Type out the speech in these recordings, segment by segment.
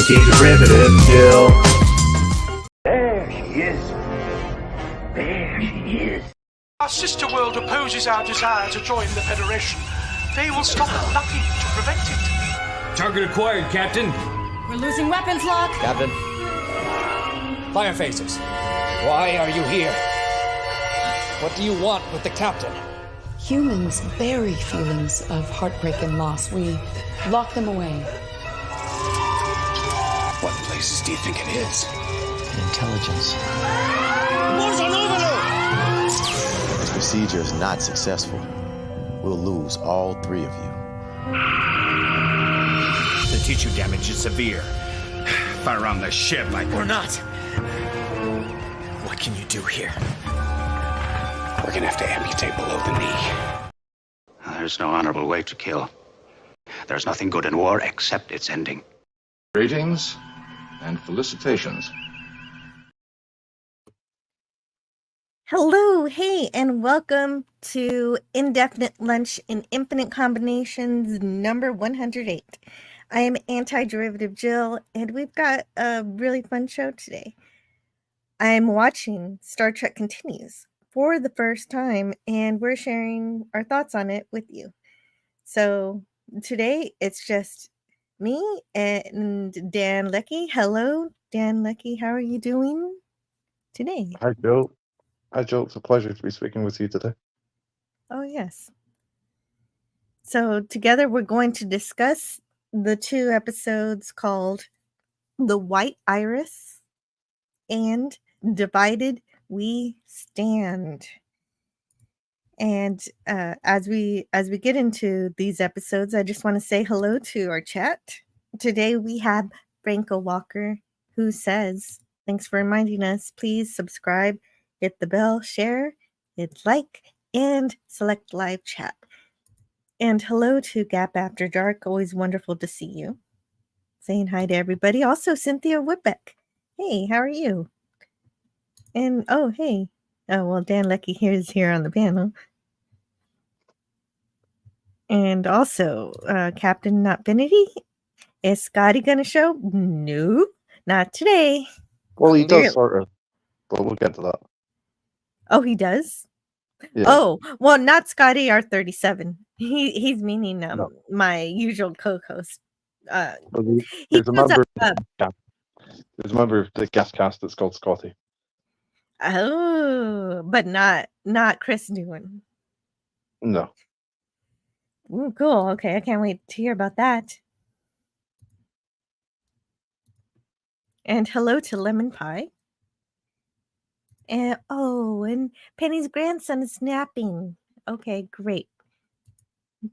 Anti-derivative Jill. There she is. There she is. Our sister world opposes our desire to join the Federation. They will stop at nothing to prevent it. Target acquired, Captain. We're losing weapons, Locke. Captain. Fire phases. Why are you here? What do you want with the Captain? Humans bury feelings of heartbreak and loss. We lock them away. What places do you think it is? Intelligence. Wars on overload! This procedure is not successful. We'll lose all three of you. The tissue damage is severe. Fire on the ship like Or not. What can you do here? We're gonna have to amputate below the knee. There's no honorable way to kill. There's nothing good in war except its ending. Greetings and felicitations. Hello, hey, and welcome to Indefinite Lunch in Infinite Combinations number 108. I am Anti-Derivative Jill, and we've got a really fun show today. I'm watching Star Trek Continues for the first time, and we're sharing our thoughts on it with you. So today, it's just me and Dan Leckie. Hello, Dan Leckie. How are you doing today? Hi, Joe. Hi, Joe. It's a pleasure to be speaking with you today. Oh, yes. So together we're going to discuss the two episodes called The White Iris and Divided We Stand. And as we get into these episodes, I just want to say hello to our chat. Today we have Franco Walker, who says, thanks for reminding us, please subscribe, hit the bell, share, hit like, and select live chat. And hello to Gap After Dark. Always wonderful to see you. Saying hi to everybody. Also, Cynthia Whitbeck. Hey, how are you? And, oh, hey. Oh, well, Dan Leckie here is here on the panel. And also, Captain Notfinity. Is Scotty going to show? Nope, not today. Well, he does sort of, but we'll get to that. Oh, he does? Yeah. Oh, well, not Scotty R37. He's meaning no. My usual co-host. There's a member of the guest cast that's called Scotty. Oh, but not Chris Newman. No. Ooh, cool. Okay, I can't wait to hear about that. And hello to Lemon Pie. And and Penny's grandson is napping. Okay, great.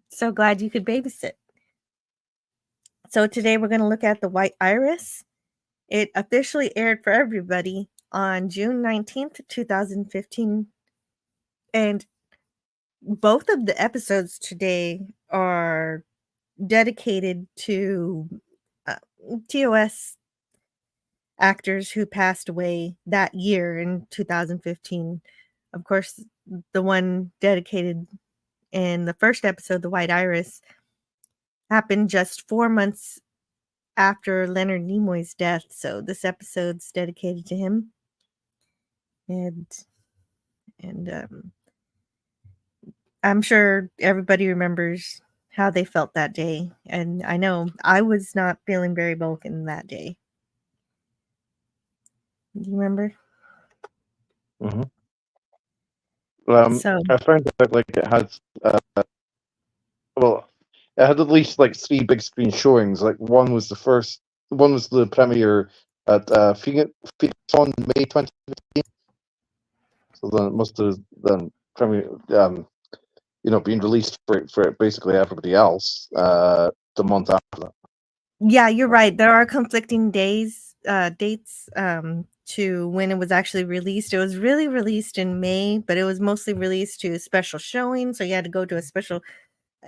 So glad you could babysit. So today we're going to look at The White Iris. It officially aired for everybody on June 19th, 2015. And both of the episodes today are dedicated to TOS actors who passed away that year in 2015. Of course, the one dedicated in the first episode, The White Iris, happened just 4 months after Leonard Nimoy's death. So this episode's dedicated to him. And I'm sure everybody remembers how they felt that day. And I know I was not feeling very Vulcan that day. Do you remember? Mm-hmm. So I found out like it had, it had at least like 3 big screen showings. Like one was the premiere at Phoenix on May 2015. So then it must have then premiere, been released for basically everybody else the month after that. Yeah, you're right. There are conflicting dates to when it was actually released. It was really released in May, but it was mostly released to a special showing. So you had to go to a special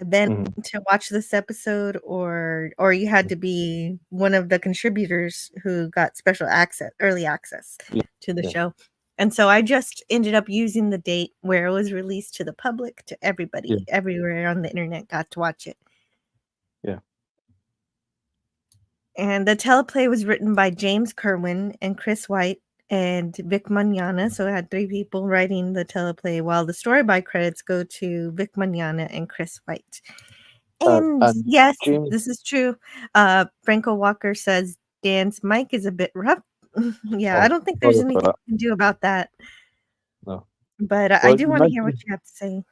event to watch this episode, or you had to be one of the contributors who got special access, early access to the show. And so I just ended up using the date where it was released to the public, to everybody, everywhere on the internet got to watch it. Yeah. And the teleplay was written by James Kerwin and Chris White and Vic Mignogna. So it had 3 people writing the teleplay, while the story by credits go to Vic Mignogna and Chris White. And And yes, James, this is true. Franco Walker says Dan's mic is a bit rough. Yeah, I oh, don't think sorry there's about anything that. you can do about that. No, But I well, do want to hear what you have to say.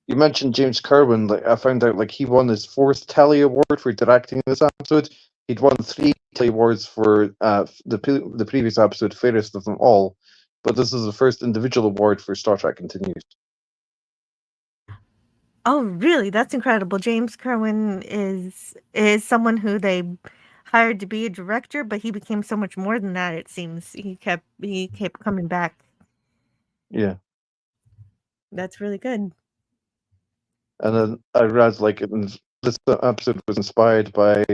you mentioned James Kerwin. Like I found out, like he won his 4th Telly Award for directing this episode. He'd won 3 Telly Awards for the previous episode, Fairest of Them All, but this is the first individual award for Star Trek Continues. Oh, really? That's incredible. James Kerwin is someone who they hired to be a director, but he became so much more than that, it seems. He kept coming back. Yeah, That's really good. and then I read this episode was inspired by.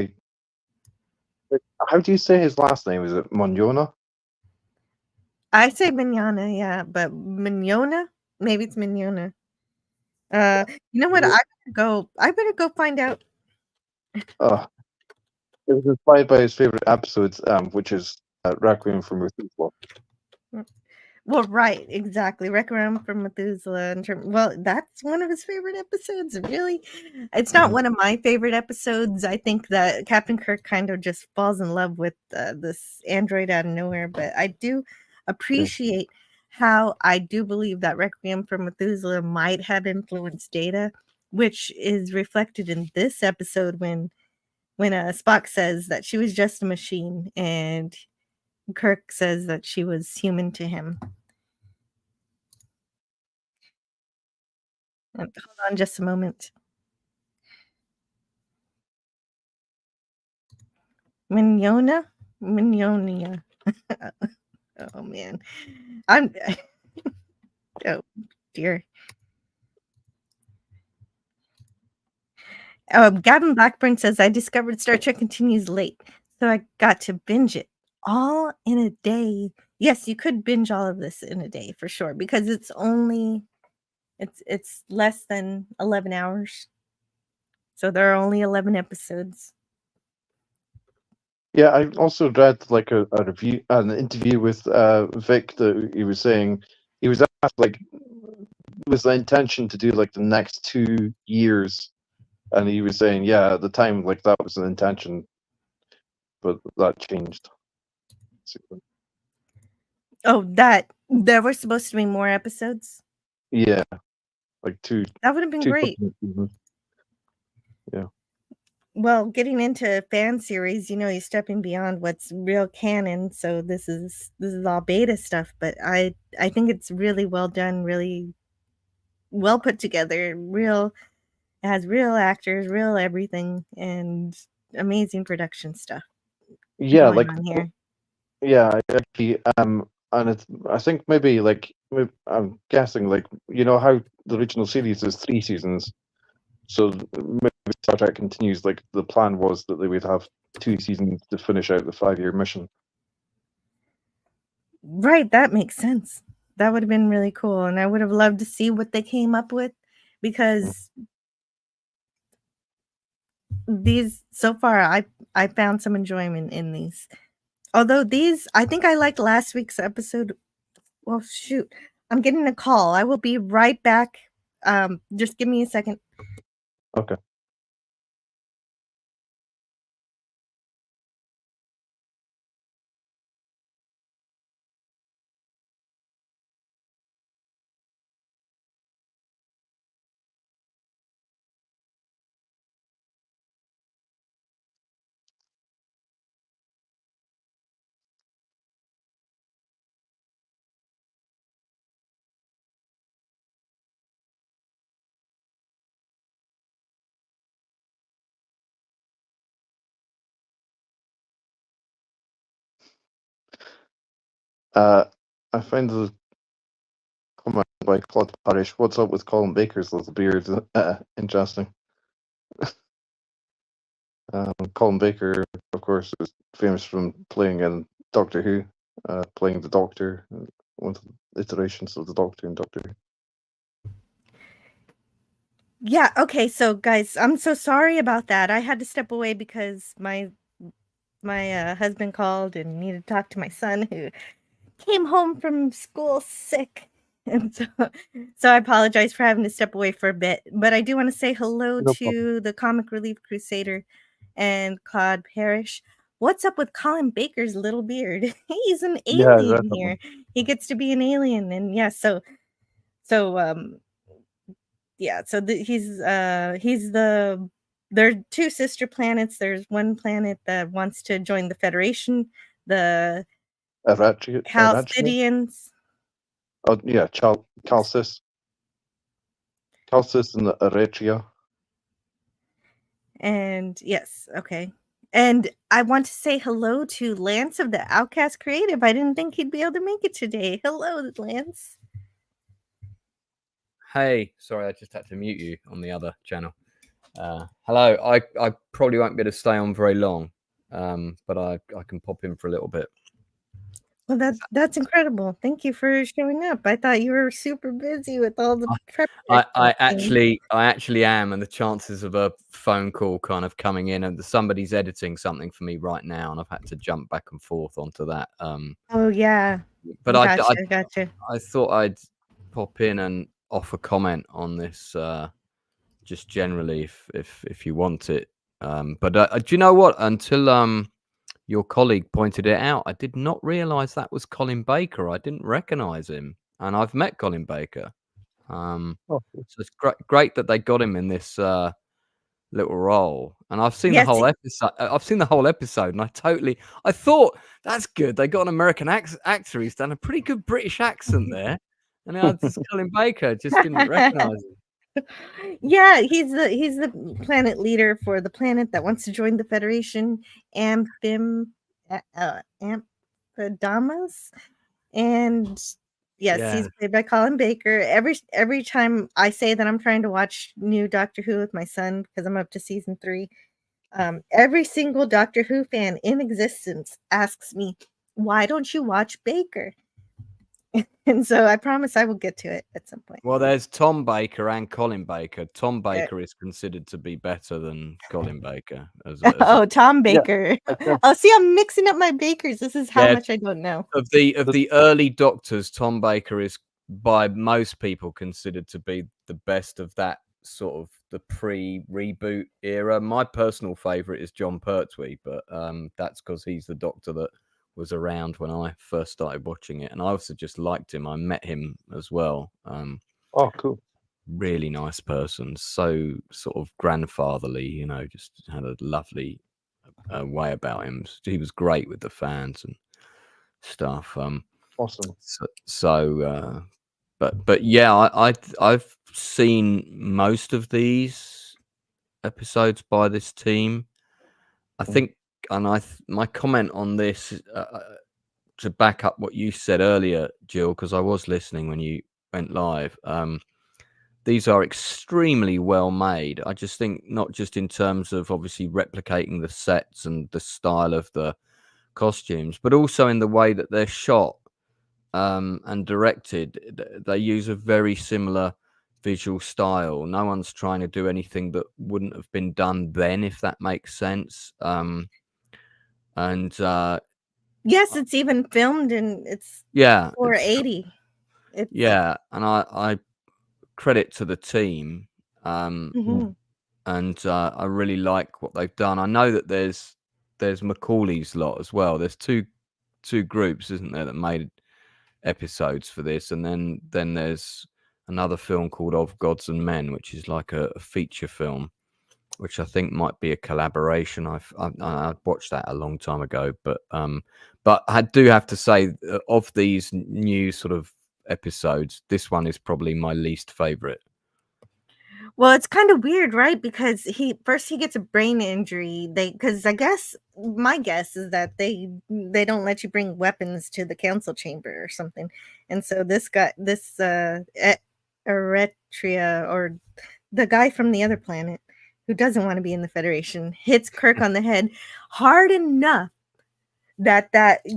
How do you say his last name? Is it Monjona? I say Mignogna, yeah, but Mignogna? Maybe it's Mignogna. You know what? I better go find out. Uh, it was inspired by his favorite episodes, which is Requiem for Methuselah. Well, right, exactly. Requiem for Methuselah. Well, that's one of his favorite episodes. Really, it's not one of my favorite episodes. I think that Captain Kirk kind of just falls in love with this android out of nowhere. But I do appreciate how I do believe that Requiem for Methuselah might have influenced Data, which is reflected in this episode when Spock says that she was just a machine and Kirk says that she was human to him. Hold on just a moment. Mignona? Mignonia. Oh, man. I'm oh, dear. Gavin Blackburn says, I discovered Star Trek Continues late, so I got to binge it all in a day. Yes, you could binge all of this in a day for sure, because it's less than 11 hours. So there are only 11 episodes. Yeah, I also read like a review, an interview with Vic that he was saying he was asked like was the intention to do like the next 2 years, and he was saying yeah at the time like that was an intention, but that changed. Oh, that there were supposed to be more episodes? Yeah, like That would have been two great. seasons. Yeah. Well, getting into fan series, you're stepping beyond what's real canon, so this is all beta stuff, but I think it's really well done, really well put together, it has real actors, real everything, and amazing production stuff Yeah, going like on here. yeah, I agree. And it's I think maybe I'm guessing like how the original series is 3 seasons, so maybe Star Trek Continues. Like the plan was that they would have 2 seasons to finish out the 5-year mission. Right, that makes sense. That would have been really cool, and I would have loved to see what they came up with, because these so far I found some enjoyment in these. Although I think I liked last week's episode. Well, shoot, I'm getting a call. I will be right back. Just give me a second. Okay. I find the comment by Claude Parish. What's up with Colin Baker's little beard? Interesting. Colin Baker, of course, is famous from playing in Doctor Who, playing the Doctor, one of the iterations of the Doctor in Doctor Who. Yeah, okay, so guys, I'm so sorry about that. I had to step away because my my husband called and needed to talk to my son who came home from school sick. And so I apologize for having to step away for a bit. But I do want to say hello No problem. to the Comic Relief Crusader and Claude Parrish. What's up with Colin Baker's little beard? He's an Yeah, I alien read that here. one. He gets to be an alien, and yeah, so yeah, so he's the there are two sister planets. There's one planet that wants to join the Federation, the Eratria. Halcydians, Oh yeah, Calcis. Calcis and the Eratria. and yes, okay. And I want to say hello to Lance of the Outcast Creative. I didn't think he'd be able to make it today. Hello, Lance. Hey, sorry, I just had to mute you on the other channel. Hello, I probably won't be able to stay on very long, but I can pop in for a little bit. Well, that's incredible. Thank you for showing up. I thought you were super busy with all the prep. I actually am, and the chances of a phone call kind of coming in, and somebody's editing something for me right now, and I've had to jump back and forth onto that. Oh yeah, But gotcha. I thought I'd pop in and offer comment on this, just generally, if you want it. But do you know what? Until your colleague pointed it out, I did not realise that was Colin Baker. I didn't recognise him, and I've met Colin Baker. So it's great that they got him in this little role, and I've seen the whole episode. I've seen the whole episode, and I thought that's good. They got an American actor. He's done a pretty good British accent there, and now it's Colin Baker. Just didn't recognise him. Yeah, he's the planet leader for the planet that wants to join the Federation, Amphidamas, and yes, he's played by Colin Baker. Every time I say that I'm trying to watch new Doctor Who with my son because I'm up to season 3, every single Doctor Who fan in existence asks me, "Why don't you watch Baker?" And so I promise I will get to it at some point. Well, there's Tom Baker and Colin Baker. Tom Baker is considered to be better than Colin Baker. Oh, Tom Baker. Oh, see, I'm mixing up my Bakers. This is how much I don't know. Of the early Doctors, Tom Baker is by most people considered to be the best of that sort of the pre-reboot era. My personal favourite is John Pertwee, but that's because he's the Doctor that was around when I first started watching it, and I also just liked him. I met him as well. Oh, cool. Really nice person, so sort of grandfatherly, you know, just had a lovely way about him. He was great with the fans and stuff. Awesome. But yeah, I've seen most of these episodes by this team. I think, and my comment on this to back up what you said earlier, Jill, because I was listening when you went live. These are extremely well made. I just think not just in terms of obviously replicating the sets and the style of the costumes, but also in the way that they're shot and directed. They use a very similar visual style. No one's trying to do anything that wouldn't have been done then, if that makes sense. Yes, it's even filmed and it's 480. Yeah, and I credit to the team, and I really like what they've done. I know that there's Macaulay's lot as well. There's two groups, isn't there, that made episodes for this, and then there's another film called Of Gods and Men, which is like a feature film, which I think might be a collaboration. I watched that a long time ago, but I do have to say, of these new sort of episodes, this one is probably my least favorite. Well, it's kind of weird, right? Because he gets a brain injury. Because I guess my guess is that they don't let you bring weapons to the council chamber or something, and so this Eretria, or the guy from the other planet who doesn't want to be in the Federation, hits Kirk on the head hard enough that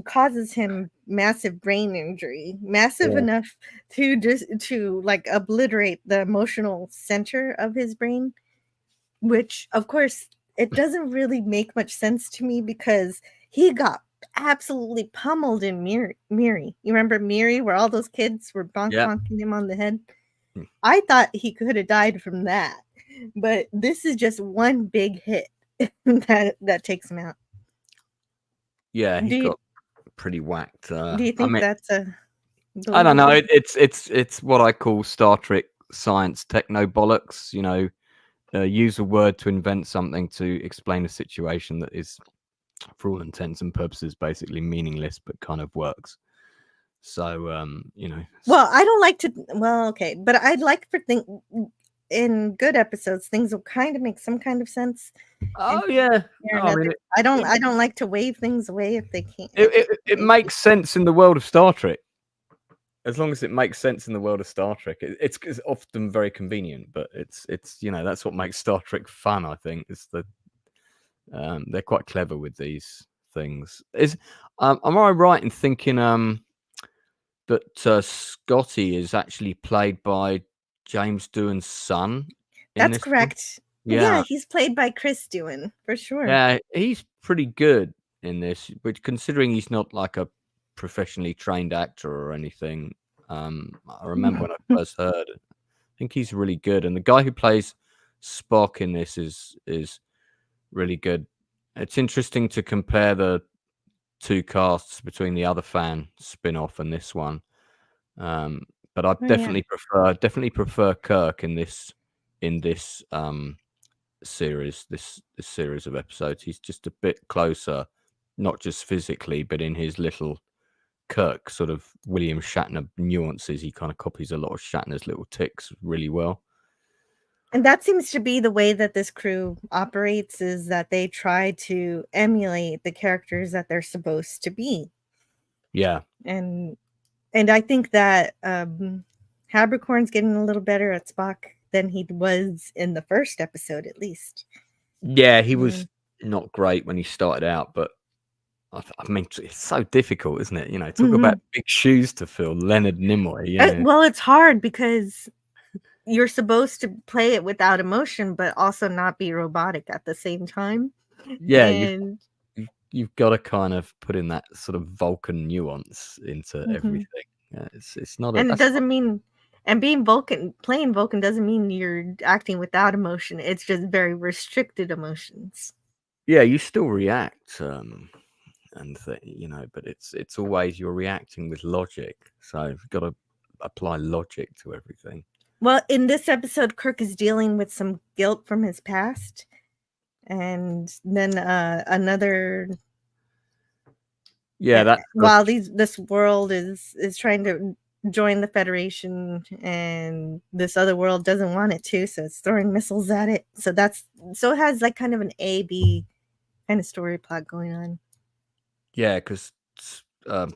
causes him massive brain injury, massive enough to like obliterate the emotional center of his brain, which of course it doesn't really make much sense to me because he got absolutely pummeled in Miri. You remember Miri, where all those kids were bonking him on the head? I thought he could have died from that, but this is just one big hit that takes him out. Yeah, he got pretty whacked. Do you think that's a? I don't know. It's what I call Star Trek science techno-bollocks. You know, use a word to invent something to explain a situation that is, for all intents and purposes, basically meaningless, but kind of works. So, you know. Well, I don't like to. Well, okay, but I'd like for things in good episodes, things will kind of make some kind of sense. Oh yeah. I mean, I don't like to wave things away if they can't. It makes sense in the world of Star Trek. As long as it makes sense in the world of Star Trek, it's often very convenient, but it's you know, that's what makes Star Trek fun. I think is that they're quite clever with these things. Am I right in thinking that Scotty is actually played by James Doohan's son? That's correct. Yeah. Yeah, he's played by Chris Doohan for sure. Yeah, he's pretty good in this, but considering he's not like a professionally trained actor or anything, I remember when I first heard it, I think he's really good. And the guy who plays Spock in this is really good. It's interesting to compare the two casts between the Other Fan spin-off and this one. But I definitely prefer Kirk in this series, this series of episodes. He's just a bit closer, not just physically, but in his little Kirk sort of William Shatner nuances. He kind of copies a lot of Shatner's little tics really well. And that seems to be the way that this crew operates, is that they try to emulate the characters that they're supposed to be. Yeah. And I think that Habercorn's getting a little better at Spock than he was in the first episode, at least. Yeah, he was not great when he started out, but I mean, it's so difficult, isn't it? You know, talk about big shoes to fill, Leonard Nimoy. Yeah. Well, it's hard because you're supposed to play it without emotion, but also not be robotic at the same time. Yeah, and you've got to kind of put in that sort of Vulcan nuance into everything. Yeah, it's not, and it doesn't mean, and being Vulcan, playing Vulcan doesn't mean you're acting without emotion. It's just very restricted emotions. Yeah, you still react, you know, but it's always you're reacting with logic, so you've got to apply logic to everything. Well, in this episode, Kirk is dealing with some guilt from his past, and then another. Yeah, while this world is trying to join the Federation, and this other world doesn't want it to, so it's throwing missiles at it. So it has like kind of an A-B kind of story plot going on. Yeah, because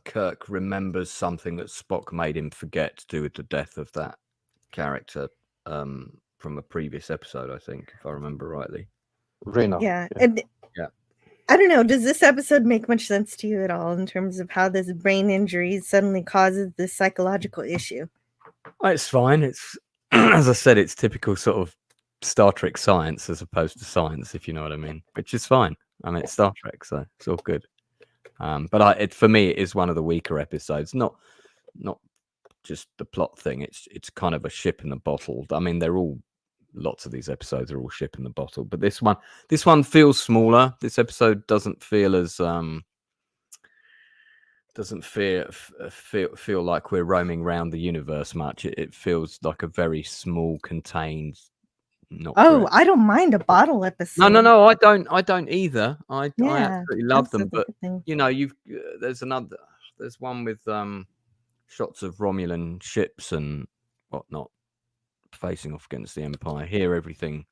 Kirk remembers something that Spock made him forget to do with the death of that character from a previous episode, I think, if I remember rightly. Reno. Yeah. And I don't know, does this episode make much sense to you at all in terms of how this brain injury suddenly causes this psychological issue? Oh, it's fine. It's, as I said, it's typical sort of Star Trek science as opposed to science, if you know what I mean, which is fine. I mean, it's Star Trek, so it's all good. But for me, it is one of the weaker episodes. Not just the plot thing. It's kind of a ship in the bottle. I mean, lots of these episodes are all ship in the bottle, but this one feels smaller. This episode doesn't feel as doesn't feel like we're roaming around the universe much. It feels like a very small, contained. I don't mind a bottle episode. No, I don't either. I absolutely love them, but you know, there's one with shots of Romulan ships and whatnot facing off against the Empire. Here, everything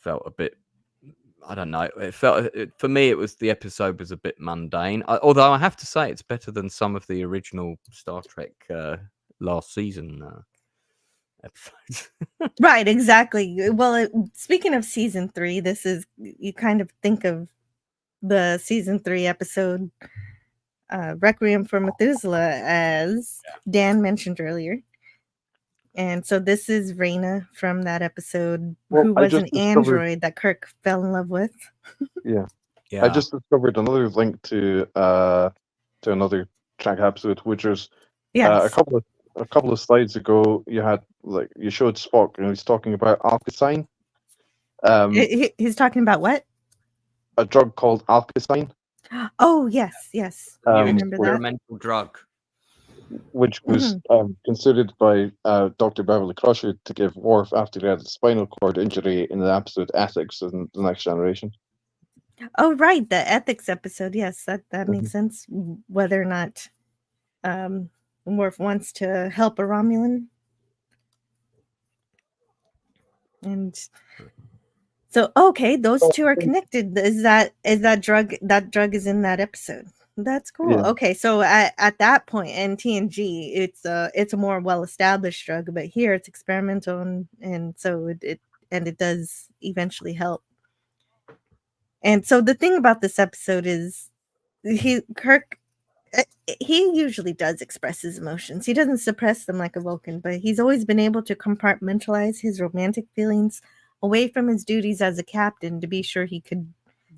felt a bit. I don't know. It felt for me, the episode was a bit mundane. Although I have to say, it's better than some of the original Star Trek last season episodes. Right, exactly. Well, speaking of season 3, this is, you kind of think of the season 3 episode Requiem for Methuselah, as Dan mentioned earlier. And so this is Raina from that episode, Well, who I was just an discovered. android that Kirk fell in love with. Yeah, Yeah. I just discovered another link to another track episode, which is Yes. a couple of slides ago. You had you showed Spock, and he's talking about Alkazine, He's talking about what? a drug called Alkazine, Oh, yes, yes. I New remember that. experimental drug. which was considered by Dr. Beverly Crusher to give Worf after he had a spinal cord injury in the episode Ethics in The Next Generation. Oh, right, the ethics episode. Yes, that makes sense. Whether or not Worf wants to help a Romulan. And so, okay, those two are connected. Is that drug? That drug is in that episode. That's cool. Yeah. Okay, so at that point in TNG, it's a more well established drug, but here it's experimental, and so it does eventually help. And so the thing about this episode is Kirk he usually does express his emotions. He doesn't suppress them like a Vulcan, but he's always been able to compartmentalize his romantic feelings away from his duties as a captain to be sure he could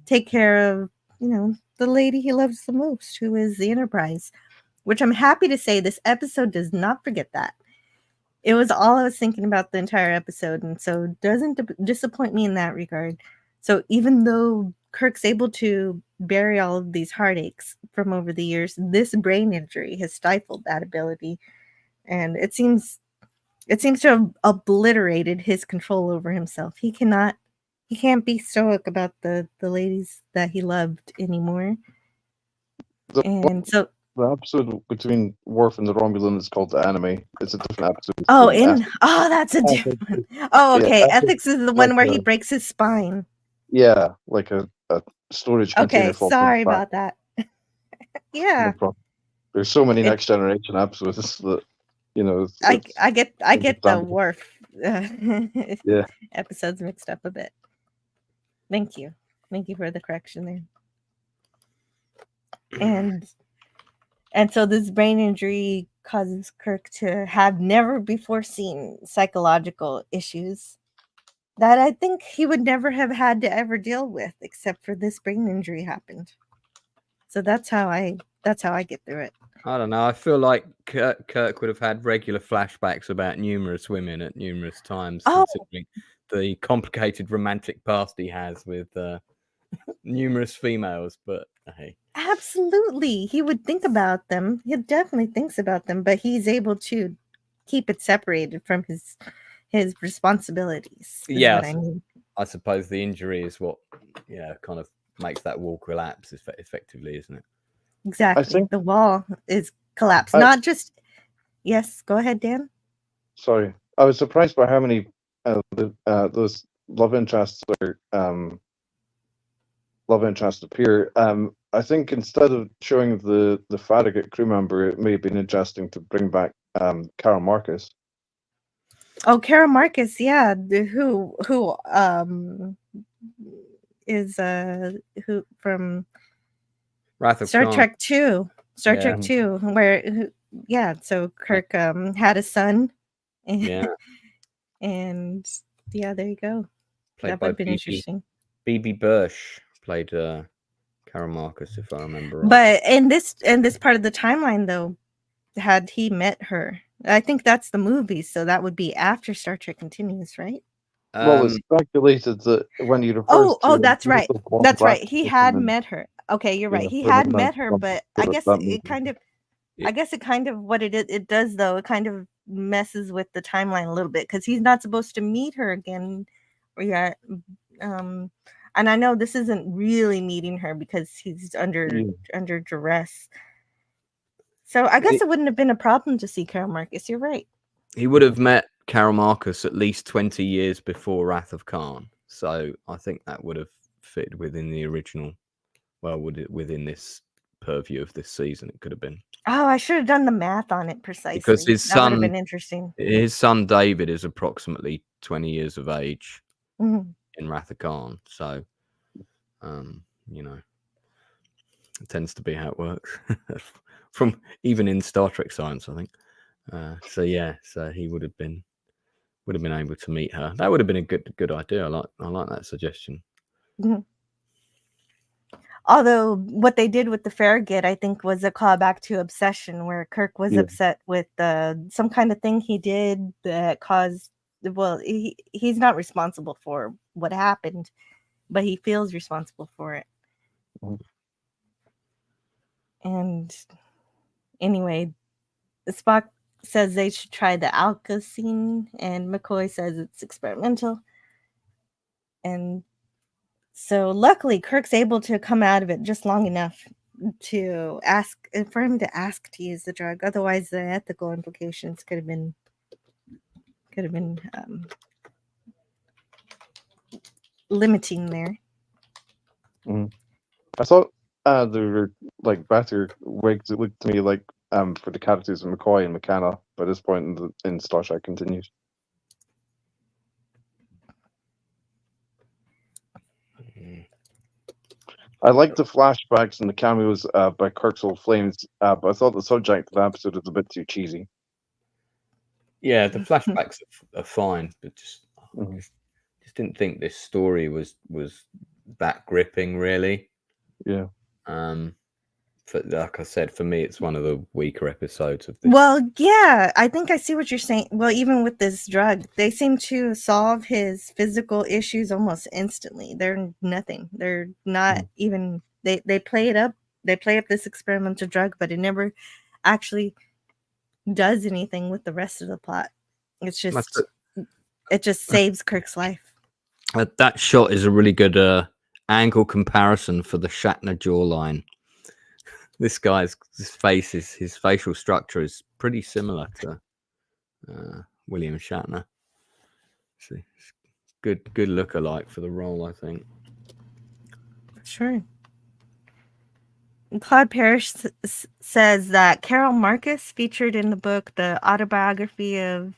take care of, the lady he loves the most, who is the Enterprise, which I'm happy to say this episode does not forget that. It was all I was thinking about the entire episode, and so it doesn't disappoint me in that regard. So even though Kirk's able to bury all of these heartaches from over the years, this brain injury has stifled that ability, and it seems to have obliterated his control over himself. He can't be stoic about the ladies that he loved anymore. And so the episode between Worf and the Romulan is called The Enemy. It's a different episode. That's a different one. Oh, okay. Yeah, Ethics is the one where he breaks his spine. Yeah, like a storage container. Okay, sorry about that. Yeah. No problem. There's so many Next Generation episodes that I get the Worf yeah episodes mixed up a bit. Thank you for the correction there. And so this brain injury causes Kirk to have never before seen psychological issues that I think he would never have had to ever deal with, except for this brain injury happened. So that's how I get through it. I don't know. I feel like Kirk would have had regular flashbacks about numerous women at numerous times, considering the complicated romantic past he has with numerous females. But hey, absolutely, he would think about them. He definitely thinks about them, but he's able to keep it separated from his responsibilities. Yeah, I suppose the injury is what kind of makes that wall collapse effectively, isn't it? Exactly. I think the wall is collapsed. Not just. Yes, go ahead, Dan. Sorry, I was surprised by how many those love interests appear. I think instead of showing the Farragut crew member, it may have been interesting to bring back Carol Marcus. Oh, Carol Marcus, yeah, who is who from Wrath of Star Khan. Trek 2. Trek 2, where so Kirk had a son. And, and there you go. Played that would have been interesting. B.B. Bursch played Carol Marcus, if I remember right. But in this part of the timeline, though, had he met her? I think that's the movie, so that would be after Star Trek Continues, right? Well, it's speculated that when he refers to that's right. That's right. He had met her. Okay, you're right. He had met her, but I guess it kind of what it does though. It kind of messes with the timeline a little bit because he's not supposed to meet her again. And I know this isn't really meeting her because he's under duress. So I guess it wouldn't have been a problem to see Carol Marcus. You're right. He would have met Carol Marcus at least 20 years before Wrath of Khan. So I think that would have fitted within the original. Well, within this purview of this season, it could have been. Oh, I should have done the math on it precisely. Because his son would have been interesting. His son David is approximately 20 years of age in Wrath of Khan. So, it tends to be how it works. From even in Star Trek science, I think. So he would have been able to meet her. That would have been a good idea. I like that suggestion. Mhm. Although what they did with the Farragut, I think, was a callback to Obsession, where Kirk was upset with some kind of thing he did that caused. Well, he's not responsible for what happened, but he feels responsible for it. Mhm. And anyway, Spock says they should try the Alka-scene, and McCoy says it's experimental. And so luckily, Kirk's able to come out of it just long enough to ask for him to ask to use the drug. Otherwise, the ethical implications could have been limiting there. I thought there were like better wigs. It looked to me like for the characters of McCoy and McKenna by this point in Star Trek Continues. I like the flashbacks and the cameos by Kirk's old flames, but I thought the subject of the episode was a bit too cheesy. Yeah, the flashbacks are fine, but just didn't think this story was that gripping, really. Yeah. Like I said, for me, it's one of the weaker episodes of this. Well, yeah, I think I see what you're saying. Well, even with this drug, they seem to solve his physical issues almost instantly. They're nothing. They're not even. They play it up. They play up this experimental drug, but it never actually does anything with the rest of the plot. It's just it just saves Kirk's life. That shot is a really good angle comparison for the Shatner jawline. This guy's his facial structure is pretty similar to William Shatner. See, good look-alike for the role, I think. Sure. Claude Parrish says that Carol Marcus featured in the book The Autobiography of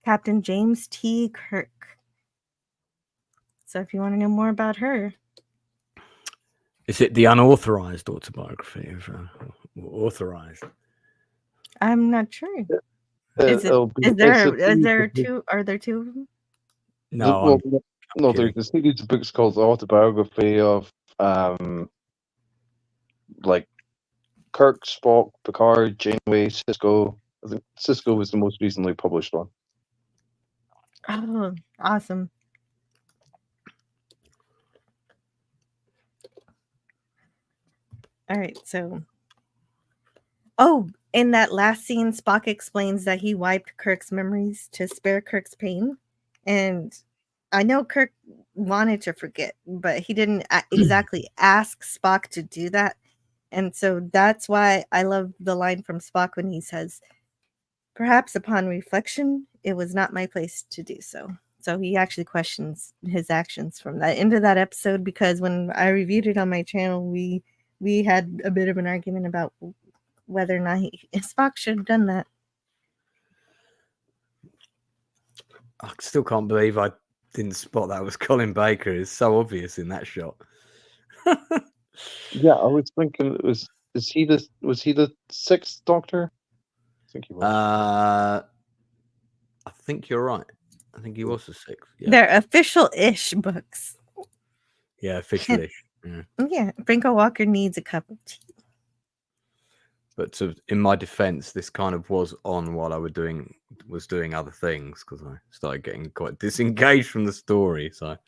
Captain James T. Kirk. So if you want to know more about her. Is it the unauthorized autobiography of authorized? I'm not sure. Are there two of them? No, there's a series of books called The Autobiography of like Kirk, Spock, Picard, Janeway, Sisko. I think Sisko was the most recently published one. Oh, awesome. All right, so in that last scene, Spock explains that he wiped Kirk's memories to spare Kirk's pain. And I know Kirk wanted to forget, but he didn't exactly ask Spock to do that. And so that's why I love the line from Spock when he says, "Perhaps upon reflection, it was not my place to do so." So he actually questions his actions from that end of that episode, because when I reviewed it on my channel, we had a bit of an argument about whether or not Spock should have done that. I still can't believe I didn't spot that was Colin Baker. It's so obvious in that shot. Yeah, I was thinking was he the sixth Doctor? I think he was. I think you're right. I think he was the sixth. Yeah. They're official-ish books. Yeah, official-ish. Yeah, Franco Walker needs a cup of tea. But in my defense, this kind of was on while I was doing other things, because I started getting quite disengaged from the story. So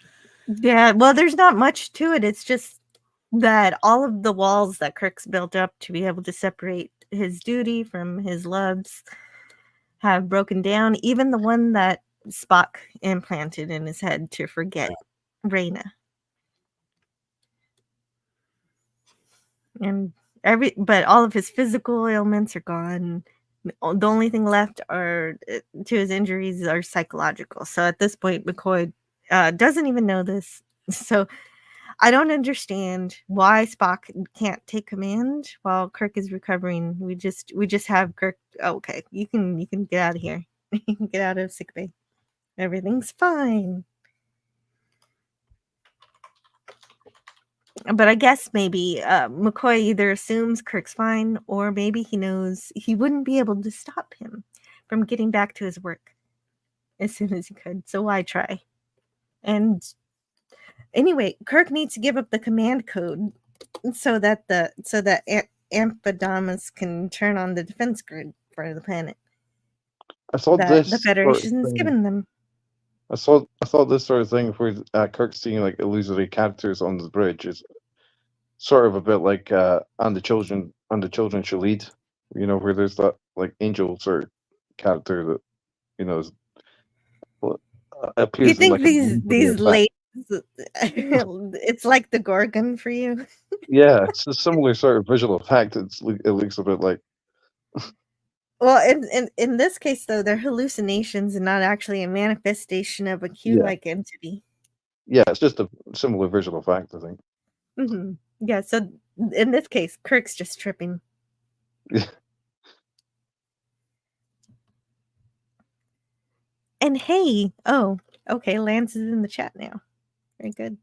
yeah, well, there's not much to it. It's just that all of the walls that Kirk's built up to be able to separate his duty from his loves have broken down. Even the one that Spock implanted in his head to forget Reyna. But all of his physical ailments are gone. The only thing left to his injuries are psychological. So at this point, McCoy doesn't even know this. So I don't understand why Spock can't take command while Kirk is recovering. We just have Kirk. Oh, okay, you can get out of here. You can get out of sickbay. Everything's fine. But I guess maybe McCoy either assumes Kirk's fine, or maybe he knows he wouldn't be able to stop him, from getting back to his work as soon as he could. So why try? And anyway, Kirk needs to give up the command code so that Amphidamus can turn on the defense grid for the planet. I thought that this the Federation's given them. I thought this sort of thing where Kirk seeing like illusory characters on the bridge is sort of a bit like and the children shall lead, you know, where there's that like angel sort of character that, you know, is, appears You think in, like, these ladies it's like the Gorgon for you? yeah, it's a similar sort of visual effect. It looks a bit like. Well, in this case, though, they're hallucinations and not actually a manifestation of a Q-like entity. Yeah, it's just a similar visual effect, I think. Mm-hmm. Yeah, so in this case, Kirk's just tripping. And hey, oh, okay, Lance is in the chat now. Very good.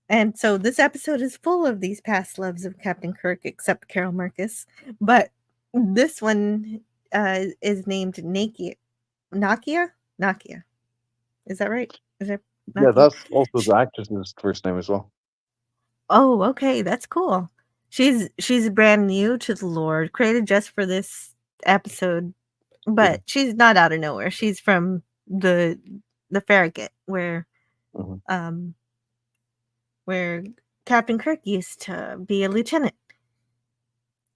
And so this episode is full of these past loves of Captain Kirk, except Carol Marcus. But this one is named Nakia. Nakia. Is that right? Is that Nakia? Yeah, that's also the actress's first name as well. Oh, okay, that's cool. She's brand new to the lore, created just for this episode, but she's not out of nowhere. She's from the Farragut, where where Captain Kirk used to be a lieutenant.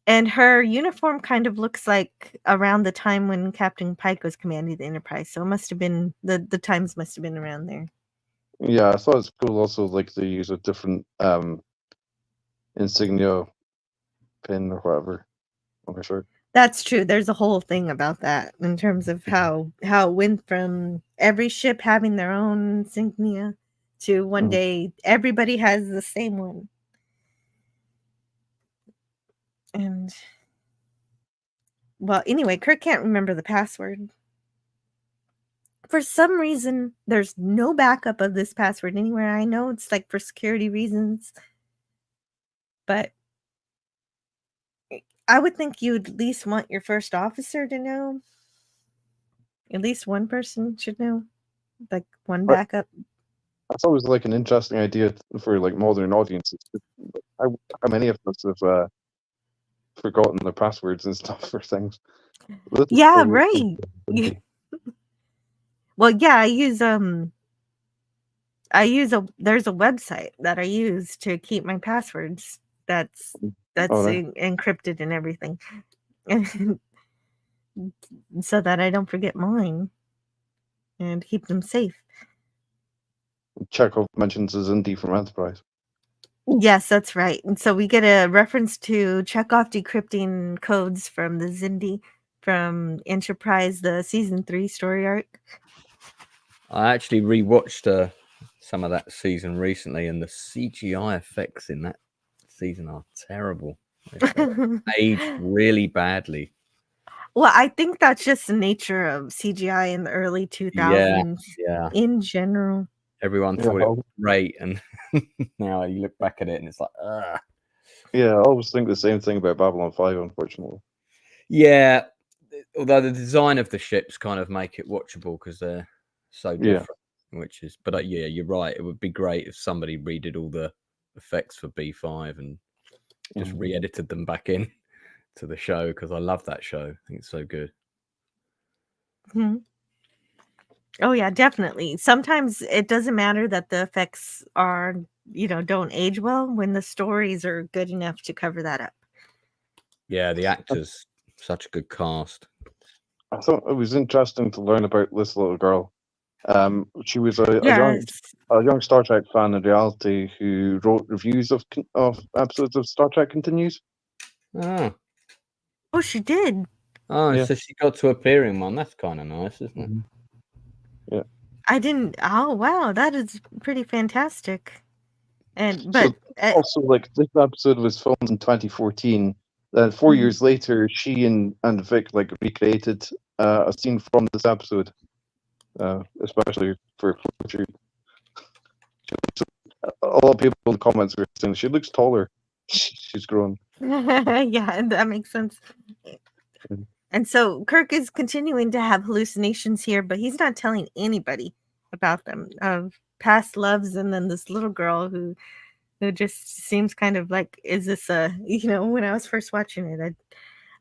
And her uniform kind of looks like around the time when Captain Pike was commanding the Enterprise. So it must have been the times must have been around there. Yeah, I thought it's cool also, like, they use a different insignia pin or whatever on her shirt. That's true. There's a whole thing about that in terms of how it went from every ship having their own insignia to one day everybody has the same one. And well, anyway, Kirk can't remember the password. For some reason, there's no backup of this password anywhere. I know it's like for security reasons, but I would think you'd at least want your first officer to know. At least one person should know, like one backup. That's always like an interesting idea for like modern audiences. How many of us have forgotten their passwords and stuff for things? Yeah, right. Well, yeah, there's a website that I use to keep my passwords. That's encrypted and everything. So that I don't forget mine and keep them safe. Chekhov mentions Zindi from Enterprise. Yes, that's right. And so we get a reference to Chekhov decrypting codes from the Zindi from Enterprise, the season 3 story arc. I actually rewatched some of that season recently, and the CGI effects in that season are terrible. They aged really badly. Well, I think that's just the nature of CGI in the early 2000s in general. Everyone thought it was great, and now you look back at it and it's like, ugh. Yeah, I always think the same thing about Babylon 5, unfortunately. Yeah, although the design of the ships kind of make it watchable because they're so different. But yeah, you're right. It would be great if somebody redid all the effects for B5 and just re-edited them back in to the show, because I love that show. I think it's so good. Mm-hmm. Oh yeah, definitely. Sometimes it doesn't matter that the effects are, don't age well when the stories are good enough to cover that up. Yeah, the actors, such a good cast. I thought it was interesting to learn about this little girl. She was a young Star Trek fan in reality who wrote reviews of episodes of Star Trek Continues. Oh, she did. Oh, yeah. So she got to appear in one. That's kind of nice, isn't it? Yeah. I didn't. Oh wow, that is pretty fantastic. But also, like, this episode was filmed in 2014. Then 4 years later, she and Vic like recreated a scene from this episode, especially for shoot. A lot of people in the comments were saying she looks taller. She's grown. Yeah, that makes sense. And so Kirk is continuing to have hallucinations here, but he's not telling anybody about them, of past loves, and then this little girl who just seems kind of like, is this a, when I was first watching it,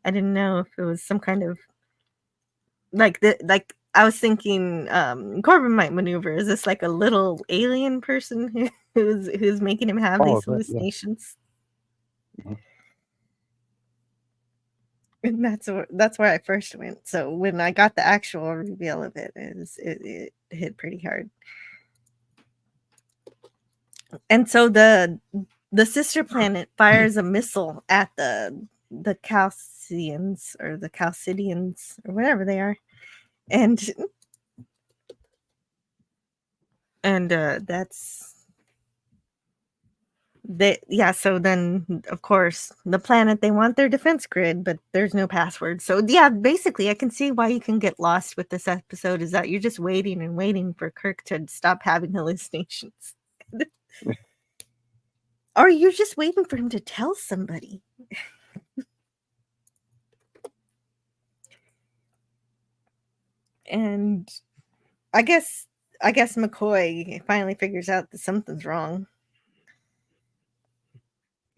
I didn't know if it was some kind of like I was thinking Corbin might maneuver. Is this like a little alien person who's making him have these hallucinations? Mhm. And that's where I first went. So when I got the actual reveal of it, it hit pretty hard. And so the sister planet fires a missile at the Calcians or the Calcidians or whatever they are, and that's so then of course the planet, they want their defense grid, but there's no password. So yeah, basically I can see why you can get lost with this episode, is that you're just waiting and waiting for Kirk to stop having hallucinations. Or you're just waiting for him to tell somebody. And I guess McCoy finally figures out that something's wrong.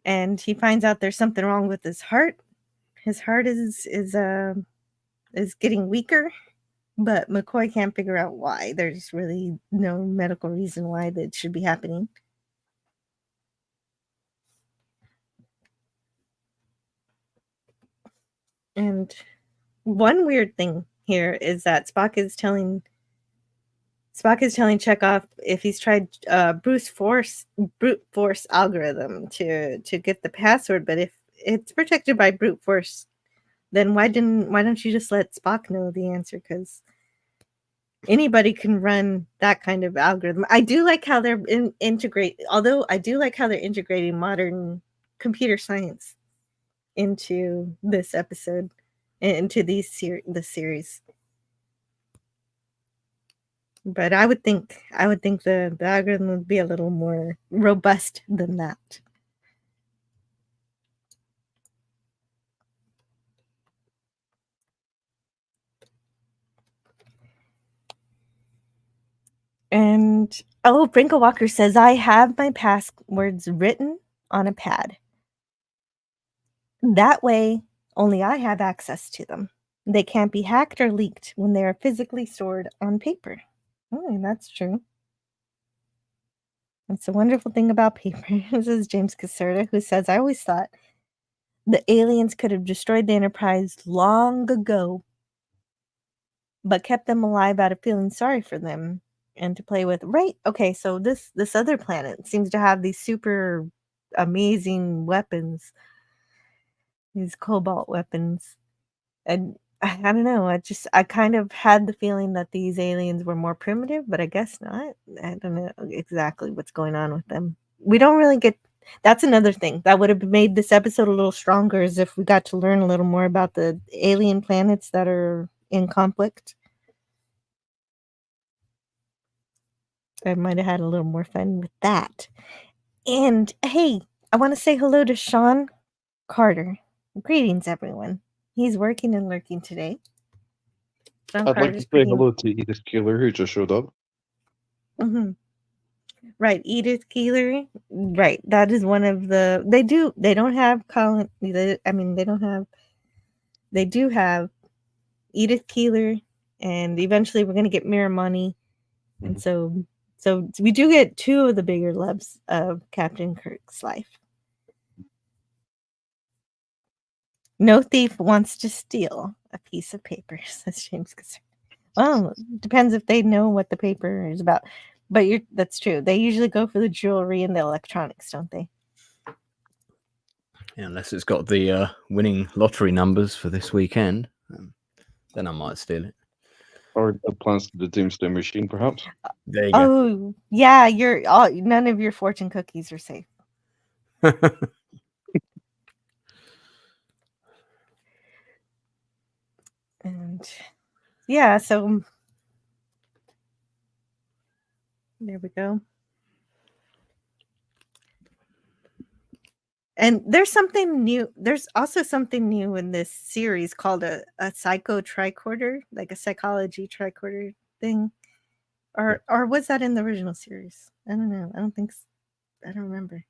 And he finds out there's something wrong with his heart. His heart is getting weaker, but McCoy can't figure out why. There's really no medical reason why that should be happening. And one weird thing here is that Spock is telling Chekhov if he's tried brute force algorithm to get the password, but if it's protected by brute force, then why don't you just let Spock know the answer? Because anybody can run that kind of algorithm. I do like how they're integrating modern computer science into this episode, into the series. But I would think the algorithm would be a little more robust than that. And Brinkle Walker says, I have my passwords written on a pad. That way, only I have access to them. They can't be hacked or leaked when they are physically stored on paper. Oh, that's true. That's a wonderful thing about paper. This is James Caserta, who says, I always thought the aliens could have destroyed the Enterprise long ago, but kept them alive out of feeling sorry for them and to play with. Right. Okay, so this other planet seems to have these super amazing weapons, these cobalt weapons. And I don't know, I kind of had the feeling that these aliens were more primitive, but I guess not. I don't know exactly what's going on with them. We don't really get. That's another thing that would have made this episode a little stronger, is if we got to learn a little more about the alien planets that are in conflict. I might have had a little more fun with that. And hey, I want to say hello to Sean Carter. Greetings, everyone. He's working and lurking today. Sean I'd like to Carter's say hello to Edith Keeler, who just showed up. Mm-hmm. Right, Edith Keeler. Right, that is one of the. They don't have Colin. They do have Edith Keeler, and eventually we're gonna get Miramani, and so we do get two of the bigger loves of Captain Kirk's life. No thief wants to steal a piece of paper, says James Caserta. Well, it depends if they know what the paper is about. But that's true. They usually go for the jewelry and the electronics, don't they? Yeah, unless it's got the winning lottery numbers for this weekend, then I might steal it. Or the plans to the Doomsday Machine, perhaps. There you go. Oh, yeah, none of your fortune cookies are safe. And yeah, so there we go. And there's something new. There's also something new in this series called a psycho tricorder, like a psychology tricorder thing. Or was that in the original series? I don't know. I don't think I don't remember.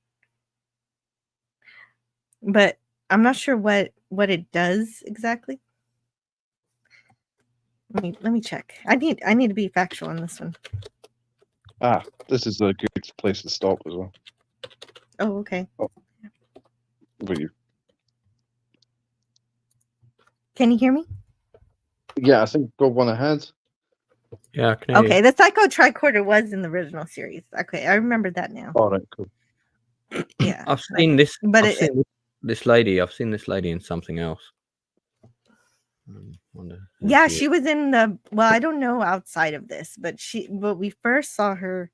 But I'm not sure what it does exactly. Let me check. I need to be factual on this one. This is a good place to stop as well. Oh, okay. But you, Can you hear me? yeah, I think go one ahead. Yeah, I can hear Okay, you. the psycho tricorder was in the original series. Okay, I remember that now. All right, cool. Yeah, I've seen this. but I've seen this lady. I've seen this lady in something else. Wonder who yeah, is. she was in the. Well, I don't know outside of this, but we first saw her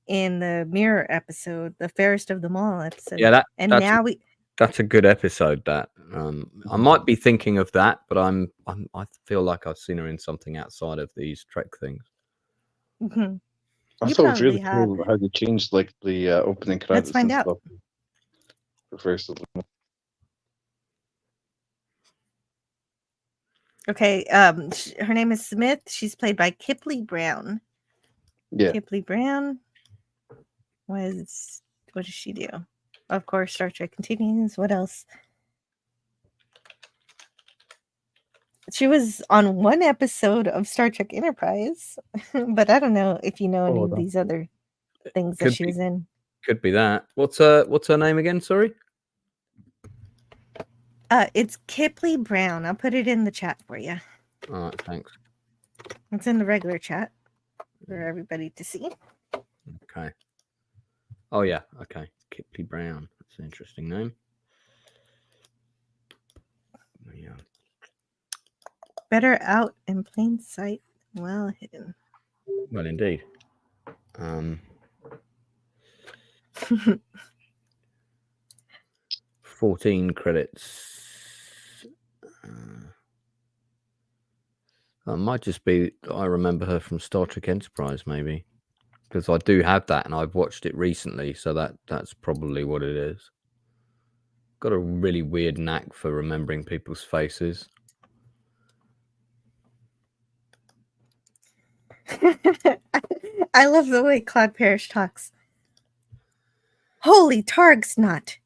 in the Mirror episode, the Fairest of them All episode. Yeah, now that's a good episode. That I might be thinking of that, but I feel like I've seen her in something outside of these Trek things. Mhm. I You thought it was really probably have. cool how they changed like the opening Let's credits find and out. stuff. For First of them. Okay, her name is Smith. She's played by Kipley Brown. Yeah. Kipley Brown what does she do? Of course, Star Trek Continues. What else? She was on one episode of Star Trek Enterprise, but I don't know if you know any of these other things that she was in. Could be that. What's her name again? Sorry. It's Kipley Brown. I'll put it in the chat for you. All right, thanks. It's in the regular chat for everybody to see. Okay. Oh yeah. Okay. Kipley Brown. That's an interesting name. Yeah. Better out in plain sight, well hidden. Well, indeed. 14 credits. It might just be I remember her from Star Trek Enterprise, maybe, because I do have that and I've watched it recently, so that's probably what it is. Got a really weird knack for remembering people's faces. I love the way Claude Parrish talks. Holy Targ snot.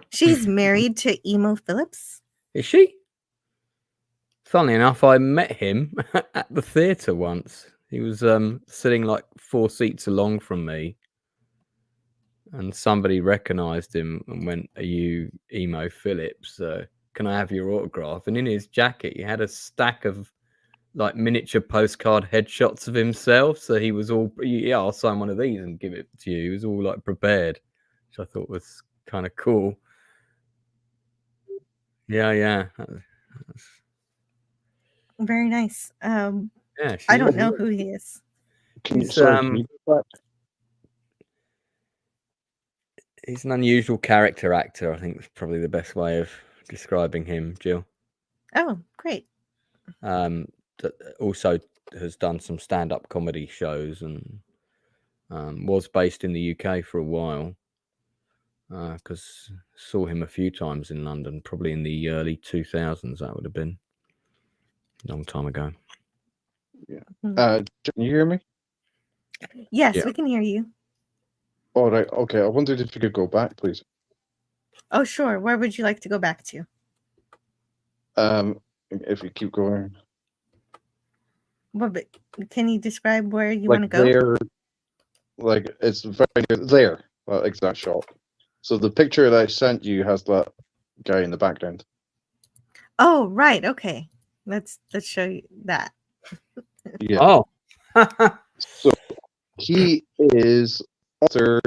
She's married to Emo Phillips. Is she? Funnily enough, I met him at the theatre once. He was sitting like 4 seats along from me, and somebody recognised him and went, "Are you Emo Phillips? Can I have your autograph?" And in his jacket, he had a stack of like miniature postcard headshots of himself. So he was all, "Yeah, I'll sign one of these and give it to you." He was all like prepared, which I thought was kind of cool. Yeah. Very nice. Yeah, I don't know who he is. He's an unusual character actor. I think that's probably the best way of describing him, Jill. Oh, great. Also has done some stand-up comedy shows and was based in the UK for a while. Because saw him a few times in London, probably in the early 2000s. That would have been a long time ago. Yeah. Can you hear me? Yes, we can hear you. All right. Okay. I wondered if you could go back, please. Oh, sure. Where would you like to go back to? If you keep going. Well, but can you describe where you want to go? There, like it's very near there. That exact shot. So the picture that I sent you has that guy in the background. Oh, right. Okay. Let's show you that. Yeah. Oh. So he is an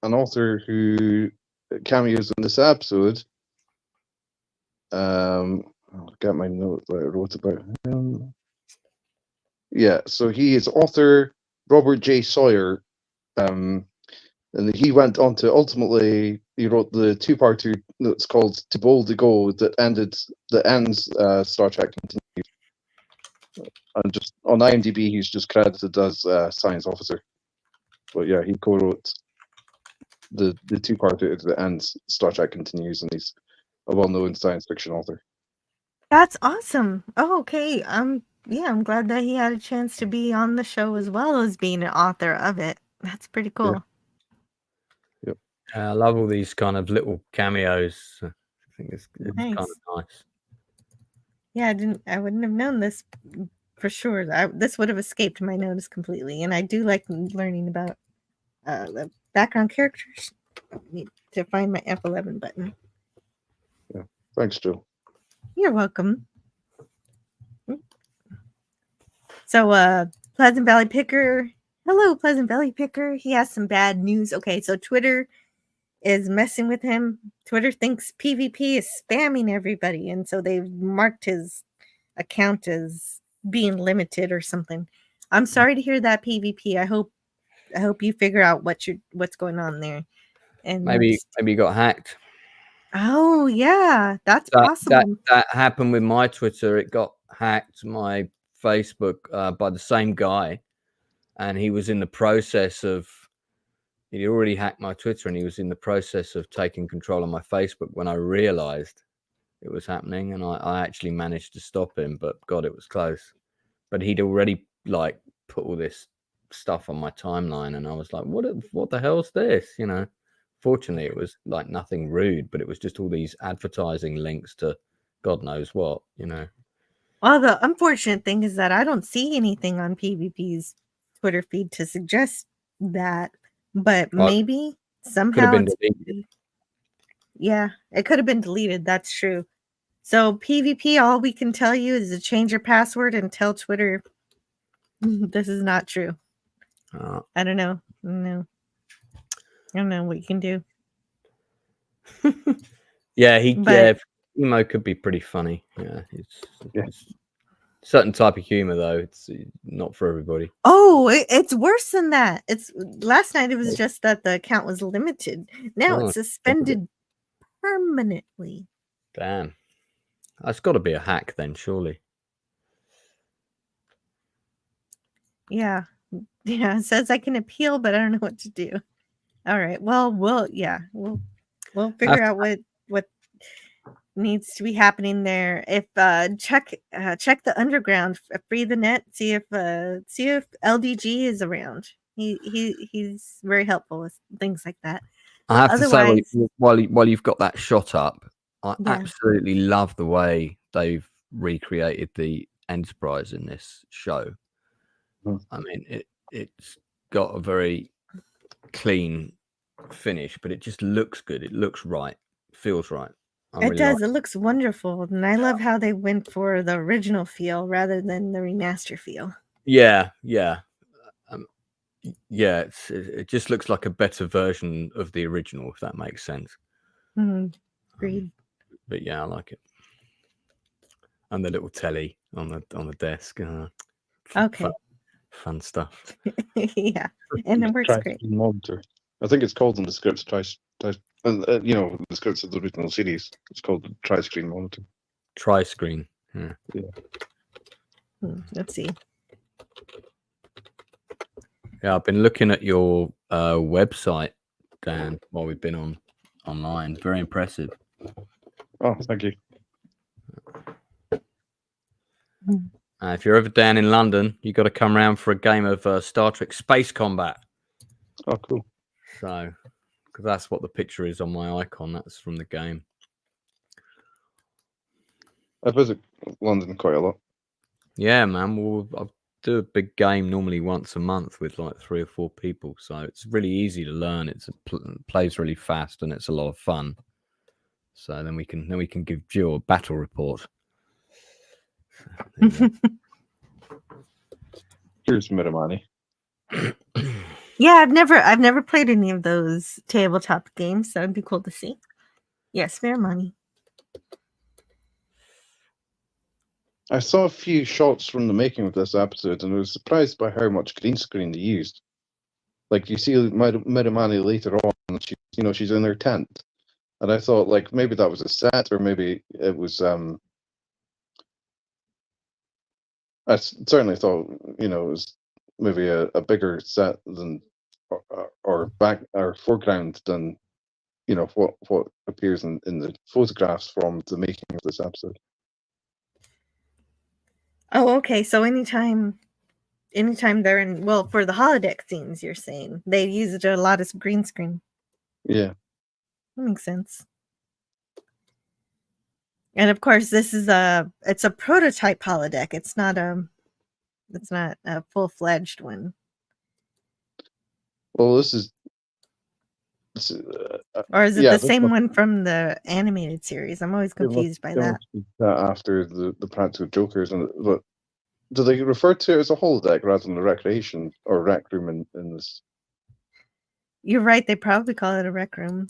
author who cameos in this episode. I'll get my note that I wrote about him. Yeah, so he is author Robert J. Sawyer. And he went on to ultimately he wrote the two-parter that's called "To Bold to Go" that ends Star Trek Continues. And just on IMDb, he's just credited as science officer. But yeah, he co-wrote the two-parter at the end, Star Trek Continues, and he's a well-known science fiction author. That's awesome. Oh, okay. Yeah, I'm glad that he had a chance to be on the show as well as being an author of it. That's pretty cool. Yep. I love all these kind of little cameos. I think it's kind of nice. Yeah, I wouldn't have known this for sure. This would have escaped my notice completely, and I do like learning about the background characters. I need to find my F11 button. Yeah, thanks, Joe. You're welcome. So, Pleasant Valley Picker. Hello, Pleasant Valley Picker. He has some bad news. Okay, so Twitter is messing with him. Twitter thinks PvP is spamming everybody, and so they've marked his account as being limited or something. I'm sorry to hear that, PvP. I hope you figure out what's going on there. And maybe you got hacked. Oh yeah, that's possible. That happened with my Twitter. It got hacked. My Facebook by the same guy, and he was in the process of. He'd already hacked my Twitter, and he was in the process of taking control of my Facebook when I realized it was happening, and I actually managed to stop him. But God, it was close. But he'd already like put all this stuff on my timeline, and I was like, "What the hell's this?" You know. Fortunately, it was like nothing rude, but it was just all these advertising links to God knows what, you know. Well, the unfortunate thing is that I don't see anything on PvP's Twitter feed to suggest that, but maybe somehow it's deleted. Yeah, it could have been deleted. That's true. So PvP, all we can tell you is to change your password and tell Twitter this is not true. I don't know. No. I don't know what you can do. Yeah, emo could be pretty funny. Yeah, it's certain type of humor though. It's not for everybody. Oh, it's worse than that. It's last night. It was just that the account was limited. Now it's suspended permanently. Damn, that's got to be a hack then, surely. Yeah. It says I can appeal, but I don't know what to do. All right. Well, we'll figure out what needs to be happening there. If check the underground, free the net, see if LDG is around. He's very helpful with things like that. I have to say, while you've got that shot up, I absolutely love the way they've recreated the Enterprise in this show. I mean, it's got a very clean finish, but it just looks good. It looks right. Feels right. It does. It looks wonderful, and I love how they went for the original feel rather than the remaster feel. Yeah. It just looks like a better version of the original, if that makes sense. Agreed. But yeah, I like it. And the little telly on the desk. Okay. Fun stuff. Yeah, and it works great. Monitor. I think it's called in the scripts the scripts of the original series. It's called the tri-screen monitor. Tri-screen. Yeah. Let's see. Yeah, I've been looking at your website, Dan, while we've been online. Very impressive. Oh, thank you. If you're ever down in London, you got to come around for a game of Star Trek Space Combat. Oh, cool. So, because that's what the picture is on my icon. That's from the game. I visit London quite a lot. Yeah, man. Well, I do a big game normally once a month with like 3 or 4 people. So it's really easy to learn. It plays really fast and it's a lot of fun. So then we can give Jill a battle report. Here's Miramani. Yeah, I've never played any of those tabletop games. That would be cool to see. Yes, Miramani. I saw a few shots from the making of this episode, and I was surprised by how much green screen they used. Like you see Miramani later on, she's in her tent, and I thought like maybe that was a set, or maybe it was. I certainly thought it was maybe a bigger set than or back or foreground than what appears in the photographs from the making of this episode. Oh, okay. So anytime they're in, well, for the holodeck scenes, you're saying they used a lot of green screen. Yeah. That makes sense. And of course, it's a prototype holodeck. It's not a full-fledged one. Well, this is Or is it yeah, the same one from the animated series? I'm always confused by that. After the Practical Jokers, but do they refer to it as a holodeck rather than a recreation or rec room in this? You're right. They probably call it a rec room.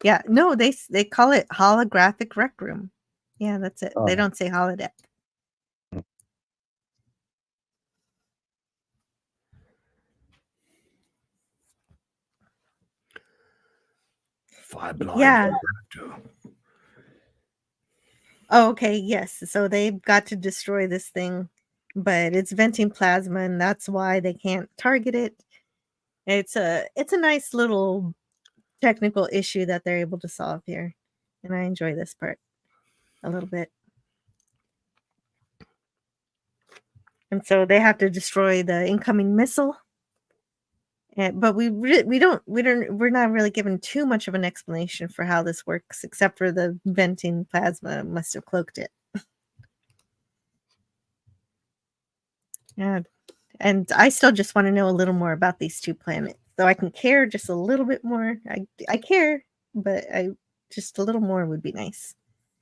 Yeah, no, they call it holographic rec room. Yeah, that's it. They don't say holodeck. Yeah. Oh, okay. Yes. So they've got to destroy this thing, but it's venting plasma, and that's why they can't target it. It's a nice little technical issue that they're able to solve here, and I enjoy this part a little bit. And so they have to destroy the incoming missile. But we're not really given too much of an explanation for how this works, except for the venting plasma must have cloaked it. Yeah, and I still just want to know a little more about these two planets, so I can care just a little bit more. I care, but just a little more would be nice.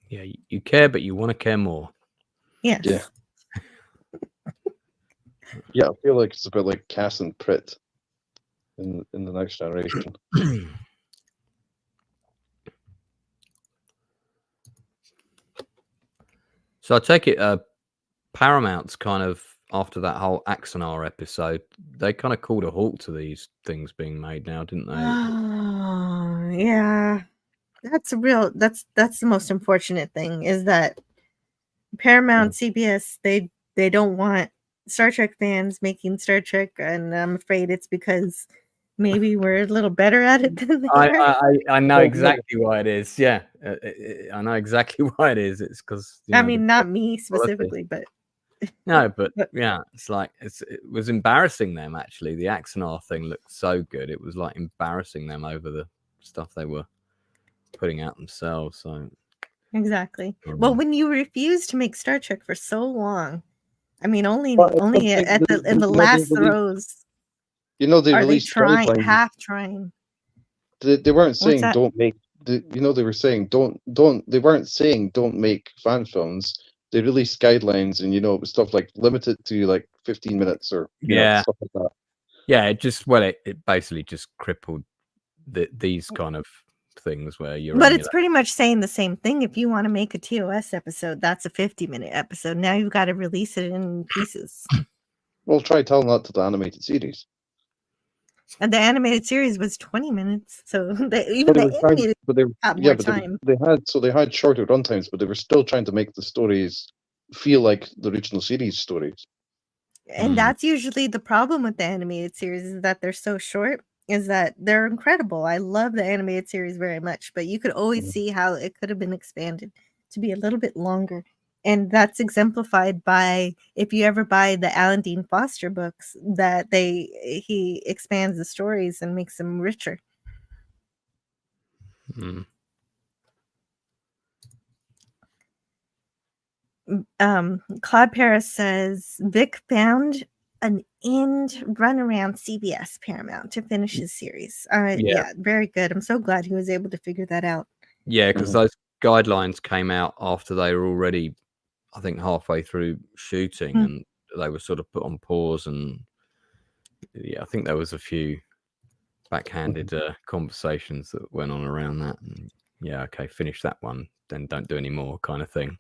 Yeah, you care, but you want to care more. Yes. Yeah. Yeah, I feel like it's a bit like Cass and Prit in the Next Generation. So I take it Paramount's kind of, after that whole Axonar episode, they kind of called a halt to these things being made now, didn't they? Oh, yeah. That's the most unfortunate thing, is that Paramount, CBS, they don't want Star Trek fans making Star Trek, and I'm afraid it's because maybe we're a little better at it than they are. I know exactly why it is. Yeah, I know exactly why it is. It's because I mean, not me specifically, but no, but yeah, it's like it was embarrassing them. Actually, the Axonar thing looked so good. It was like embarrassing them over the stuff they were putting out themselves. So exactly. Well, when you refuse to make Star Trek for so long, I mean, only like at the last throws. They are they released guidelines. half trying? They weren't saying that? don't make. They were saying don't. They weren't saying don't make fan films. They released guidelines, and it was stuff like limited to like 15 minutes or stuff like that. Yeah, it basically just crippled these kind of things where you're. But it's pretty much saying the same thing. If you want to make a TOS episode, that's a 50-minute episode. Now you've got to release it in pieces. Well, try telling that to the animated series. And the animated series was 20 minutes, so even the animated had more time. They had shorter runtimes, but they were still trying to make the stories feel like the original series stories. And that's usually the problem with the animated series, is that they're so short. Is that they're incredible. I love the animated series very much, but you could always see how it could have been expanded to be a little bit longer. And that's exemplified by, if you ever buy the Alan Dean Foster books, that he expands the stories and makes them richer. Claude Paris says Vic found an end run around CBS Paramount to finish his series. Yeah, very good. I'm so glad he was able to figure that out. Yeah, because those guidelines came out after they were already, I think, halfway through shooting, and they were sort of put on pause. And yeah, I think there was a few backhanded conversations that went on around that. And yeah, okay, finish that one, then don't do any more, kind of thing.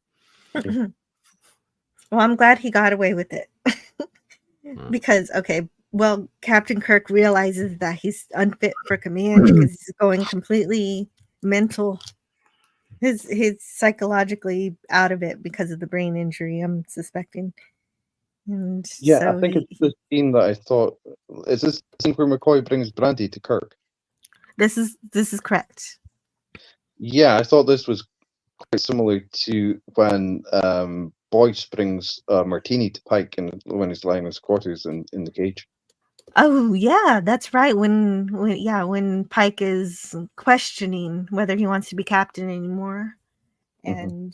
Well, I'm glad he got away with it. Because, Captain Kirk realizes that he's unfit for command because he's going completely mental. He's psychologically out of it because of the brain injury, I'm suspecting. And Yeah, so I think it's the scene that I thought. Is this the scene where McCoy brings Brandy to Kirk? this is correct. Yeah, I thought this was quite similar to when Boyce brings Martini to Pike and when he's lying in his quarters in the cage. Oh yeah, that's right. When Pike is questioning whether he wants to be captain anymore. And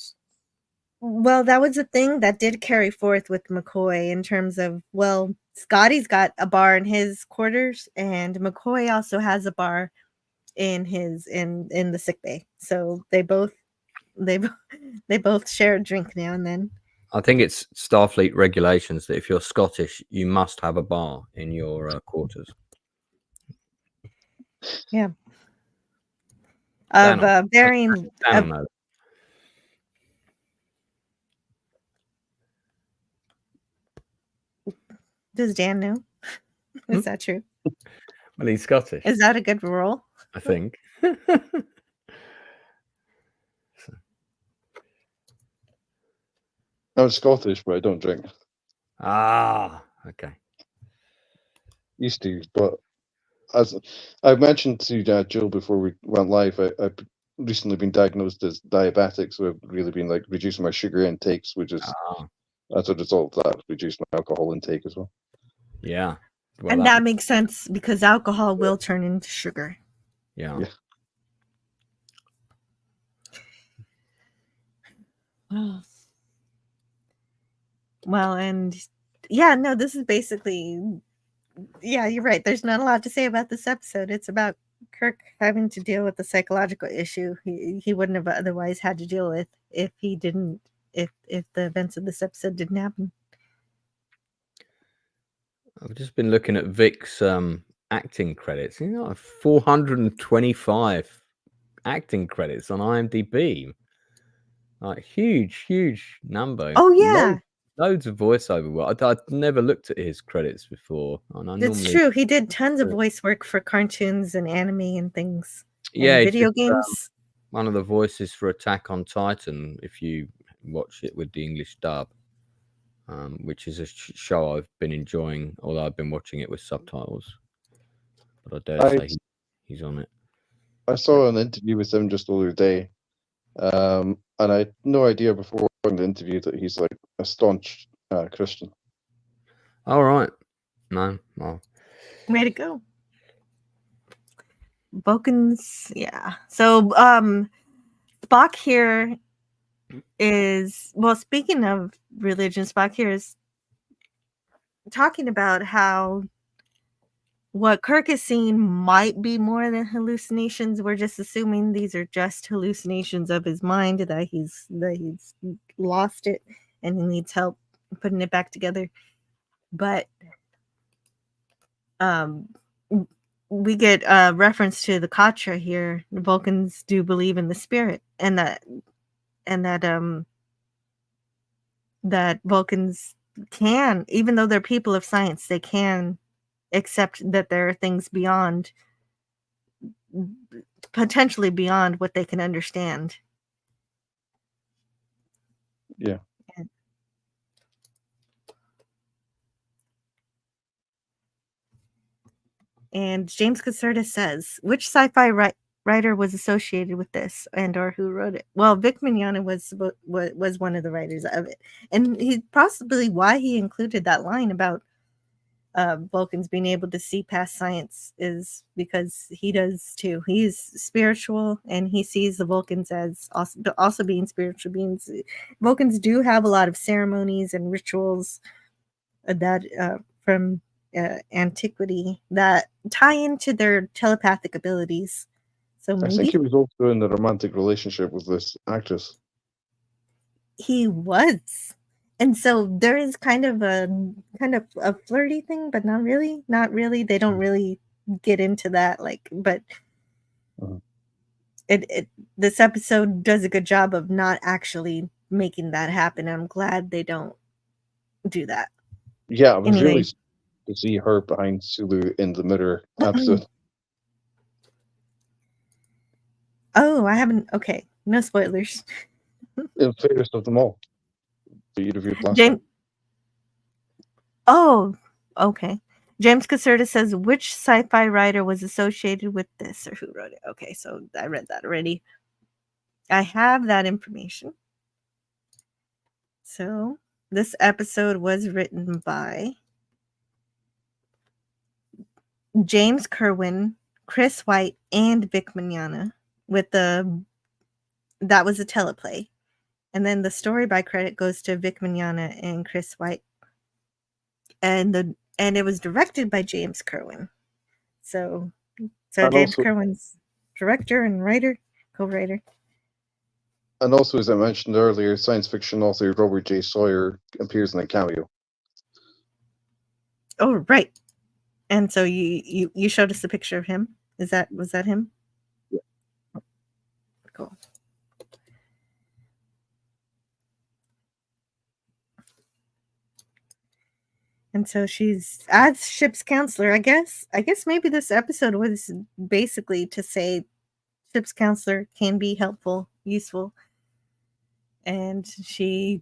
well, that was a thing that did carry forth with McCoy in terms of, well, Scotty's got a bar in his quarters and McCoy also has a bar in his in the sick bay. So they both share a drink now and then. I think it's Starfleet regulations that if you're Scottish, you must have a bar in your quarters. Yeah. Of varying. Does Dan know? Is that true? Well, he's Scottish. Is that a good rule? I think. I'm Scottish, but I don't drink. Ah, okay. Used to, but as I mentioned to Jill before we went live, I've recently been diagnosed as diabetic, so I've really been like reducing my sugar intakes, which is as a result of that, reduced my alcohol intake as well. Yeah. Well, and that makes sense because alcohol will turn into sugar. Yeah. Well, and yeah, no, this is basically, yeah, you're right. There's not a lot to say about this episode. It's about Kirk having to deal with the psychological issue he wouldn't have otherwise had to deal with if he didn't, if the events of this episode didn't happen. I've just been looking at Vic's acting credits. 425 acting credits on IMDb. Like huge number. Oh yeah, loads of voiceover work. I'd never looked at his credits before. And it's true. He did tons of voice work for cartoons and anime and things. Yeah, and video games. One of the voices for Attack on Titan. If you watch it with the English dub. Which is a show I've been enjoying, although I've been watching it with subtitles. But I dare say he's on it. I saw an interview with him just the other day, and I had no idea before the interview that he's like a staunch Christian. All right. No. Well. Way to go. Vulcans, yeah. So Spock here is, well, speaking of religion, Spock here is talking about how what Kirk is seeing might be more than hallucinations. We're just assuming these are just hallucinations of his mind, that he's lost it and he needs help putting it back together. But we get a reference to the Katra here. The Vulcans do believe in the spirit, and that Vulcans can, even though they're people of science, they can accept that there are things beyond, potentially beyond what they can understand. Yeah. And James Caserta says, which sci-fi writer was associated with this, and or who wrote it? Well, Vic Mignogna was one of the writers of it, and he possibly why he included that line about Vulcans being able to see past science is because he does too. He's spiritual, and he sees the Vulcans as also being spiritual beings. Vulcans do have a lot of ceremonies and rituals that from antiquity that tie into their telepathic abilities. So maybe I think he was also in a romantic relationship with this actress. He was. And so there is kind of a flirty thing, but not really. They don't really get into that, but this episode does a good job of not actually making that happen. I'm glad they don't do that. Yeah, it was really to see her behind Sulu in the mirror episode. Oh, I haven't. Okay, no spoilers. The favorite of them all. The interview last time. Oh, okay. James Caserta says, which sci-fi writer was associated with this or who wrote it? Okay, so I read that already. I have that information. So this episode was written by James Kerwin, Chris White, and Vic Mignogna. That was a teleplay. And then the story by credit goes to Vic Mignogna and Chris White. And it was directed by James Kerwin. So James Kerwin's director and writer, co-writer. And also, as I mentioned earlier, science fiction author Robert J. Sawyer appears in a cameo. Oh, right. And so you showed us a picture of him. Was that him? Yeah. Cool. And so she's as ship's counselor, I guess. I guess maybe this episode was basically to say ship's counselor can be helpful, useful. And she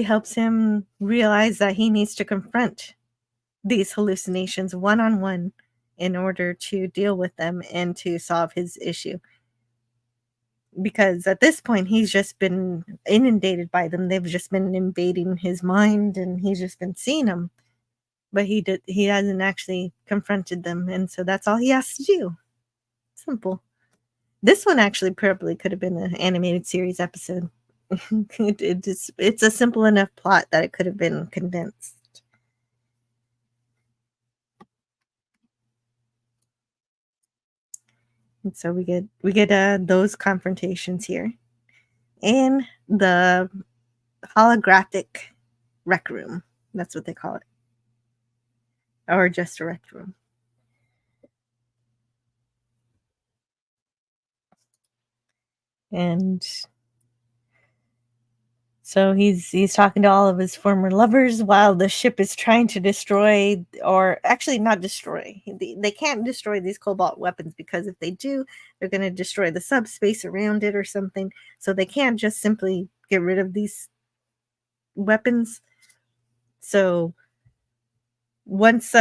helps him realize that he needs to confront these hallucinations one-on-one in order to deal with them and to solve his issue. Because at this point, he's just been inundated by them. They've just been invading his mind, and he's just been seeing them. But he hasn't actually confronted them, and so that's all he has to do. Simple. This one actually probably could have been an animated series episode. It's a simple enough plot that it could have been condensed. And so we get those confrontations here, and the holographic rec room. That's what they call it, or just a rec room. And so he's talking to all of his former lovers while the ship is trying to destroy, or actually not destroy. They can't destroy these cobalt weapons, because if they do, they're going to destroy the subspace around it or something. So they can't just simply get rid of these weapons. So once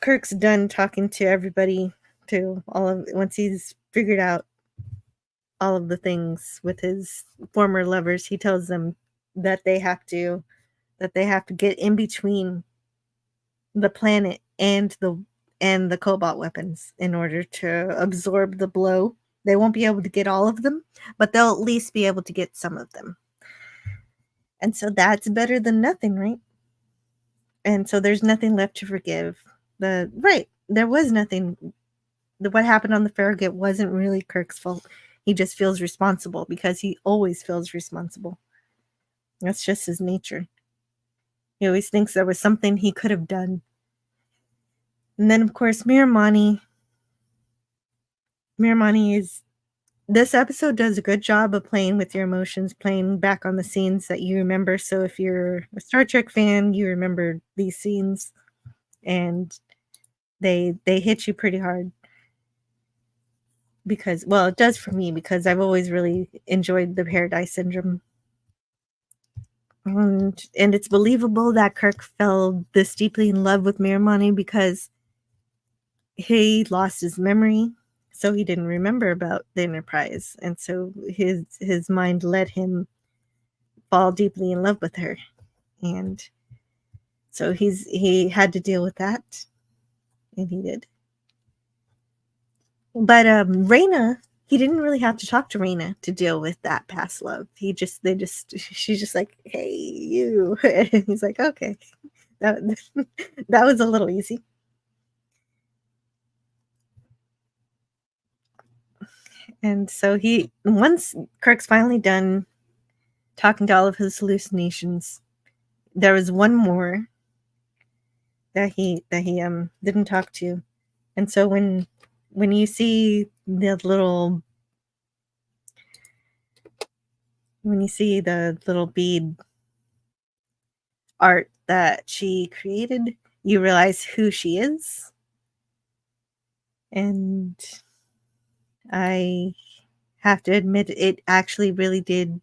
Kirk's done talking to everybody, once he's figured out all of the things with his former lovers, he tells them that they have to get in between the planet and the cobalt weapons in order to absorb the blow. They won't be able to get all of them, but they'll at least be able to get some of them. And so that's better than nothing, right? And so there's nothing left to forgive. There was nothing. What happened on the Farragut wasn't really Kirk's fault. He just feels responsible because he always feels responsible. That's just his nature. He always thinks there was something he could have done. And then, of course, Miramani is... This episode does a good job of playing with your emotions, playing back on the scenes that you remember. So if you're a Star Trek fan, you remember these scenes. And they hit you pretty hard. Because, well, it does for me, because I've always really enjoyed the Paradise Syndrome. And it's believable that Kirk fell this deeply in love with Miramani because he lost his memory, so he didn't remember about the Enterprise, and so his mind let him fall deeply in love with her, and so he had to deal with that, and he did. But Reyna, he didn't really have to talk to Reyna to deal with that past love. She's just like, hey, you. And he's like, okay. That was a little easy. And so once Kirk's finally done talking to all of his hallucinations, there was one more that he didn't talk to. And so when you see the little bead art that she created, you realize who she is. And I have to admit, it actually really did.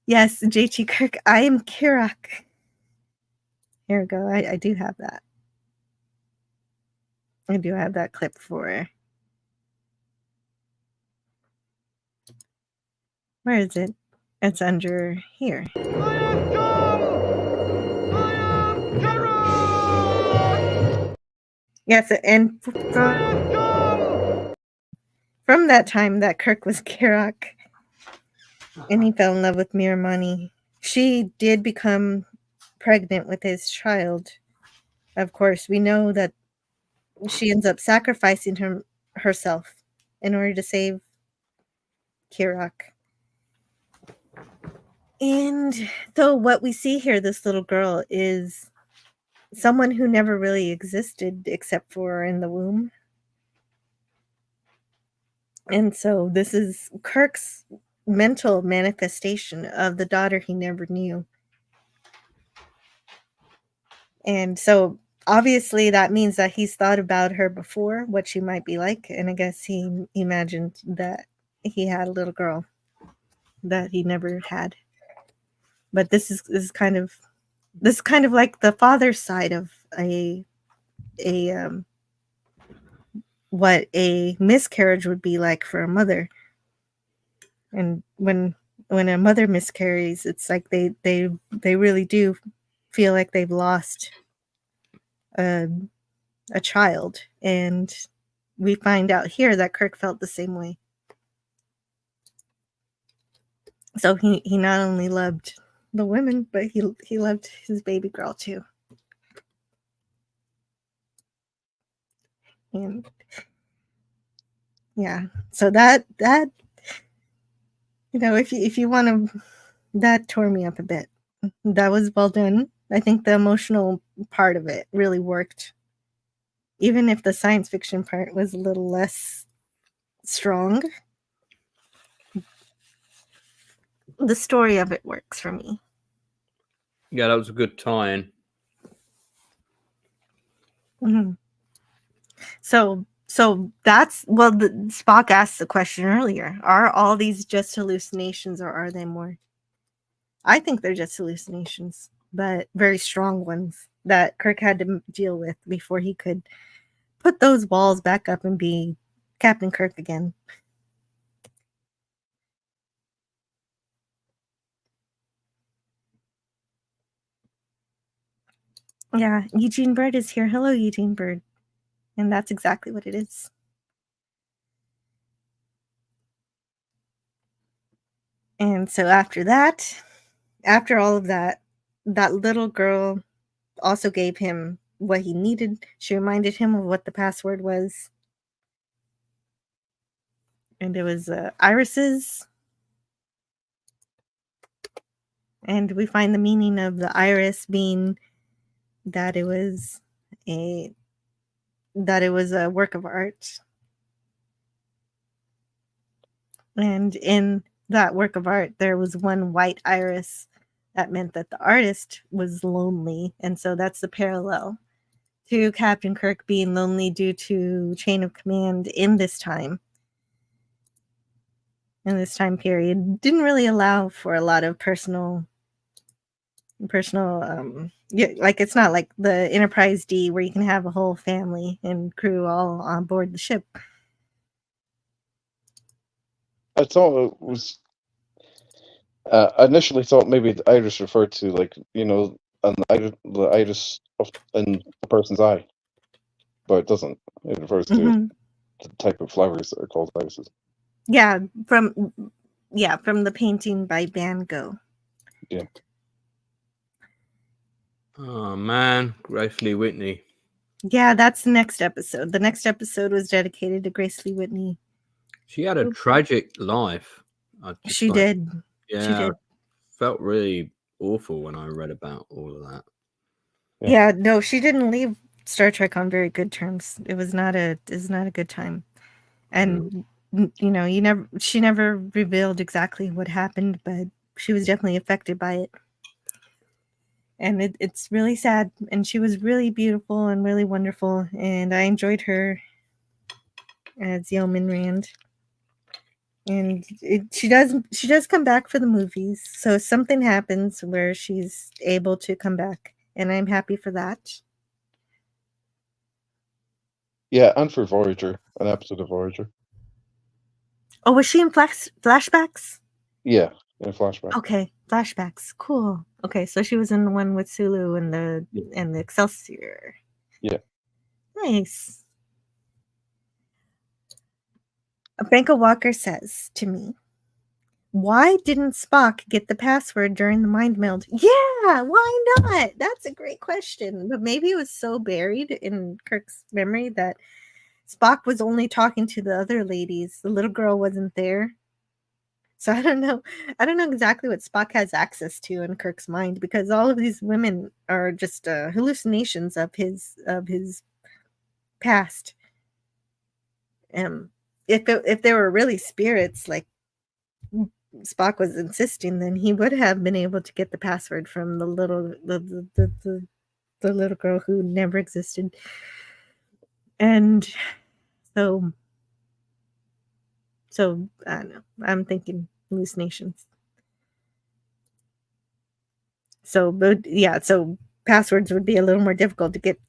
Yes, JT Kirk, I am Kirak. Here we go. I do have that. I do have that clip for. Where is it? It's under here. Yes, and from that time that Kirk was Kirok, and he fell in love with Miramani. She did become pregnant with his child. Of course, we know that she ends up sacrificing herself in order to save Kirok. And so what we see here, this little girl, is someone who never really existed except for in the womb. And so this is Kirk's mental manifestation of the daughter he never knew. And so obviously that means that he's thought about her before, what she might be like. And I guess he imagined that he had a little girl that he never had. But this is kind of like the father's side of what a miscarriage would be like for a mother. And when a mother miscarries, it's like they really do feel like they've lost a child. And we find out here that Kirk felt the same way. So he not only loved the women, but he loved his baby girl too. And yeah, so that if you want to, that tore me up a bit. That was well done. I think the emotional part of it really worked, even if the science fiction part was a little less strong. The story of it works for me. Yeah, that was a good tie-in. Mm-hmm. So that's Spock asked the question earlier: are all these just hallucinations, or are they more? I think they're just hallucinations, but very strong ones that Kirk had to deal with before he could put those walls back up and be Captain Kirk again. Yeah, Eugene Bird is here. Hello, Eugene Bird. And that's exactly what it is. And so after all of that, that little girl also gave him what he needed. She reminded him of what the password was. And it was irises. And we find the meaning of the iris being that it was a work of art. And in that work of art, there was one white iris. That meant that the artist was lonely. And so that's the parallel to Captain Kirk being lonely due to chain of command in this time period. Didn't really allow for a lot of personal like it's not like the Enterprise D where you can have a whole family and crew all on board the ship. I thought it was. I initially thought maybe the iris referred to, like, the iris in a person's eye, but it doesn't. It refers to the type of flowers that are called irises. Yeah, from the painting by Van Gogh. Yeah. Oh man, Grace Lee Whitney. Yeah, that's the next episode. The next episode was dedicated to Grace Lee Whitney. She had a tragic life. She did. Yeah, she did. Felt really awful when I read about all of that. Yeah, no, she didn't leave Star Trek on very good terms. It was not a good time. And she never revealed exactly what happened, but she was definitely affected by it. And it's really sad. And she was really beautiful and really wonderful. And I enjoyed her as Yeoman Rand. And she does come back for the movies. So something happens where she's able to come back and I'm happy for that. Yeah, and for Voyager, an episode of Voyager. Oh, was she in flashbacks? Yeah, in a flashback. Okay, flashbacks. Cool. Okay, so she was in the one with Sulu and the Excelsior. Yeah. Nice. Franco Walker says to me, why didn't Spock get the password during the mind meld? Yeah, why not? That's a great question. But maybe it was so buried in Kirk's memory that Spock was only talking to the other ladies. The little girl wasn't there. So I don't know. I don't know exactly what Spock has access to in Kirk's mind, because all of these women are just hallucinations of his past. If they were really spirits, like Spock was insisting, then he would have been able to get the password from the little girl who never existed. And so I don't know. I'm thinking hallucinations. So passwords would be a little more difficult to get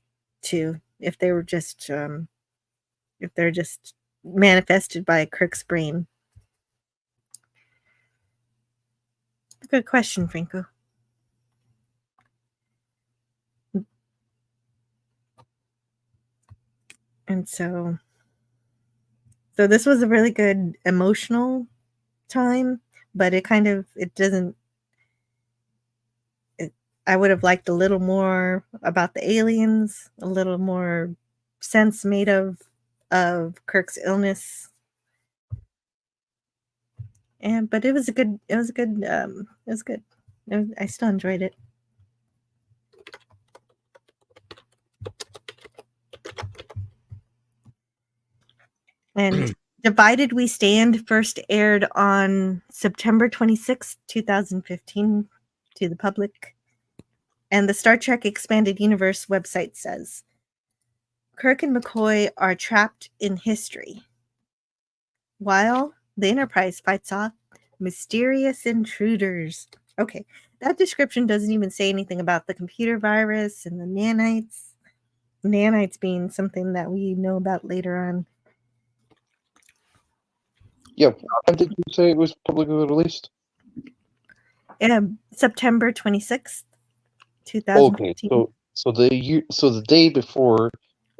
to if they were just if they're just manifested by Kirk's brain. Good question, Franco. And so this was a really good emotional time, but it doesn't. I would have liked a little more about the aliens, a little more sense made of Kirk's illness. But it was good. I still enjoyed it. And Divided We Stand first aired on September 26th, 2015 to the public. And the Star Trek Expanded Universe website says, Kirk and McCoy are trapped in history while the Enterprise fights off mysterious intruders. Okay, that description doesn't even say anything about the computer virus and the nanites. Nanites being something that we know about later on. Yeah, when did you say it was publicly released? September 26th, 2015. Okay, so the day before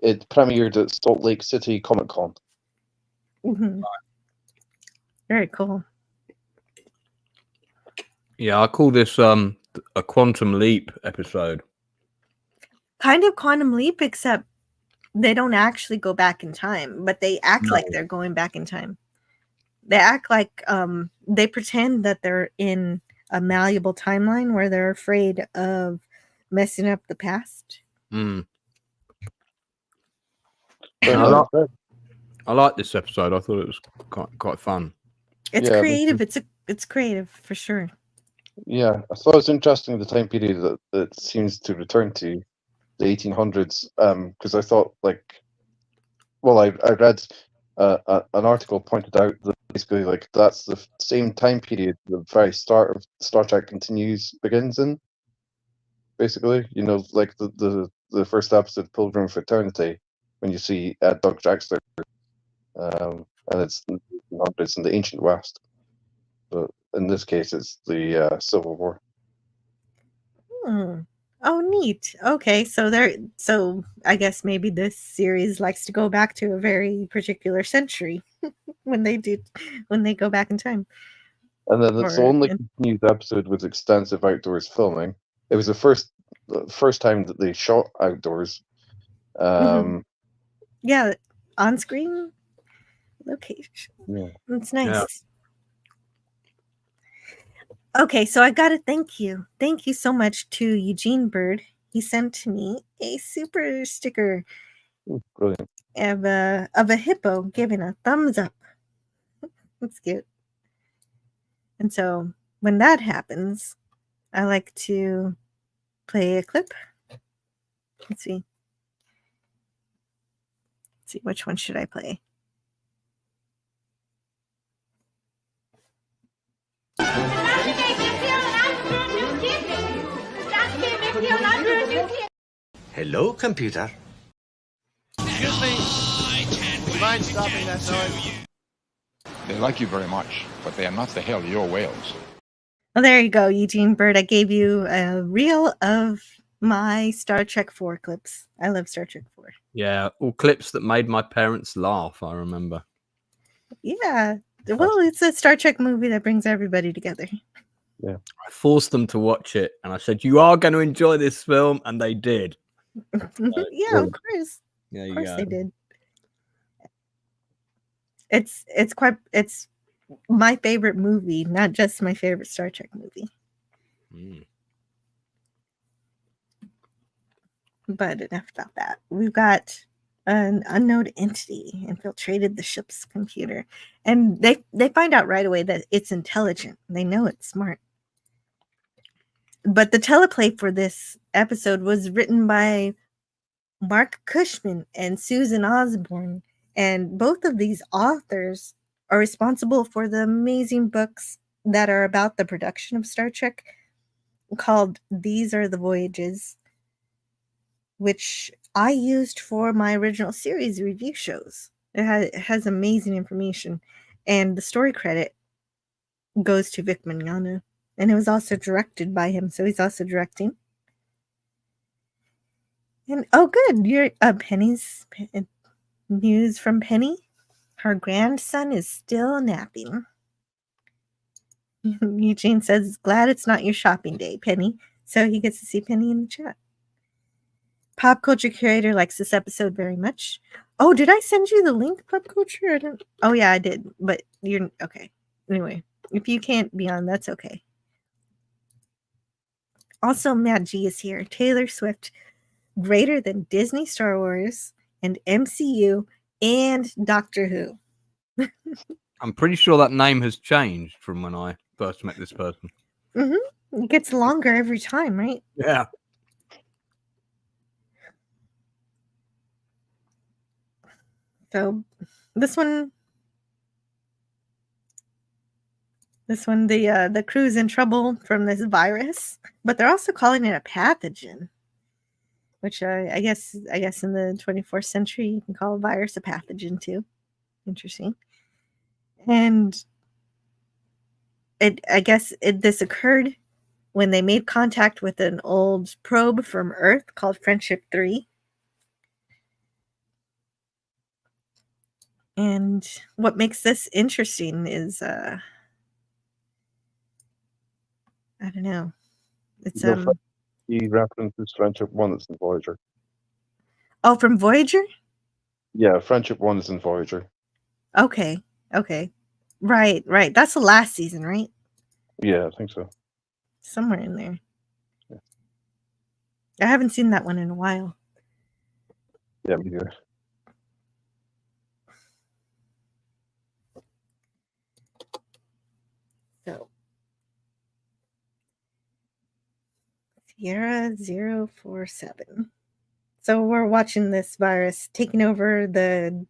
it premiered at Salt Lake City Comic Con. Mm-hmm. Very cool. Yeah, I call this a Quantum Leap episode. Kind of Quantum Leap, except they don't actually go back in time, but they act like they're going back in time. They act like they pretend that they're in a malleable timeline where they're afraid of messing up the past. I like this episode. I thought it was quite fun. It's creative. It's creative for sure. Yeah, I thought it was interesting the time period that it seems to return to, the 1800s. Because I thought, I read an article pointed out that basically, that's the same time period the very start of Star Trek begins in. Basically, the first episode, Pilgrim for Eternity, when you see Doug Jackson, and it's in the ancient West. But in this case, it's the Civil War. Oh, neat. Okay, so I guess maybe this series likes to go back to a very particular century when they go back in time. And then it's the only continued episode with extensive outdoors filming. It was the first time that they shot outdoors. Yeah, on screen location. Yeah. It's nice. Yeah. Okay, so I gotta thank you. Thank you so much to Eugene Bird. He sent me a super sticker brilliant. of a hippo giving a thumbs up. That's cute. And so when that happens, I like to play a clip. Let's see. Which one should I play? Das geht mich hier und Hello, computer. Excuse me. Would you mind stopping that noise? They like you very much, but they are not the hell your whales. Well, there you go, Eugene Bird. I gave you a reel of my Star Trek 4 clips. I love Star Trek 4. Yeah, all clips that made my parents laugh, I remember. Yeah. Well, it's a Star Trek movie that brings everybody together. Yeah. I forced them to watch it, and I said, "You are going to enjoy this film," and they did. Yeah, of course. There Of you course go. they did. It's my favorite movie, not just my favorite Star Trek movie. But enough about that. We've got an unknown entity infiltrated the ship's computer, and they find out right away that it's intelligent. They know it's smart. But the teleplay for this episode was written by Mark Cushman and Susan Osborne, and both of these authors are responsible for the amazing books that are about the production of Star Trek called These Are the Voyages, which I used for my original series review shows. It has amazing information, and the story credit goes to Vic Mignogna, and it was also directed by him, so he's also directing. And oh, good, you're Penny's news from Penny. Her grandson is still napping. Eugene says, "Glad it's not your shopping day, Penny." So he gets to see Penny in the chat. Pop Culture Curator likes this episode very much. Oh, did I send you the link, Pop Culture? I don't. Oh yeah, I did. But you're okay. Anyway, if you can't be on, that's okay. Also, Matt G is here. Taylor Swift, greater than Disney, Star Wars, and MCU, and Doctor Who. I'm pretty sure that name has changed from when I first met this person. It gets longer every time, right? Yeah. So this one, the crew's in trouble from this virus, but they're also calling it a pathogen, which I guess in the 24th century you can call a virus a pathogen too. Interesting. And this occurred when they made contact with an old probe from Earth called Friendship 3. And what makes this interesting is I don't know. It's He references Friendship 1 that's in Voyager. Oh, from Voyager? Yeah, Friendship 1 is in Voyager. Okay. Right. That's the last season, right? Yeah, I think so. Somewhere in there. Yeah. I haven't seen that one in a while. Yeah, me neither. So Sierra 047. So we're watching this virus taking over the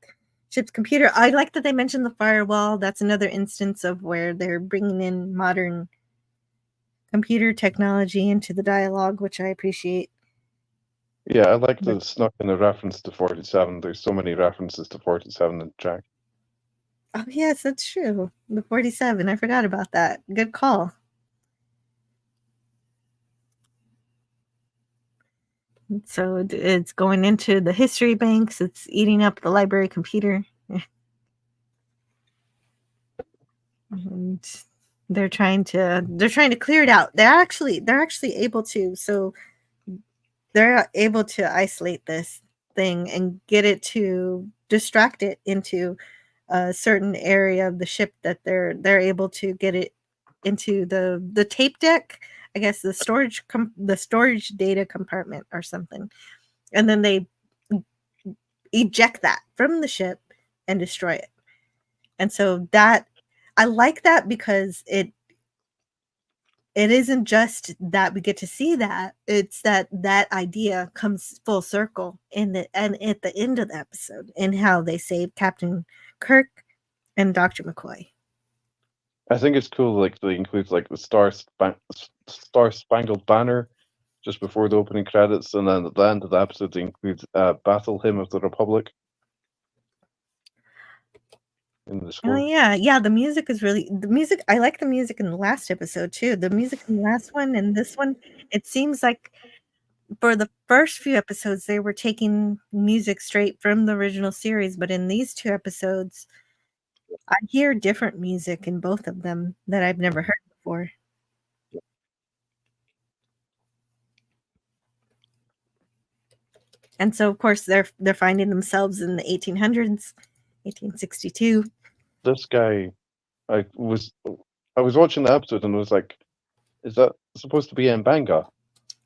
ship's computer. I like that they mentioned the firewall. That's another instance of where they're bringing in modern computer technology into the dialogue, which I appreciate. Yeah, I like the snuck in a reference to 47. There's so many references to 47 in the track. Oh, yes, that's true. The 47. I forgot about that. Good call. So it's going into the history banks. It's eating up the library computer. And they're trying to clear it out. They're actually able to. So they're able to isolate this thing and get it to distract it into a certain area of the ship that they're able to get it into the tape deck, I guess the storage data compartment or something, and then they eject that from the ship and destroy it. And so that I like that because it isn't just that we get to see that, it's that idea comes full circle and at the end of the episode and how they save Captain Kirk and Dr. McCoy. I think it's cool, like they include like the Star Spangled Banner just before the opening credits, and then at the end of the episode they include Battle Hymn of the Republic in the Oh score. yeah. The music is really the music. I like the music in the last episode too. The music in the last one and this one. It seems like for the first few episodes they were taking music straight from the original series, but in these 2 episodes, I hear different music in both of them that I've never heard before. And so, of course, they're finding themselves in the 1800s, 1862. This guy, I was watching the episode and was like, "Is that supposed to be Mbanga?"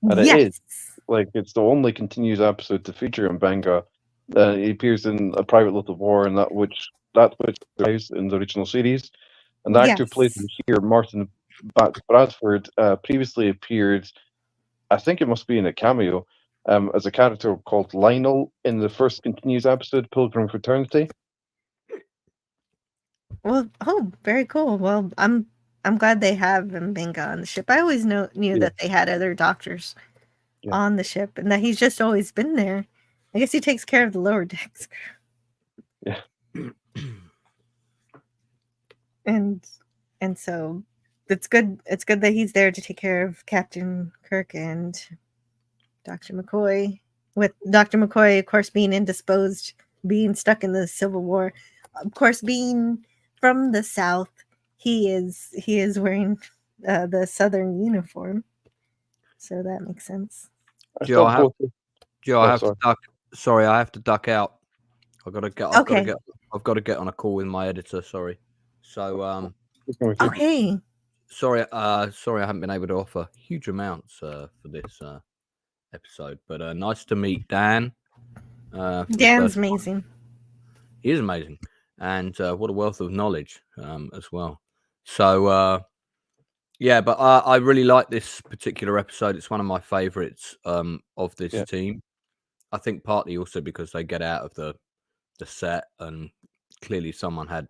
And it is. Yes. Like, it's the only continuous episode to feature Mbanga. He appears in A Private Little War, and that which survives in the original series. And the actor who plays him Yes. here, Martin Bradford, previously appeared, I think it must be in a cameo, as a character called Lionel in the first continuous episode, Pilgrim Fraternity. Well, oh, very cool. Well, I'm glad they have Mbanga on the ship. I always knew Yeah. that they had other doctors Yeah. on the ship, and that he's just always been there. I guess he takes care of the lower decks. Yeah. And so it's good that he's there to take care of Captain Kirk and Dr. McCoy, with Dr. McCoy, of course, being indisposed, being stuck in the Civil War. Of course, being from the South, he is wearing the Southern uniform, so that makes sense. Joe, I have sorry. to duck. Sorry, I have to duck out. I've got to get on a call with my editor. Sorry. So okay. Sorry, I haven't been able to offer huge amounts for this episode, but nice to meet Dan. Dan's amazing. He is amazing, and what a wealth of knowledge as well. So yeah, but I really like this particular episode. It's one of my favorites of this team. I think partly also because they get out of the set, and clearly someone had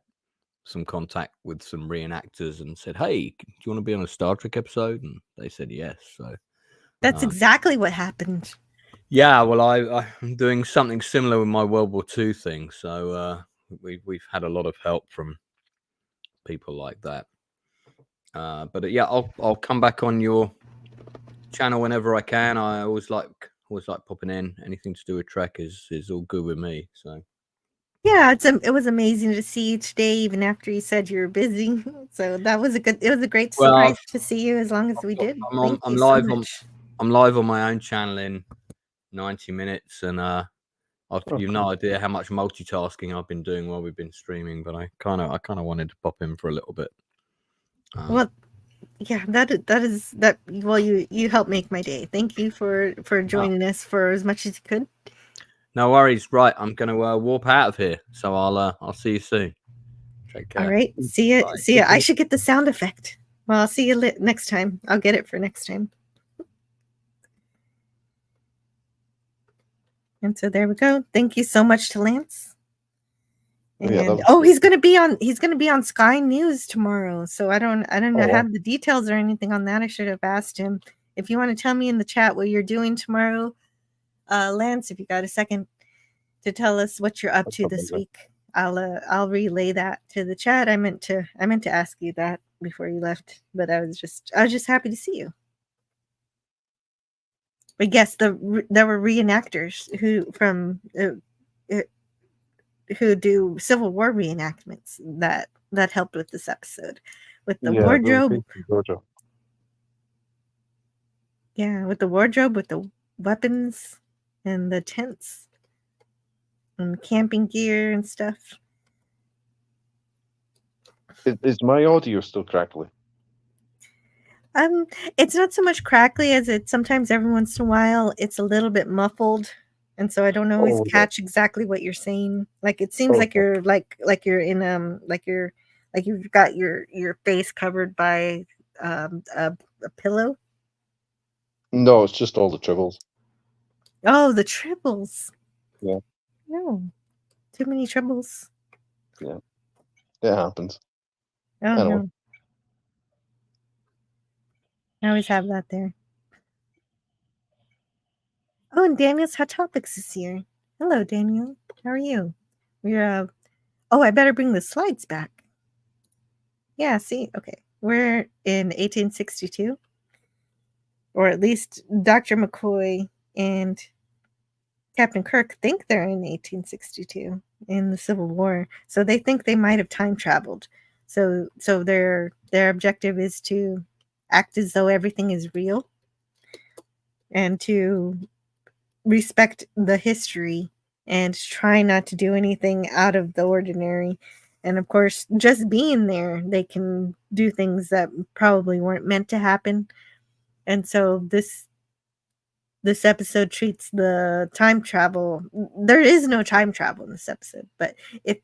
some contact with some reenactors and said, "Hey, do you want to be on a Star Trek episode?" And they said yes. So that's exactly what happened. Yeah, well, I'm doing something similar with my World War II thing, so we've had a lot of help from people like that. But yeah, I'll come back on your channel whenever I can. I always like popping in. Anything to do with Trek is all good with me. So yeah, it was amazing to see you today, even after you said you were busy. So it was a great surprise to see you. As long as we did, I'm live on my own channel in 90 minutes, and you've no idea how much multitasking I've been doing while we've been streaming. But I kind of wanted to pop in for a little bit. Well, yeah, that. Well, you helped make my day. Thank you for joining us for as much as you could. No worries. Right, I'm going to warp out of here. So I'll see you soon. Take care. All right, see you. Bye. See you. I should get the sound effect. Well, I'll see you next time. I'll get it for next time. And so there we go. Thank you so much to Lance. And he's gonna be on Sky News tomorrow. So I don't have the details or anything on that. I should have asked him. If you want to tell me in the chat what you're doing tomorrow, Lance, if you got a second to tell us what you're up to this week, I'll relay that to the chat. I meant to ask you that before you left, but I was just happy to see you. But yes, there were reenactors who do Civil War reenactments that helped with this episode, with the wardrobe. Yeah, with the wardrobe, with the weapons and the tents and camping gear and stuff. Is my audio still crackly? It's not so much crackly as it sometimes every once in a while it's a little bit muffled, and so I don't always catch exactly what you're saying. Like it seems like you're like you're in like you've got your face covered by a pillow. No, it's just all the tribbles. Oh, the tribbles. Yeah. No, too many tribbles. Yeah, it happens. Oh no. I always have that there. Oh, and Daniel's Hot Topics is here. Hello, Daniel. How are you? We're oh, I better bring the slides back. Yeah, see, okay. We're in 1862, or at least Dr. McCoy and Captain Kirk think they're in 1862 in the Civil War. So they think they might have time traveled. So their objective is to act as though everything is real and to respect the history and try not to do anything out of the ordinary. And of course, just being there, they can do things that probably weren't meant to happen. And so this episode treats the time travel. There is no time travel in this episode, but if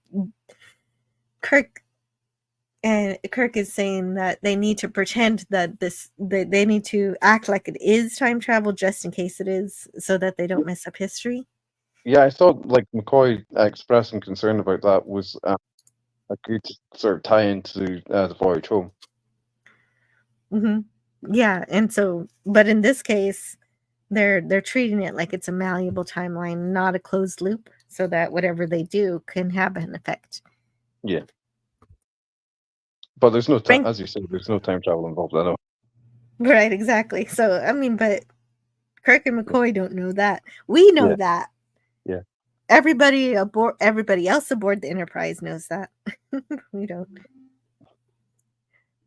Kirk is saying that they need to pretend that they need to act like it is time travel just in case it is, so that they don't mess up history. Yeah, I thought like McCoy expressing concern about that was a good sort of tie into the voyage home. Yeah, and so, but in this case, they're treating it like it's a malleable timeline, not a closed loop, so that whatever they do can have an effect. Yeah. But there's no time, as you said, there's no time travel involved. I know. Right, exactly. So I mean, but Kirk and McCoy don't know that. We know that. Yeah. Everybody else aboard the Enterprise knows that. We don't.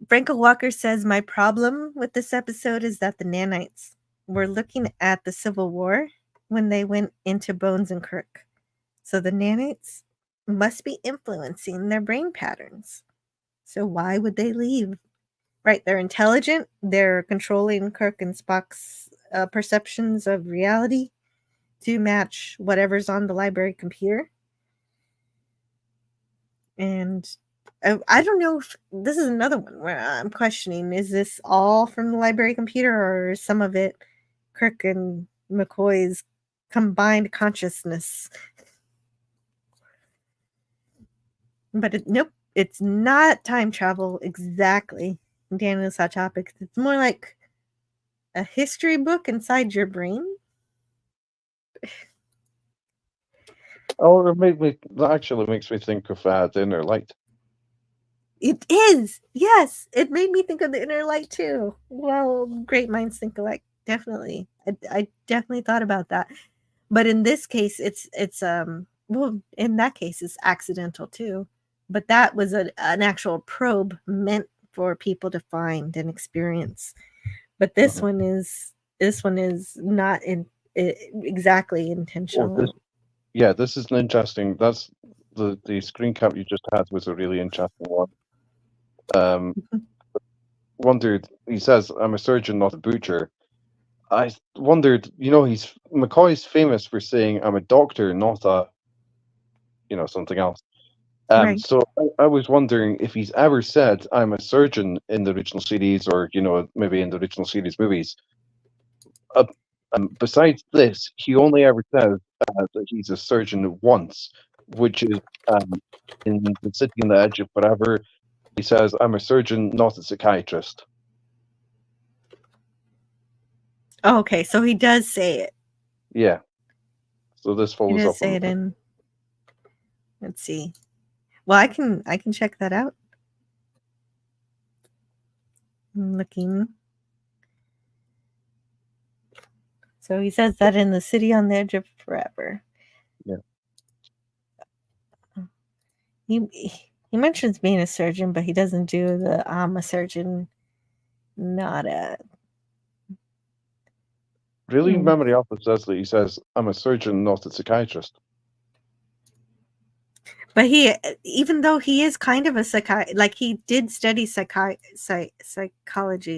Frankel Walker says, my problem with this episode is that the nanites were looking at the Civil War when they went into Bones and Kirk. So the nanites must be influencing their brain patterns. So why would they leave? Right, they're intelligent. They're controlling Kirk and Spock's perceptions of reality to match whatever's on the library computer. And I don't know if this is another one where I'm questioning, is this all from the library computer, or is some of it Kirk and McCoy's combined consciousness? But nope, it's not time travel exactly. Daniel's Hot Topics. It's more like a history book inside your brain. Oh, that actually makes me think of the Inner Light. It is. Yes, it made me think of the Inner Light too. Well, great minds think alike. Definitely, I definitely thought about that. But in this case, it's well, in that case, it's accidental too. But that was an actual probe meant for people to find and experience. But this one is not exactly intentional. Well, this is an interesting. That's the screen cap you just had was a really interesting one. Wondered. He says, "I'm a surgeon, not a butcher." I wondered. McCoy's famous for saying, "I'm a doctor, not a, something else." Right. So I was wondering if he's ever said, "I'm a surgeon" in the original series, or maybe in the original series movies. Besides this, he only ever says that he's a surgeon once, which is in The City on the Edge of Forever. He says, "I'm a surgeon, not a psychiatrist." Oh, okay, so he does say it. Yeah. So this follows up say on it in. Let's see. Well, I can check that out. I'm looking. So he says that in The City on the Edge of Forever. Yeah. He mentions being a surgeon, but he doesn't do the I'm a surgeon, not a. Really, Memory Alpha says that he says, "I'm a surgeon, not a psychiatrist." But even though he is kind of a like he did study psychology,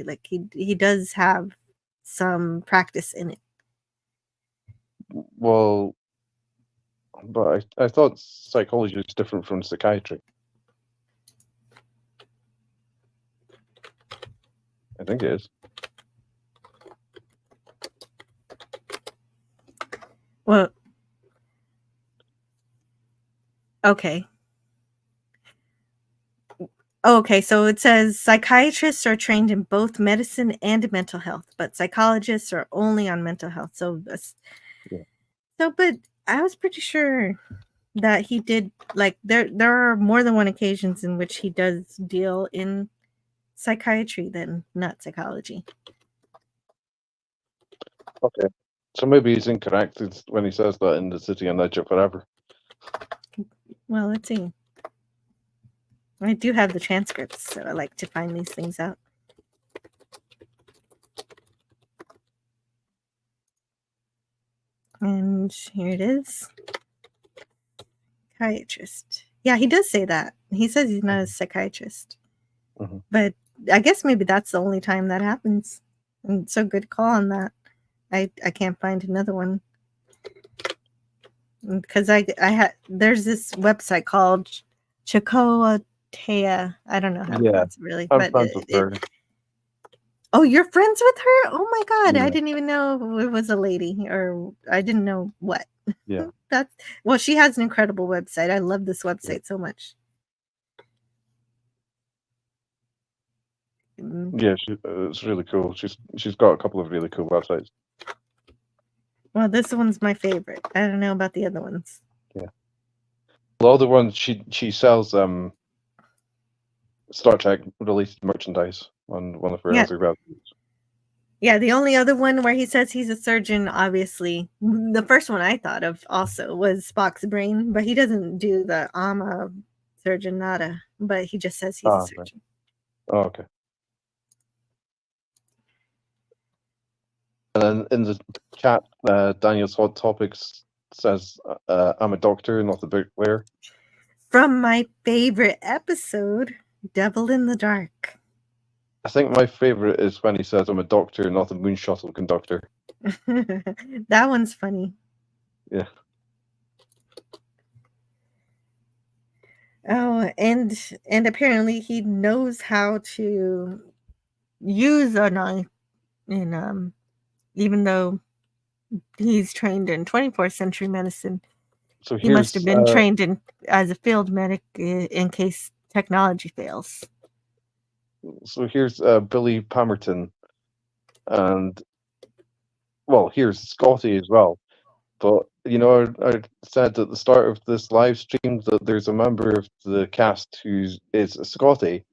like he does have some practice in it. Well, but I thought psychology is different from psychiatry. I think it is. Well, okay. Okay, so it says psychiatrists are trained in both medicine and mental health, but psychologists are only on mental health. So So, but I was pretty sure that he did, like, there are more than one occasions in which he does deal in psychiatry than not psychology. Okay. So maybe he's incorrect when he says that in The City on Edge of Forever. Well, let's see. I do have the transcripts, so I like to find these things out. And here it is. Psychiatrist. Yeah, he does say that. He says he's not a psychiatrist. But I guess maybe that's the only time that happens. And so good call on that. I can't find another one. Because I had, there's this website called Chakotaya. I don't know how to pronounce it really. I'm But friends with her. oh, you're friends with her? Oh my God. I Yeah. didn't even know it was a lady, or I didn't know what. Yeah. Well, she has an incredible website. I love this website so much. Yeah, it's really cool. She's got a couple of really cool websites. Well, this one's my favorite. I don't know about the other ones. Yeah. Well, the other ones she sells Star Trek related merchandise on one of her other websites. Yeah, the only other one where he says he's a surgeon, obviously, the first one I thought of also was Spock's brain, but he doesn't do the I'm a surgeon, nada, but he just says he's a surgeon. Right. Oh, okay. And then in the chat, Daniel's Hot Topics says, I'm a doctor, not a bricklayer. From my favorite episode, Devil in the Dark. I think my favorite is when he says, I'm a doctor, not a moon shuttle conductor. That one's funny. Yeah. Oh, and apparently he knows how to use a knife, and even though he's trained in 24th century medicine, so he must have been trained as a field medic in case technology fails. So here's Billy Palmerton, and well, here's Scotty as well. But I said at the start of this live stream that there's a member of the cast who is a Scotty,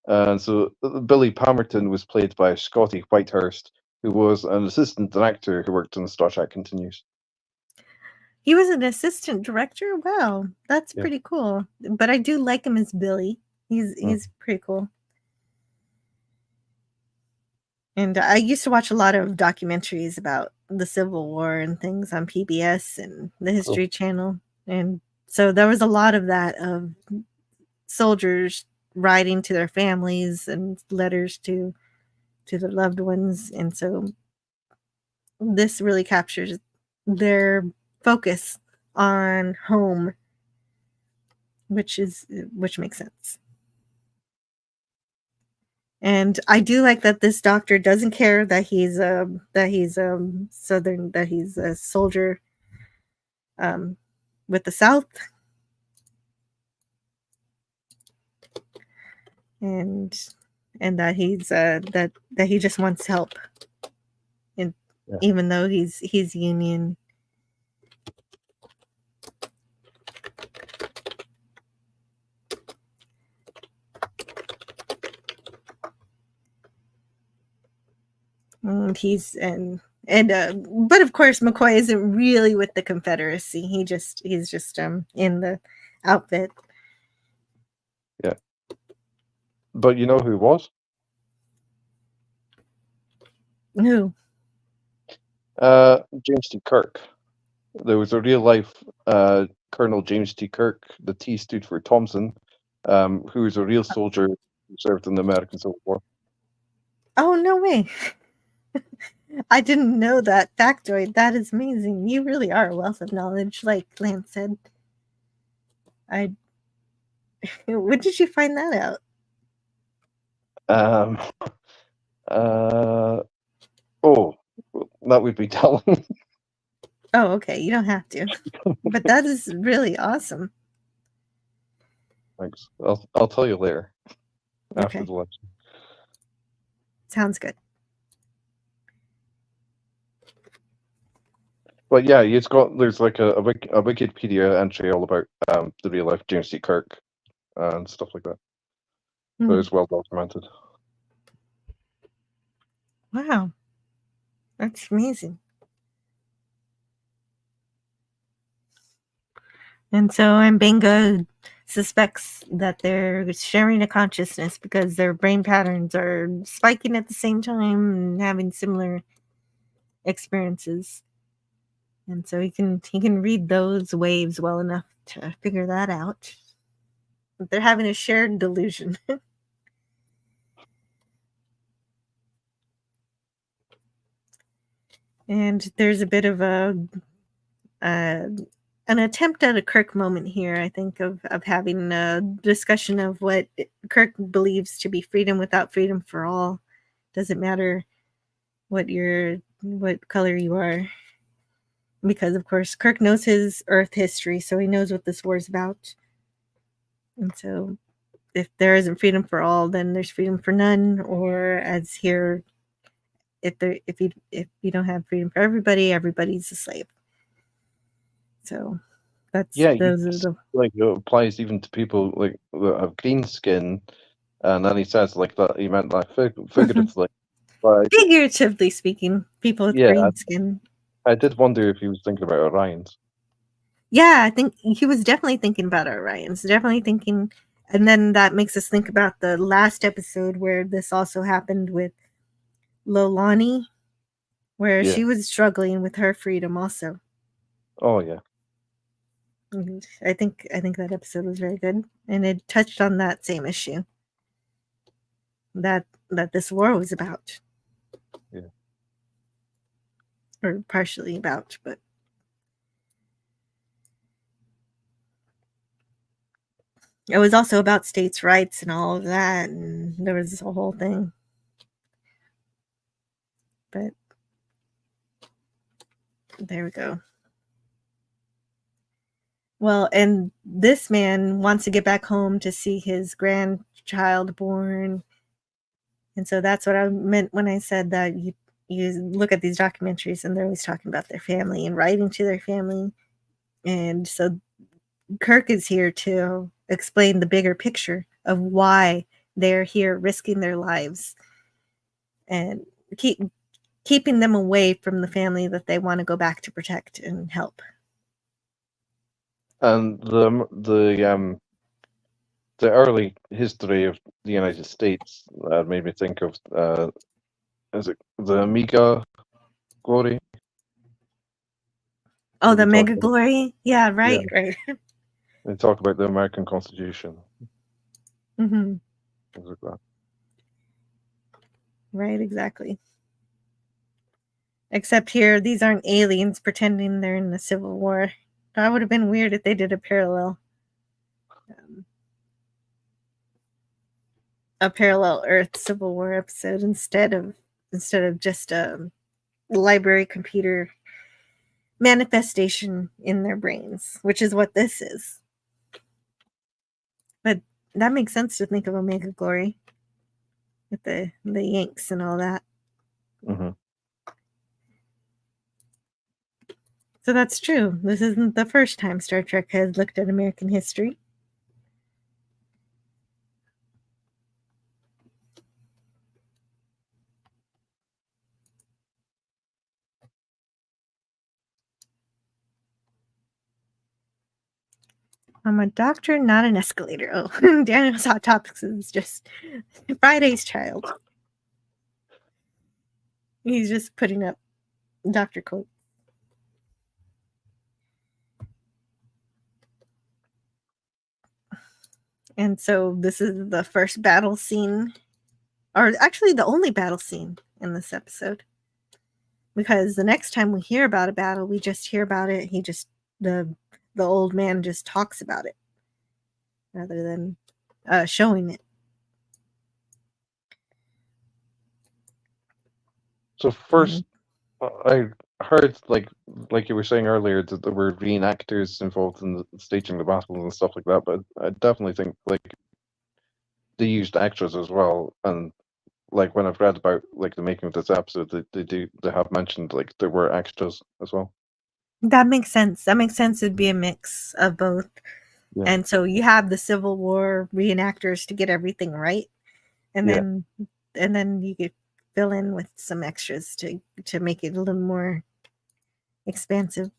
and so Billy Palmerton was played by Scotty Whitehurst, who was an assistant director who worked on Star Trek Continues. He was an assistant director. Wow, that's pretty cool. But I do like him as Billy. He's pretty cool. And I used to watch a lot of documentaries about the Civil War and things on PBS and the History Channel. And so there was a lot of that, of soldiers writing to their families and letters to their loved ones. And so this really captures their focus on home, which makes sense. And I do like that this doctor doesn't care that he's Southern, that he's a soldier with the South, and that he's that he just wants help, and even though he's Union. And but of course McCoy isn't really with the Confederacy. He's just in the outfit. Yeah. But you know who was? Who? James T. Kirk. There was a real life Colonel James T. Kirk. The T stood for Thompson, who was a real soldier who served in the American Civil War. Oh, no way. I didn't know that factoid. That is amazing. You really are a wealth of knowledge, like Lance said. When did you find that out? That would be telling. Oh, okay. You don't have to. But that is really awesome. Thanks. I'll tell you later. After the lecture. Sounds good. But yeah, there's like a Wikipedia entry all about the real life James C. Kirk and stuff like that. So Hmm. it's well documented. Wow, that's amazing. And so Mbenga suspects that they're sharing a consciousness because their brain patterns are spiking at the same time and having similar experiences. And so he can read those waves well enough to figure that out. But they're having a shared delusion. And there's a bit of an attempt at a Kirk moment here, I think, of having a discussion of what Kirk believes to be freedom without freedom for all. Doesn't matter what color you are. Because, of course, Kirk knows his Earth history, so he knows what this war is about. And so if there isn't freedom for all, then there's freedom for none. Or as here, if you don't have freedom for everybody, everybody's a slave. So that's those are the like it applies even to people like that have green skin, and then he says like that he meant that figuratively. But figuratively speaking, people with yeah, green skin. I did wonder if he was thinking about Orions. Yeah, I think he was definitely thinking about Orions. Definitely thinking, and then that makes us think about the last episode where this also happened with Lolani, where Yeah. she was struggling with her freedom also. Oh yeah. And I think that episode was very good, and it touched on that same issue that this war was about. Yeah. Or partially about, but it was also about states' rights and all of that, and there was this whole thing. But there we go. Well, and this man wants to get back home to see his grandchild born. And so that's what I meant when I said that you look at these documentaries and they're always talking about their family and writing to their family. And so Kirk is here to explain the bigger picture of why they're here risking their lives and keeping them away from the family that they want to go back to protect and help. And the early history of the United States made me think of is it the Amiga glory? Oh, Did the we talk mega about- glory? Yeah, right, Yeah. right. They talk about the American Constitution. Mm-hmm. Things like that. Right, exactly. Except here, these aren't aliens pretending they're in the Civil War. That would have been weird if they did a parallel Earth Civil War episode instead of just a library computer manifestation in their brains, which is what this is. But that makes sense to think of Omega Glory with the Yanks and all that. Mm-hmm. So that's true. This isn't the first time Star Trek has looked at American history. I'm a doctor, not an escalator. Oh, Daniel's Hot Topics is just Friday's child. He's just putting up doctor quotes. And so this is the first battle scene, or actually the only battle scene in this episode. Because the next time we hear about a battle, we just hear about it. The old man just talks about it rather than showing it. So first, I heard like you were saying earlier that there were reenactors involved in the staging the battles and stuff like that. But I definitely think like they used actors as well. And like when I've read about like the making of this episode, they have mentioned like there were extras as well. That makes sense. That makes sense. It'd be a mix of both. Yeah. And so you have the Civil War reenactors to get everything right. And Yeah. then you could fill in with some extras to make it a little more expansive.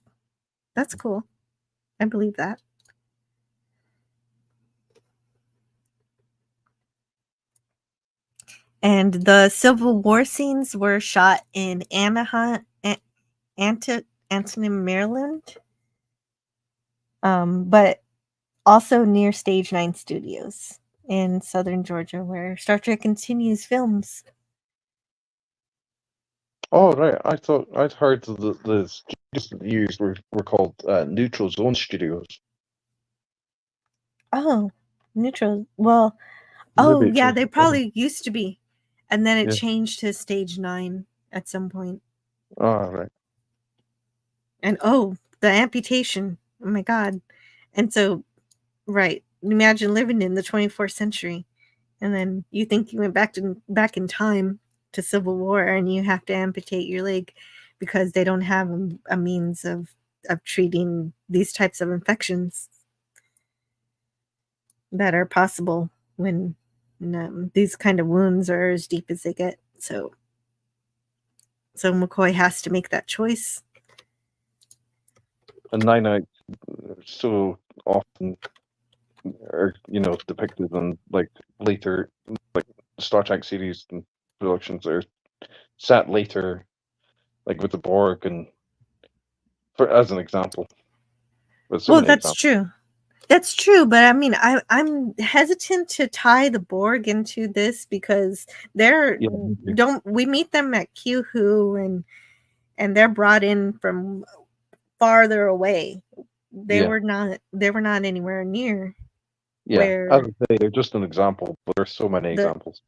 That's cool. I believe that. And the Civil War scenes were shot in Anaheim, Antonym, Maryland, but also near Stage 9 Studios in southern Georgia, where Star Trek Continues films. Oh, right. I'd heard the studios that they used were called Neutral Zone Studios. Oh, neutral. Well, Maybe it yeah, changed they the name. probably used to be. And then it Yeah. changed to Stage 9 at some point. Oh, right. And the amputation. Oh my God. And so, right. Imagine living in the 24th century. And then you think you went back in time to Civil War and you have to amputate your leg because they don't have a means of treating these types of infections that are possible when these kind of wounds are as deep as they get. So McCoy has to make that choice. And Nine so often are depicted in like later like Star Trek series and productions are set later, like with the Borg and as an example. But so many That's examples. true. That's true, but I mean, I'm hesitant to tie the Borg into this because we meet them at Q-Who and they're brought in from farther away. They were not anywhere near where As I say, they're just an example, but there's so many examples.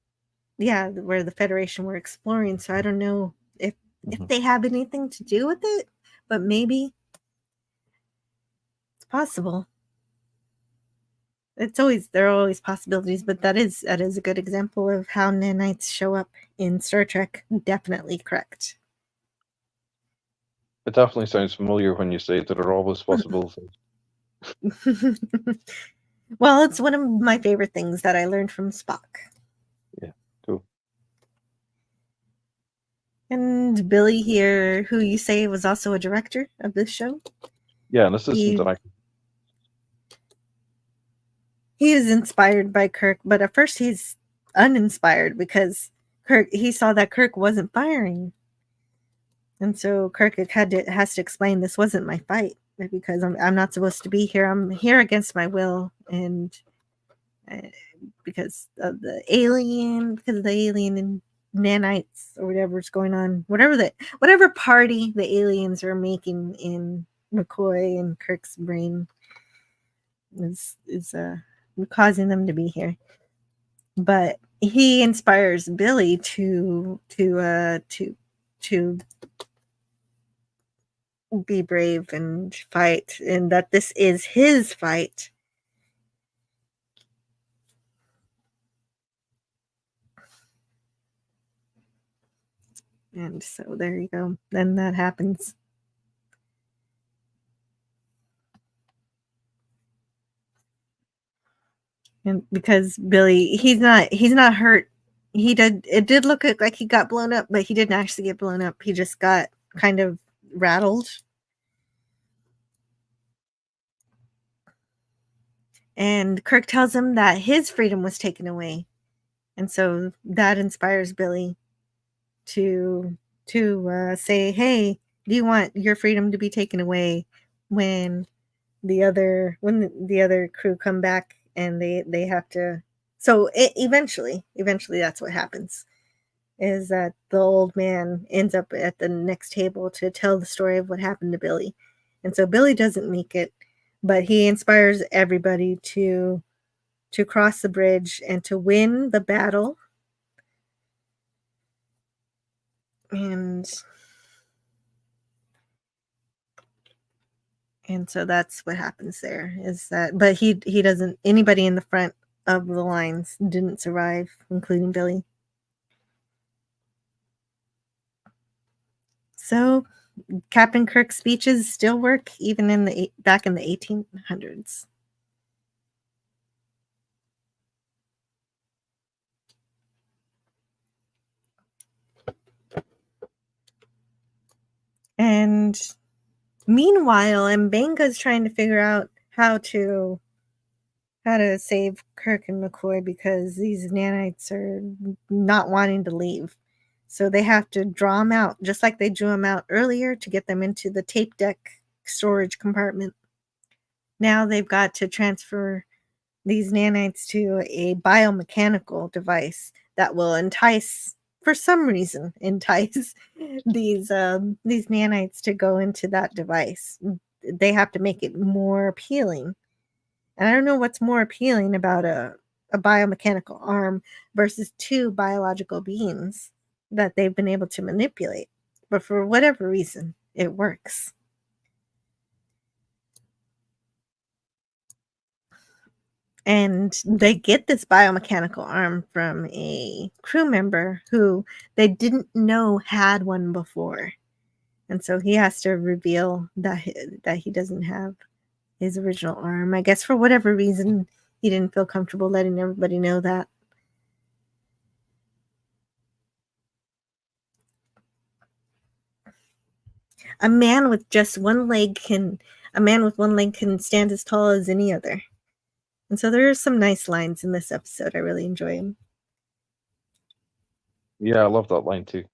where the Federation were exploring. So I don't know if they have anything to do with it, but maybe it's possible. There are always possibilities, but that is a good example of how nanites show up in Star Trek. Definitely correct. It definitely sounds familiar when you say there are always possibilities. Well, it's one of my favorite things that I learned from Spock. Yeah, cool. And Billy here, who you say was also a director of this show. Yeah, an assistant director. He is inspired by Kirk, but at first he's uninspired because he saw that Kirk wasn't firing. And so Kirk has to explain this wasn't my fight because I'm not supposed to be here. I'm here against my will, and because of the alien and nanites or whatever's going on, whatever party the aliens are making in McCoy and Kirk's brain is causing them to be here. But he inspires Billy to be brave and fight, and that this is his fight. And so there you go. Then that happens. And because Billy, he's not hurt. It did look like he got blown up, but he didn't actually get blown up. He just got kind of rattled. And Kirk tells him that his freedom was taken away. And so that inspires Billy to say, hey, do you want your freedom to be taken away when the other crew come back and they have to. So eventually that's what happens, is that the old man ends up at the next table to tell the story of what happened to Billy. And so Billy doesn't make it, but he inspires everybody to cross the bridge and to win the battle. And so that's what happens there, is that, but he doesn't, anybody in the front of the lines didn't survive, including Billy. So Captain Kirk's speeches still work even in back in the 1800s. And meanwhile, Mbenga's trying to figure out how to save Kirk and McCoy because these nanites are not wanting to leave. So they have to draw them out, just like they drew them out earlier to get them into the tape deck storage compartment. Now they've got to transfer these nanites to a biomechanical device that will for some reason, entice these nanites to go into that device. They have to make it more appealing. And I don't know what's more appealing about a biomechanical arm versus two biological beings that they've been able to manipulate. But for whatever reason, it works. And they get this biomechanical arm from a crew member who they didn't know had one before. And so he has to reveal that he doesn't have his original arm. I guess for whatever reason, he didn't feel comfortable letting everybody know that. A man with one leg can stand as tall as any other. And so there are some nice lines in this episode. I really enjoy them. Yeah, I love that line too.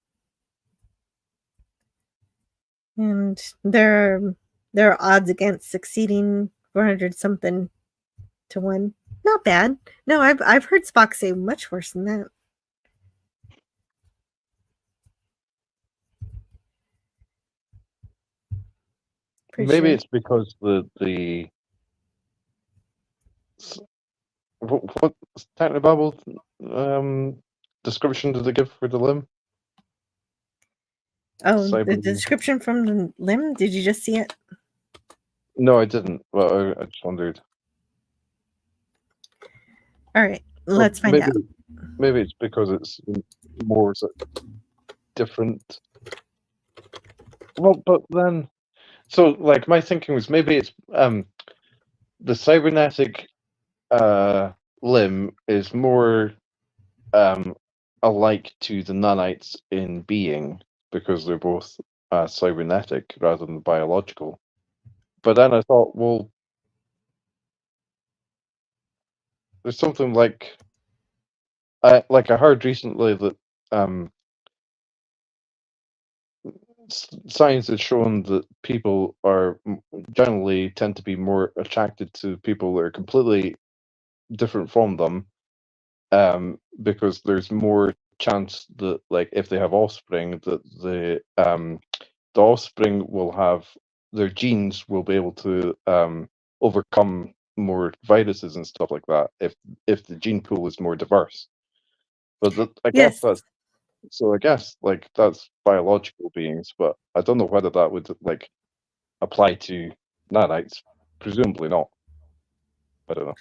And there are odds against succeeding 400 something to 1. Not bad. No, I've heard Spock say much worse than that. Maybe it's because the what technobabble description did they give for the limb? Oh, the description from the limb? Did you just see it? No, I didn't. Well, I just wondered. All right, let's find out. Maybe it's because it's more different. Well, but then, so like my thinking was maybe it's the cybernetic limb is more alike to the nanites in being because they're both cybernetic rather than biological. But then I thought, well, there's something like I heard recently that science has shown that people are generally tend to be more attracted to people that are completely different from them, because there's more chance that, like, if they have offspring, that the offspring will have their genes will be able to overcome more viruses and stuff like that if the gene pool is more diverse. But I guess that's so. I guess like that's biological beings, but I don't know whether that would like apply to nanites. Presumably not. I don't know.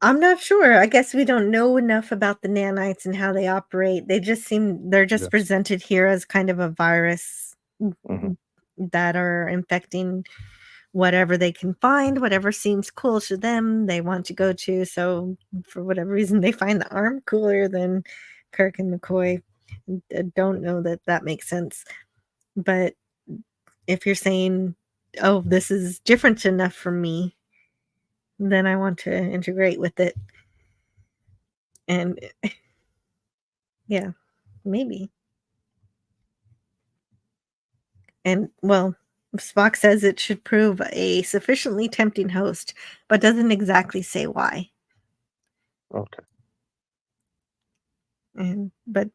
I'm not sure. I guess we don't know enough about the nanites and how they operate. They're just presented here as kind of a virus that are infecting whatever they can find, whatever seems cool to them, they want to go to. So for whatever reason, they find the arm cooler than Kirk and McCoy. I don't know that makes sense. But if you're saying, oh, this is different enough for me, then I want to integrate with it. And yeah, maybe. And well, Spock says it should prove a sufficiently tempting host, but doesn't exactly say why. Okay. But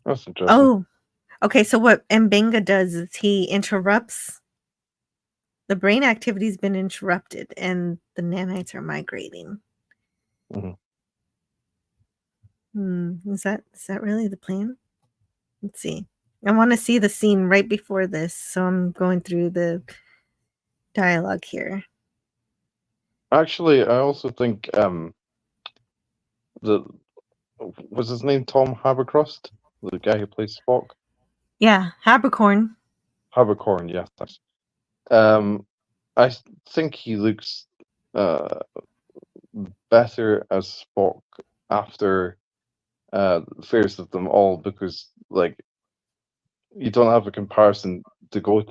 that's interesting. Oh, okay. So what Mbenga does is he interrupts. The brain activity's been interrupted, and the nanites are migrating. Is that really the plan? Let's see. I want to see the scene right before this, so I'm going through the dialogue here. Actually, I also think was his name Tom Habercrost, the guy who plays Spock? Yeah, Habercorn. Habercorn, yeah. Thanks. I think he looks better as Spock after Fairest of Them All, because like you don't have a comparison to go.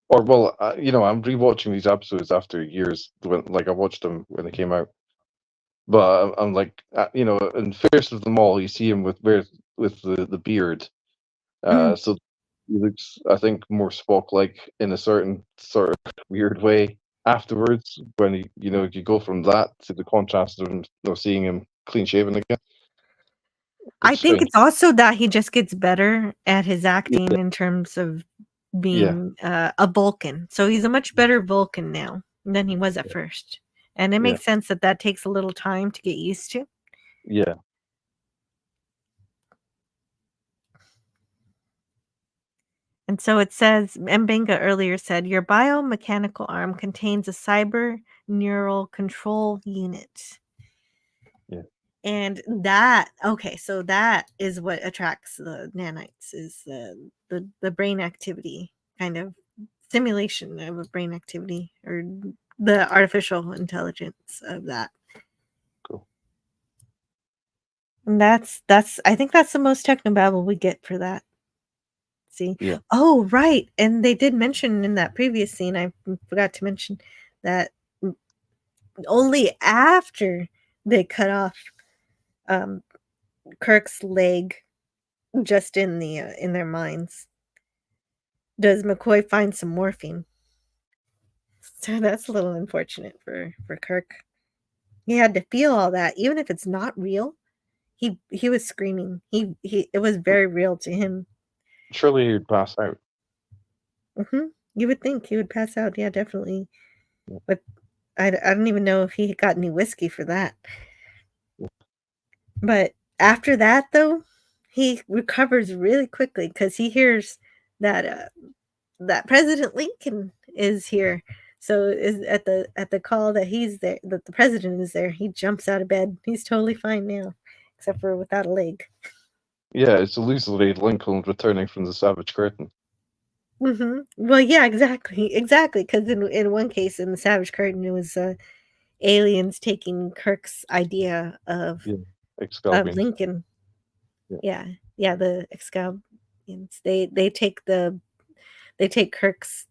Or well, I'm rewatching these episodes after years when like I watched them when they came out. But I'm like, in Fairest of Them All, you see him with the beard. So he looks, I think, more Spock-like in a certain sort of weird way afterwards. When you go from that to the contrast of him, seeing him clean shaven again. I It's think strange. it's also that he just gets better at his acting Yeah. in terms of Yeah. being a Vulcan. So he's a much better Vulcan now than he was at first. And it Yeah. makes sense that that takes a little time to get used to. Yeah. And so it says, Mbenga earlier said, your biomechanical arm contains a cyber neural control unit. Yeah. And that, okay, so that is what attracts the nanites, is the brain activity, kind of simulation of a brain activity, or the artificial intelligence of that. Cool. And that's I think that's the most technobabble we get for that. See? Yeah. Oh, right. And they did mention in that previous scene, I forgot to mention that only after they cut off Kirk's leg, just in their minds, does McCoy find some morphine. So that's a little unfortunate for Kirk. He had to feel all that, even if it's not real. He was screaming. It was very real to him. Surely he'd pass out. You would think he would pass out. Yeah, definitely. Yeah. But I don't even know if he got any whiskey for that. Yeah. But after that, though, he recovers really quickly because he hears that that President Lincoln is here. So is at the call that he's there, that the president is there. He jumps out of bed. He's totally fine now, except for without a leg. Yeah, it's illusory Lincoln returning from the Savage Curtain. Well, yeah, exactly. Because in one case, in the Savage Curtain, it was aliens taking Kirk's idea of Lincoln. Yeah. Yeah, the Excaliburians. They take Kirk's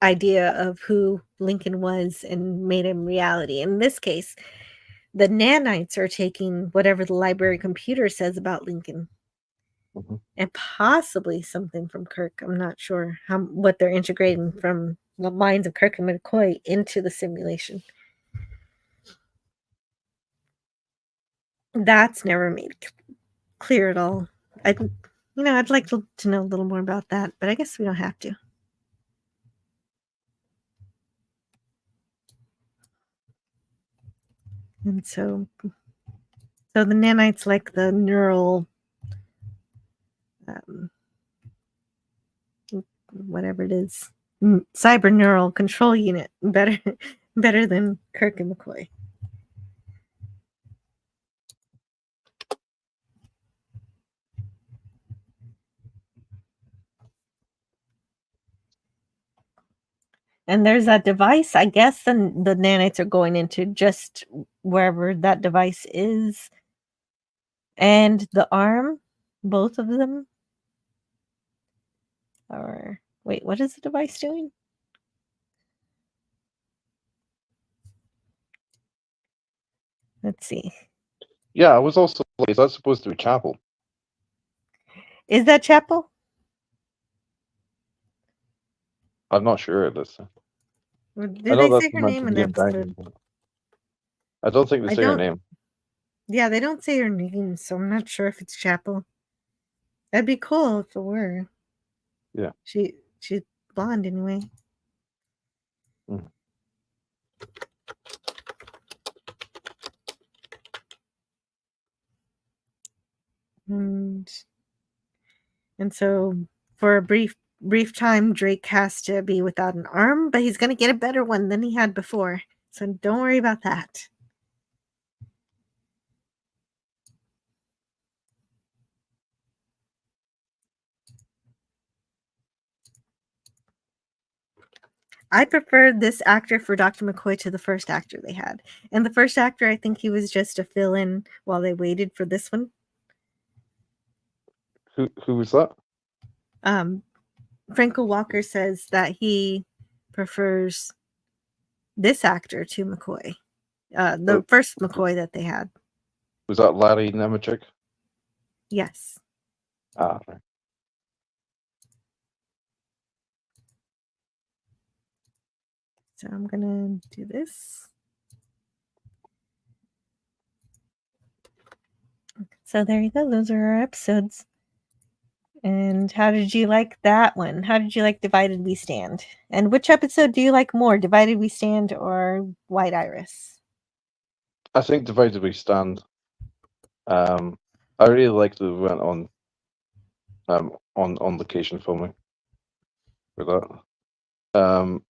idea of who Lincoln was and made him reality. In this case, the nanites are taking whatever the library computer says about Lincoln. And possibly something from Kirk. I'm not sure what they're integrating from the minds of Kirk and McCoy into the simulation. That's never made clear at all. I'd like to know a little more about that, but I guess we don't have to. And so the nanites, like the neural, whatever it is, cyber neural control unit, better than Kirk and McCoy. And there's that device. I guess the nanites are going into just wherever that device is. And the arm, both of them. Or wait, what is the device doing? Let's see. Yeah, I was also like, is that supposed to be Chapel? Is that Chapel? I'm not sure of this. Did they say her name in the episode? I don't think they say her name. Yeah, they don't say her name, so I'm not sure if it's Chapel. That'd be cool if it were. Yeah. She's blonde anyway. And so for a brief time, Drake has to be without an arm, but he's going to get a better one than he had before. So don't worry about that. I prefer this actor for Dr. McCoy to the first actor they had. And the first actor, I think he was just a fill-in while they waited for this one. Who was that? Frankel Walker says that he prefers this actor to McCoy. The first McCoy that they had. Was that Larry Nemechek? Yes. Ah, right. So I'm gonna do this. So there you go. Those are our episodes. And how did you like that one? How did you like Divided We Stand? And which episode do you like more, Divided We Stand or White Iris? I think Divided We Stand. I really liked that we went on location filming for that.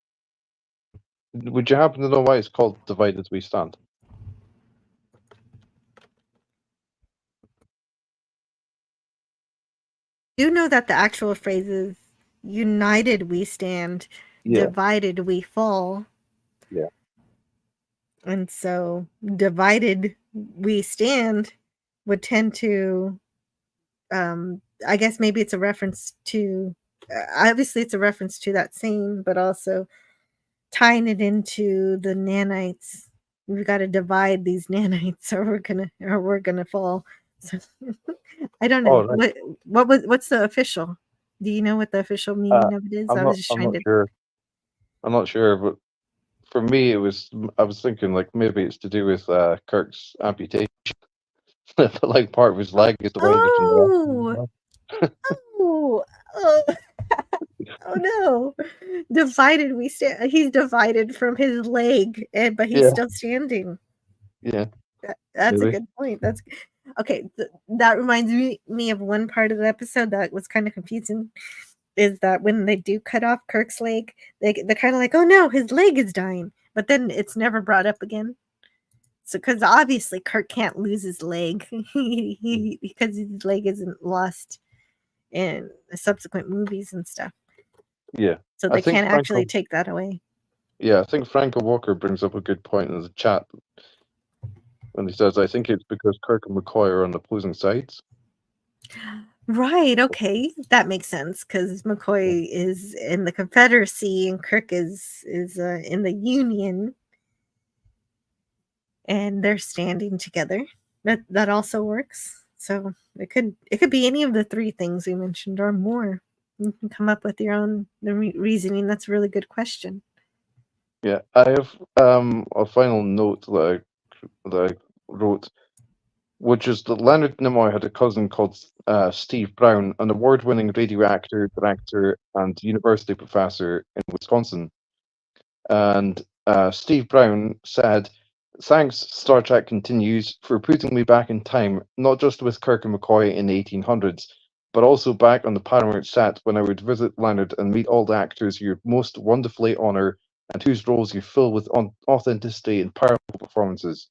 Would you happen to know why it's called Divided We Stand? You know that the actual phrase is united we stand, Yeah. divided we fall. Yeah. And so divided we stand would tend to, I guess maybe it's a reference to, obviously it's a reference to that scene, but also tying it into the nanites. We've got to divide these nanites or we're gonna fall. So I don't know. Oh, right. What's the official? Do you know what the official meaning of it is? I was just trying to. Sure. I'm not sure, but for me, I was thinking like maybe it's to do with Kirk's amputation. Like part of his leg is divided from the rest. Oh, oh no! Divided we stand. He's divided from his leg, but he's Yeah. still standing. Yeah. That's a Maybe. good point. That's okay. That reminds me of one part of the episode that was kind of confusing. Is that when they do cut off Kirk's leg, they're kind of like, oh no, his leg is dying, but then it's never brought up again. So because obviously Kirk can't lose his leg, because his leg isn't lost in the subsequent movies and stuff. Yeah. So they can't actually take that away. Yeah, I think Franco Walker brings up a good point in the chat when he says, I think it's because Kirk and McCoy are on opposing sides. Right, okay. That makes sense because McCoy is in the Confederacy and Kirk is in the Union. And they're standing together. That also works. So it could be any of the three things we mentioned or more. You can come up with your own reasoning. That's a really good question. Yeah, I have a final note that I wrote, which is that Leonard Nimoy had a cousin called Steve Brown, an award-winning radio actor, director, and university professor in Wisconsin. And Steve Brown said, "Thanks, Star Trek Continues, for putting me back in time, not just with Kirk and McCoy in the 1800s, but also back on the Paramount set when I would visit Leonard and meet all the actors you most wonderfully honor and whose roles you fill with authenticity and powerful performances.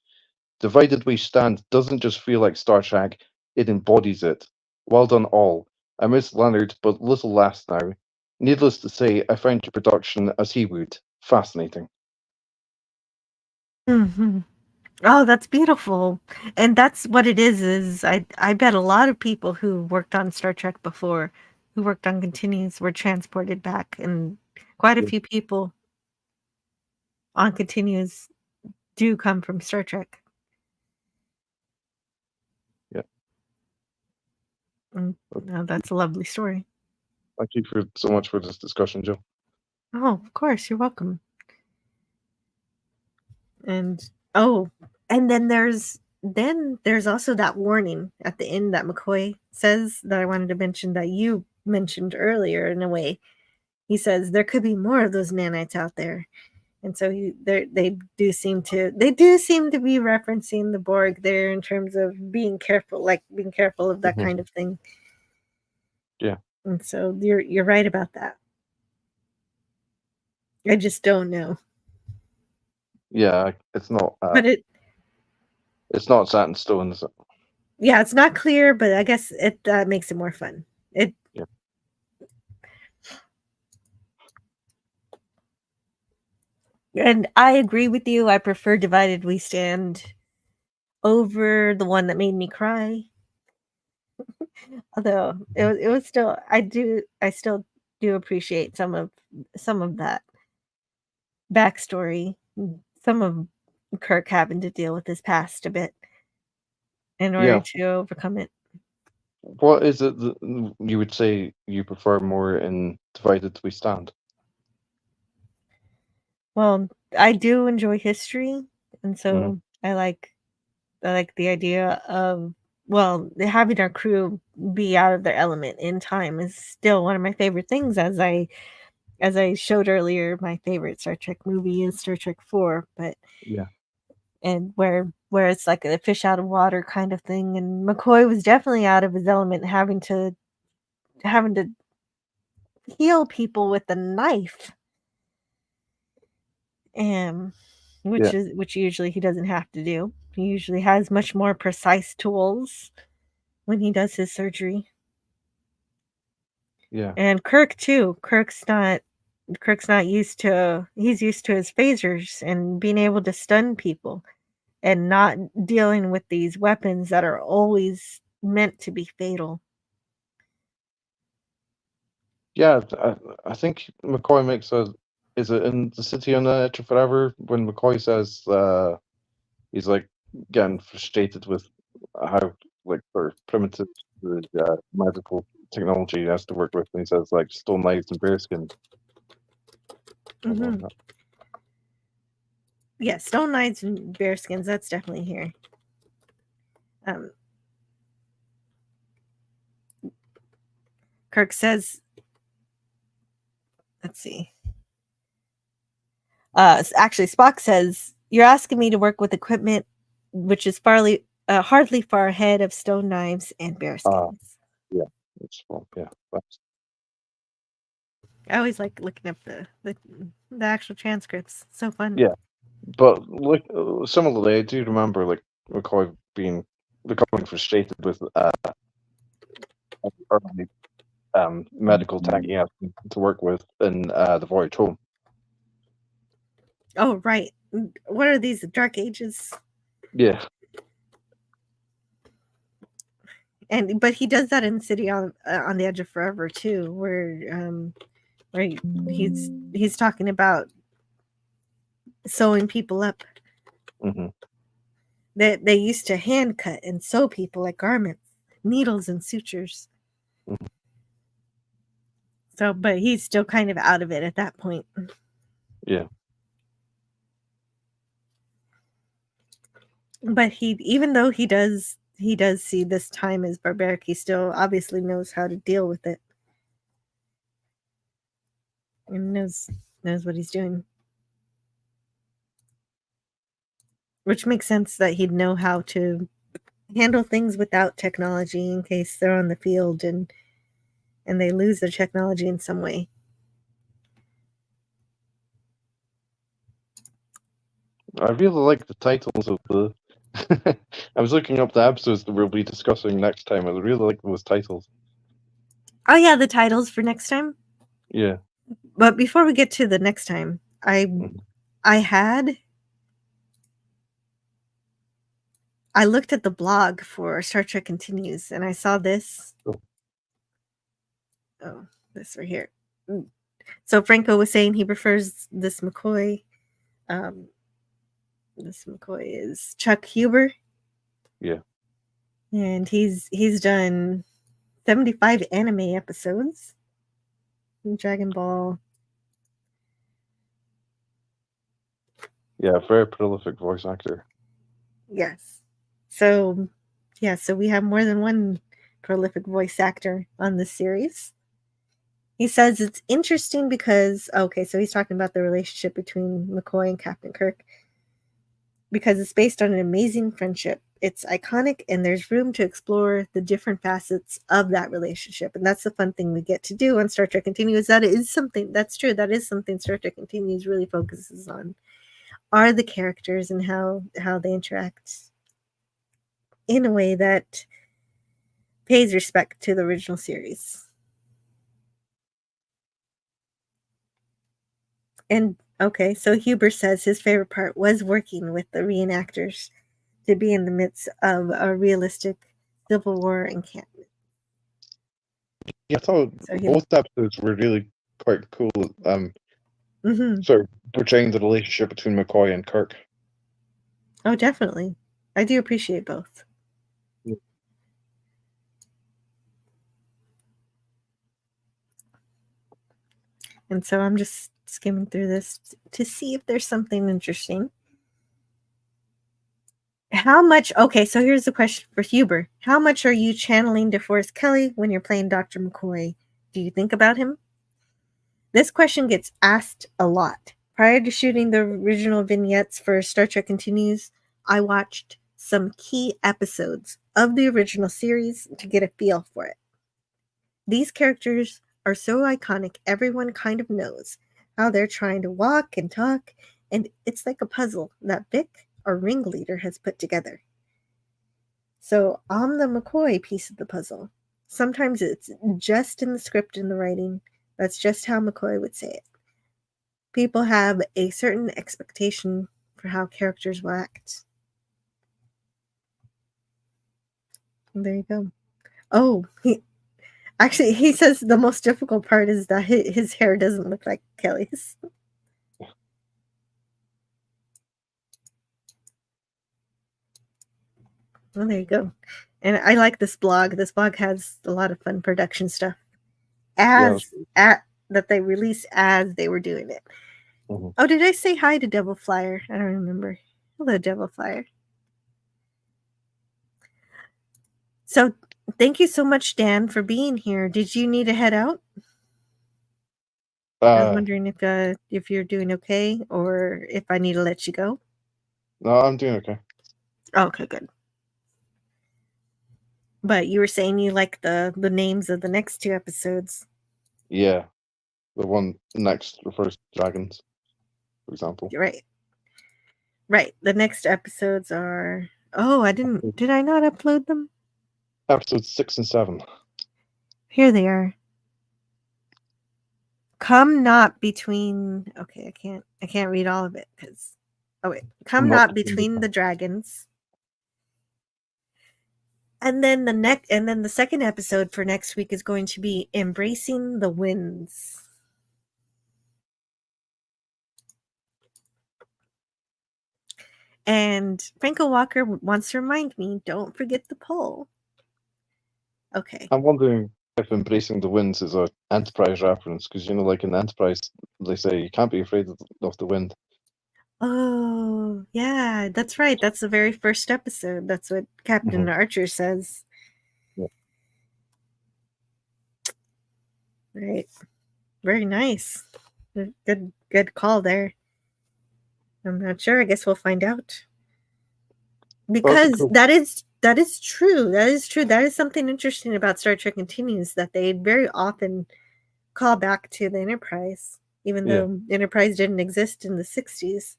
Divided We Stand doesn't just feel like Star Trek, it embodies it. Well done all. I miss Leonard, but little less now. Needless to say, I found your production, as he would, fascinating." Mm-hmm. Oh, that's beautiful. And that's what it is I bet a lot of people who worked on Star Trek before, who worked on Continues, were transported back, and quite a few people on Continues do come from Star Trek. Yeah. No, that's a lovely story. Thank you so much for this discussion, Joe. Oh, of course, you're welcome. And then there's also that warning at the end that McCoy says that I wanted to mention that you mentioned earlier in a way. He says there could be more of those nanites out there. And so they do seem to be referencing the Borg there in terms of being careful of that kind of thing. Yeah. And so you're right about that. I just don't know. Yeah, it's not. But it's not set in stone, is it? Yeah, it's not clear, but I guess it makes it more fun. Yeah. And I agree with you. I prefer Divided We Stand over the one that made me cry. Although it was still, I still do appreciate some of that backstory, some of Kirk having to deal with his past a bit in order Yeah. to overcome it. What is it that you would say you prefer more in Divided We Stand? Well, I do enjoy history, and so Mhm. I like the idea of, well, having our crew be out of their element in time is still one of my favorite things. As I showed earlier, my favorite Star Trek movie is Star Trek 4, but Yeah. and where it's like a fish out of water kind of thing, and McCoy was definitely out of his element, having to heal people with a knife, and Yeah. which usually he doesn't have to do. He usually has much more precise tools when he does his surgery. Yeah. And Kirk too. Kirk's not used to, he's used to his phasers and being able to stun people and not dealing with these weapons that are always meant to be fatal. Yeah, I think McCoy makes a. Is it in The City on the Edge of Forever when McCoy says he's like getting frustrated with how like sort of primitive the medical technology he has to work with, and he says like stone knives and bearskins. Hmm. Yeah, stone knives and bearskins. That's definitely here. Um, Kirk says, let's see. Actually, Spock says, "You're asking me to work with equipment which is hardly far ahead of stone knives and bearskins." Yeah, it's well, yeah. I always like looking up the actual transcripts. So fun. Yeah, but like similarly, I do remember like McCoy becoming frustrated with early medical tech he has to work with in the Voyage Home. Oh, right. What are these, the Dark Ages? Yeah, But he does that in City on the Edge of Forever too, where he's talking about sewing people up. hmm They used to hand cut and sew people like garments, needles and sutures. So, but he's still kind of out of it at that point. yeah, But even though he does see this time as barbaric, he still obviously knows how to deal with it and knows what he's doing. Which makes sense that he'd know how to handle things without technology in case they're on the field and they lose their technology in some way. I really like the titles of the. I was looking up the episodes that we'll be discussing next time. I really like those titles. Oh yeah, the titles for next time. Yeah. But before we get to the next time, I looked at the blog for Star Trek Continues and I saw this. Oh, this right here. So Franco was saying he prefers this McCoy. This McCoy is Chuck Huber. Yeah. And he's done 75 anime episodes. Dragon Ball. Yeah, very prolific voice actor. Yes. So, yeah, so we have more than one prolific voice actor on this series. He says it's interesting because, okay, so he's talking about the relationship between McCoy and Captain Kirk. Because it's based on an amazing friendship. It's iconic, and there's room to explore the different facets of that relationship. And that's the fun thing we get to do on Star Trek Continues. That is something, that's true. That is something Star Trek Continues really focuses on, are the characters and how they interact in a way that pays respect to the original series. And Okay, so Huber says his favorite part was working with the reenactors to be in the midst of a realistic Civil War encampment. Yeah, I thought both episodes were really quite cool. Sort of portraying the relationship between McCoy and Kirk. Oh, definitely. I do appreciate both. Yeah. And so I'm just skimming through this to see if there's something interesting. How much? Okay, so here's the question for Huber. How much are you channeling DeForest Kelley when you're playing Dr. McCoy? Do you think about him? This question gets asked a lot. Prior to shooting the original vignettes for Star Trek Continues, I watched some key episodes of the original series to get a feel for it. These characters are so iconic, everyone kind of knows how they're trying to walk and talk, and it's like a puzzle that Vic, our ringleader, has put together. So I'm the McCoy piece of the puzzle. Sometimes it's just in the script and the writing. That's just how McCoy would say it. People have a certain expectation for how characters will act. There you go. Oh, he says the most difficult part is that his hair doesn't look like Kelly's. Well, there you go. And I like this blog. This blog has a lot of fun production stuff. That they released as they were doing it. Mm-hmm. Oh, did I say hi to Devil Flyer? I don't remember. Hello, Devil Flyer. So, thank you so much, Dan, for being here. Did you need to head out? I was wondering if you're doing okay or if I need to let you go. No, I'm doing okay. Okay, good. But you were saying you like the names of the next two episodes. Yeah. The one next refers to dragons, for example. Right. Right. The next episodes are... Oh, did I not upload them? Episodes 6 and 7. Here they are. Come not between... Okay, I can't read all of it because... Oh, wait. Come not between the dragons. And then the second episode for next week is going to be Embracing the Winds. And Franco Walker wants to remind me, don't forget the poll. Okay. I'm wondering if Embracing the Winds is an Enterprise reference, because, like in Enterprise, they say you can't be afraid of the wind. Oh, yeah, that's right. That's the very first episode. That's what Captain Archer says. Yeah. Right. Very nice. Good call there. I'm not sure. I guess we'll find out. Because that is true. That is true. That is something interesting about Star Trek Continues, that they very often call back to the Enterprise. Even though Enterprise didn't exist in the 60s,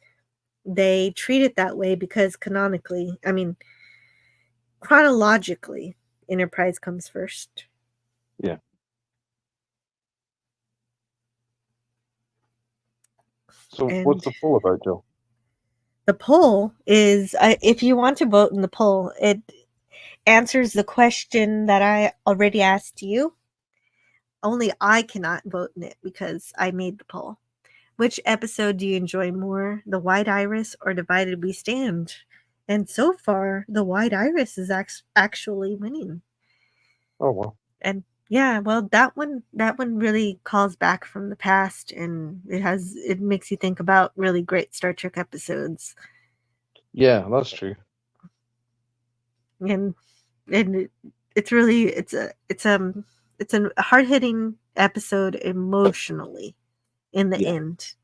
they treat it that way because chronologically, Enterprise comes first. Yeah. So what's the poll about, Jill? The poll is, if you want to vote in the poll, it answers the question that I already asked you. Only I cannot vote in it because I made the poll. Which episode do you enjoy more, The White Iris or Divided We Stand? And so far, The White Iris is actually winning. Oh, wow. And yeah, well, that one really calls back from the past, and it makes you think about really great Star Trek episodes. Yeah, that's true. And it's really it's a hard-hitting episode emotionally in the end.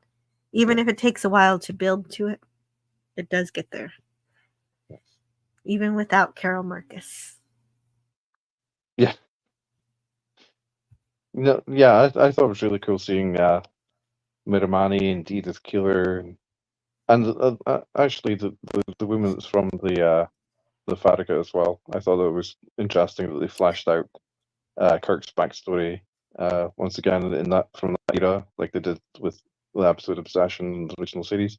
Even if it takes a while to build to it, it does get there. Even without Carol Marcus. Yeah. No, yeah, I thought it was really cool seeing Miramani and Edith Keeler, and actually the woman that's from the Farragut as well. I thought it was interesting that they flashed out Kirk's backstory once again in that from that era, like they did with the episode Obsession in the original series.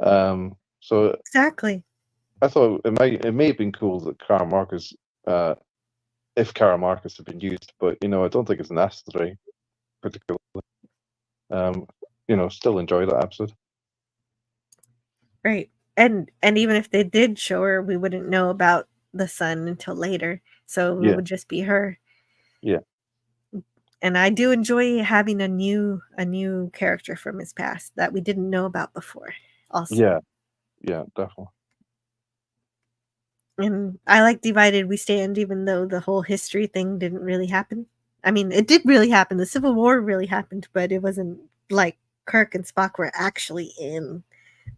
So Exactly. I thought it may have been cool that Kara Marcus, if Kara Marcus had been used, but I don't think it's necessary, particularly. Still enjoy that episode. Right. And even if they did show her, we wouldn't know about the son until later. So it Yeah. would just be her. Yeah. And I do enjoy having a new character from his past that we didn't know about before. Also. Yeah, definitely. And I like Divided We Stand, even though the whole history thing didn't really happen. I mean, it did really happen. The Civil War really happened, but it wasn't like Kirk and Spock were actually in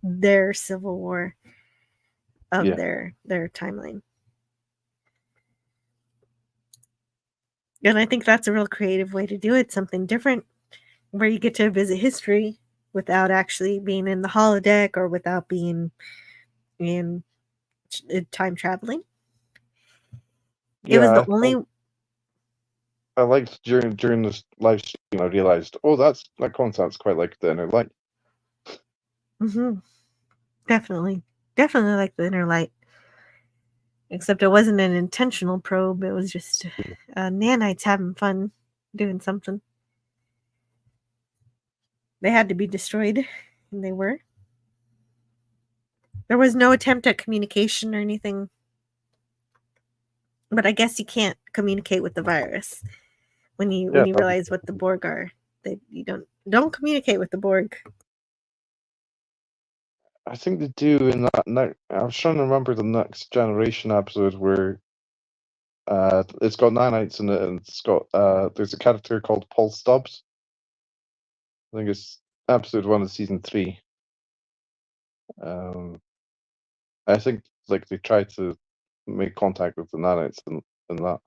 their Civil War of their timeline. And I think that's a real creative way to do it, something different, where you get to visit history without actually being in the holodeck or without being in time traveling. It was the only. I liked during this live stream. I realized, that concept's quite like the Inner Light. Mm-hmm. Definitely like the Inner Light. Except it wasn't an intentional probe. It was just nanites having fun doing something. They had to be destroyed, and they were. There was no attempt at communication or anything. But I guess you can't communicate with the virus when you realize what the Borg are. You don't communicate with the Borg. I think they do in that. I was trying to remember the Next Generation episode where it's got nanites in it, and it's got there's a character called Paul Stubbs. I think it's episode 1 of season 3. I think like they try to make contact with the nanites in that.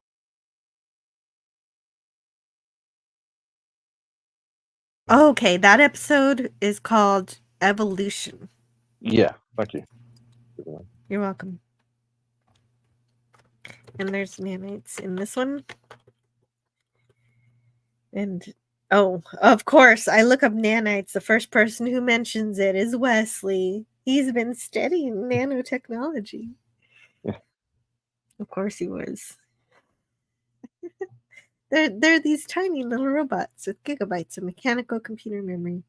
Okay, that episode is called Evolution. Yeah, thank you. You're welcome. And there's nanites in this one. And of course, I look up nanites. The first person who mentions it is Wesley. He's been studying nanotechnology. Yeah. Of course he was. They're these tiny little robots with gigabytes of mechanical computer memory.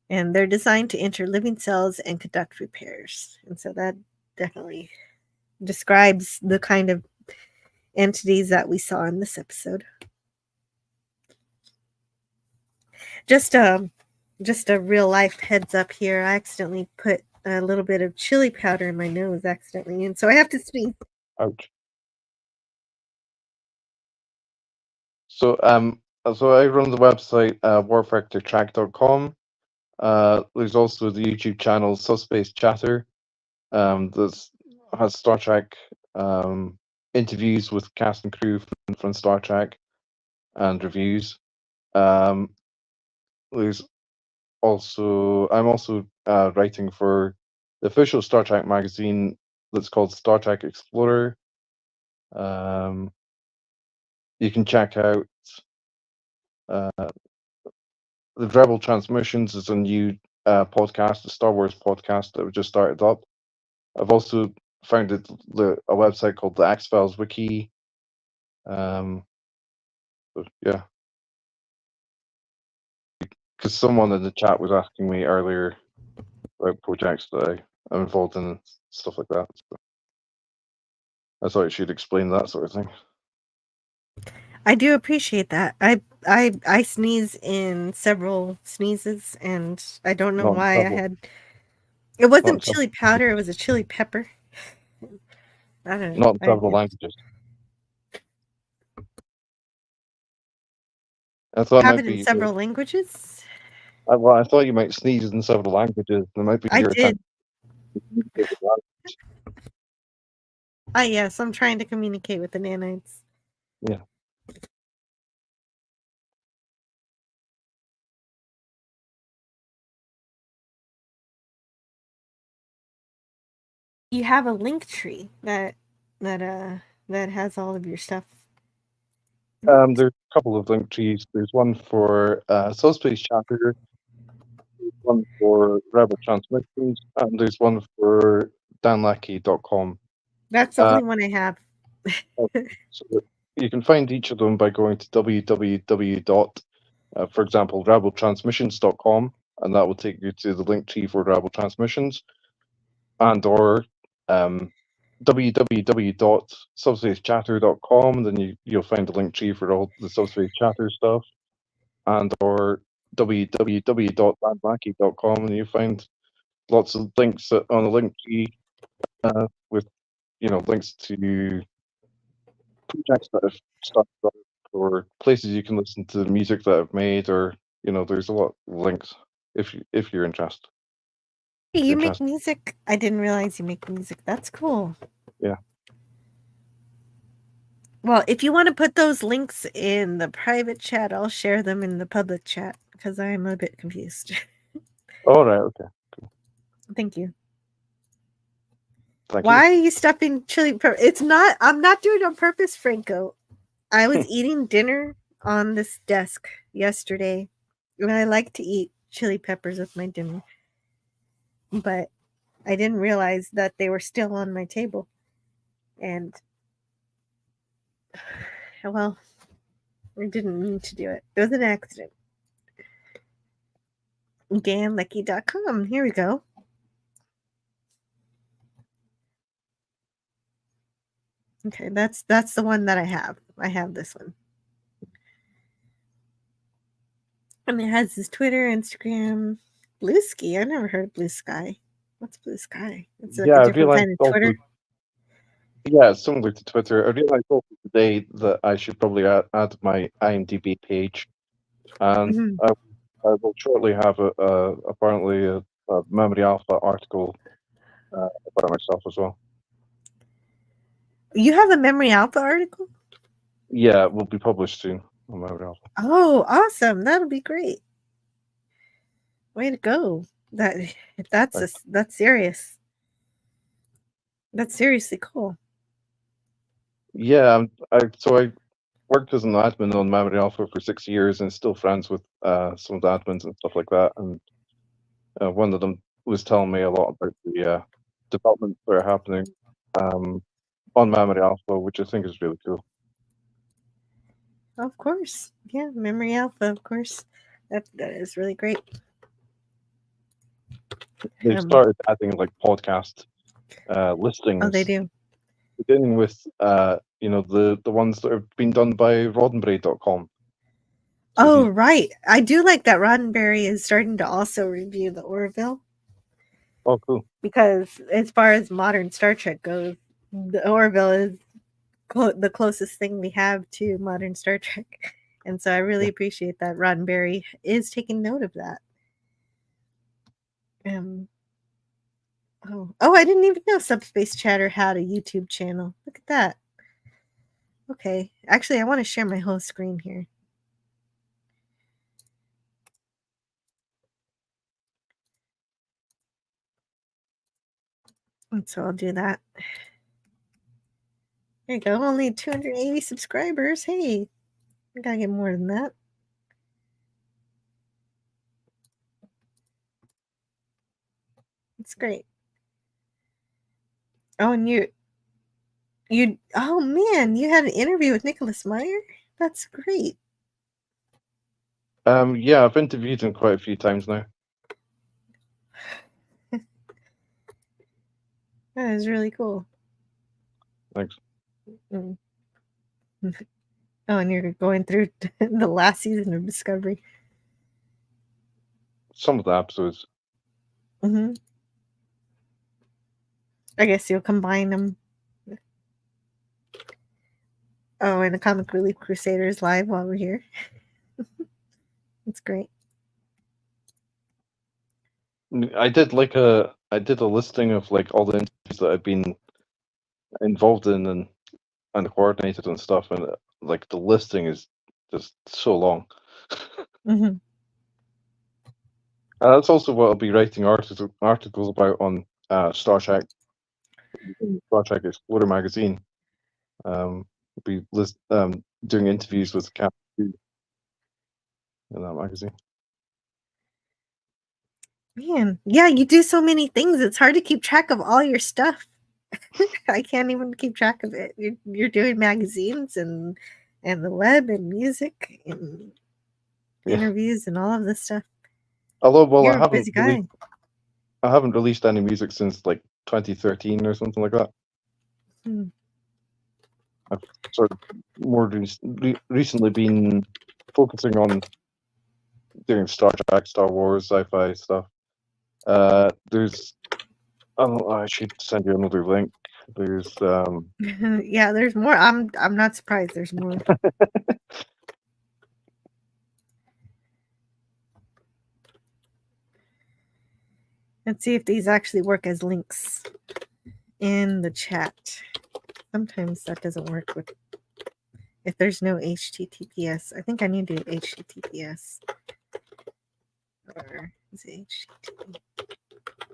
And they're designed to enter living cells and conduct repairs. And so that definitely describes the kind of entities that we saw in this episode. Just a real life heads up here. I accidentally put a little bit of chili powder in my nose accidentally, and so I have to sneeze. Ouch. So I run the website warfactortrack.com. There's also the YouTube channel Subspace Chatter. That has Star Trek interviews with cast and crew from Star Trek and reviews. There's also I'm also writing for the official Star Trek magazine that's called Star Trek Explorer. You can check out the Rebel Transmissions is a new podcast, a Star Wars podcast that we just started up. I've also founded a website called the X-Files Wiki. So, yeah. Because someone in the chat was asking me earlier about projects that I'm involved in and stuff like that. So I thought I should explain that sort of thing. I do appreciate that. I sneeze in several sneezes, and I don't know why I had. It wasn't chili powder; it was a chili pepper. I don't know. Not in several languages. I thought Have it might it in be several languages. well, I thought you might sneeze in several languages. There might be I your did. attempt. Yes, I'm trying to communicate with the nanites. Yeah. You have a link tree that has all of your stuff. There's a couple of link trees. There's one for Subspace Chatter, one for Rebel Transmissions, and there's one for danlackey.com. That's the only one I have. So you can find each of them by going to www. For example, rebeltransmissions.com, and that will take you to the link tree for Rebel Transmissions, and or www.subspacechatter.com. Then you'll find the link tree for all the Subspace Chatter stuff, and or www.landmacky.com, and you find lots of links on the link tree with links to projects that have started up, or places you can listen to the music that I've made, or there's a lot of links if you're interested. Hey, you make music? I didn't realize you make music. That's cool. Yeah. Well, if you want to put those links in the private chat, I'll share them in the public chat because I'm a bit confused. All right. Okay. Cool. Thank you. Thank Why are you stuffing chili pepper? I'm not doing it on purpose, Franco. I was eating dinner on this desk yesterday, and I like to eat chili peppers with my dinner. But I didn't realize that they were still on my table. And, well, I didn't mean to do it. It was an accident. DanLicky.com. Here we go. Okay, that's the one that I have. I have this one. And it has his Twitter, Instagram, Blue Ski. I've never heard of Blue Sky. What's Blue Sky? It's like a different kind of Twitter. Yeah, it's similar to Twitter. I realized also today that I should probably add my IMDb page, and I will shortly have apparently a Memory Alpha article about myself as well. You have a Memory Alpha article? Yeah, it will be published soon on Memory Alpha. Oh, awesome! That'll be great. Way to go! That's serious. That's seriously cool. Yeah, I worked as an admin on Memory Alpha for 6 years, and still friends with some of the admins and stuff like that. And one of them was telling me a lot about the developments that are happening on Memory Alpha, which I think is really cool. Of course, yeah, Memory Alpha, of course. That is really great. They've started adding like podcast listings. Oh, they do. Beginning with the ones that have been done by Roddenberry.com. Oh, right. I do like that Roddenberry is starting to also review the Orville. Oh, cool. Because as far as modern Star Trek goes, the Orville is the closest thing we have to modern Star Trek. And so I really appreciate that Roddenberry is taking note of that. Oh, I didn't even know Subspace Chatter had a YouTube channel. Look at that. Okay. Actually, I want to share my whole screen here. And so I'll do that. There you go. Only 280 subscribers. Hey, I gotta get more than that. It's great. Oh, and oh man, you had an interview with Nicholas Meyer? That's great. Yeah, I've interviewed him quite a few times now. That is really cool. Thanks. Oh, and you're going through the last season of Discovery. Some of the episodes. I guess you'll combine them. Oh, and the Comic Relief Crusaders live while we're here. That's great. I did a listing of like all the interviews that I've been involved in and coordinated and stuff, and like the listing is just so long. That's also what I'll be writing articles about on Star Trek Explorer magazine. Be doing interviews with Captain in that magazine. Man, yeah, you do so many things. It's hard to keep track of all your stuff. I can't even keep track of it. You're doing magazines and the web and music and interviews and all of this stuff. Although, well, You're a busy guy. I haven't released any music since like 2013 or something like that. I've sort of more recently been focusing on doing Star Trek, Star Wars, sci-fi stuff. There's, I should send you another link. There's Yeah, there's more. I'm not surprised. There's more. Let's see if these actually work as links in the chat. Sometimes that doesn't work with if there's no HTTPS. I think I need to do HTTPS. Or is it HTTP?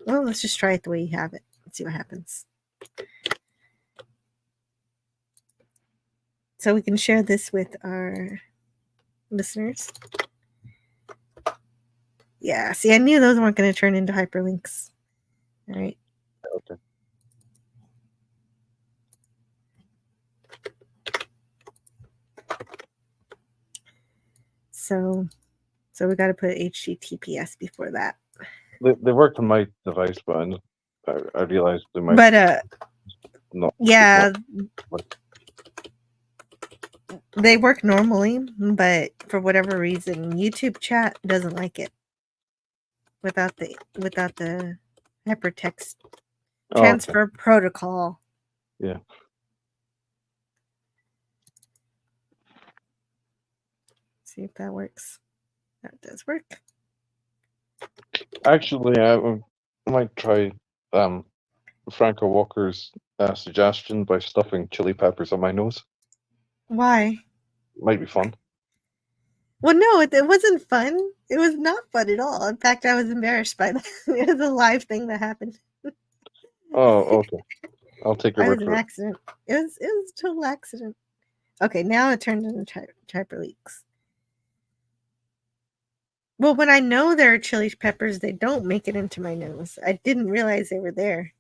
Well, let's just try it the way you have it. Let's see what happens. So we can share this with our listeners. Yeah, see, I knew those weren't going to turn into hyperlinks. All right. Okay. So we got to put HTTPS before that. They worked on my device, but I realized they might. But not. Yeah, they work normally, but for whatever reason, YouTube chat doesn't like it without the hypertext transfer protocol. Yeah. See if that works. That does work. Actually, I might try Franco Walker's suggestion by stuffing chili peppers on my nose. Why? Might be fun. Well, no, it wasn't fun. It was not fun at all. In fact, I was embarrassed by that. It was a live thing that happened. Oh, okay. I'll take your It word was an for it. accident. It was a total accident. Okay, now it turned into hyperleaks. Well, when I know there are chili peppers, they don't make it into my nose. I didn't realize they were there.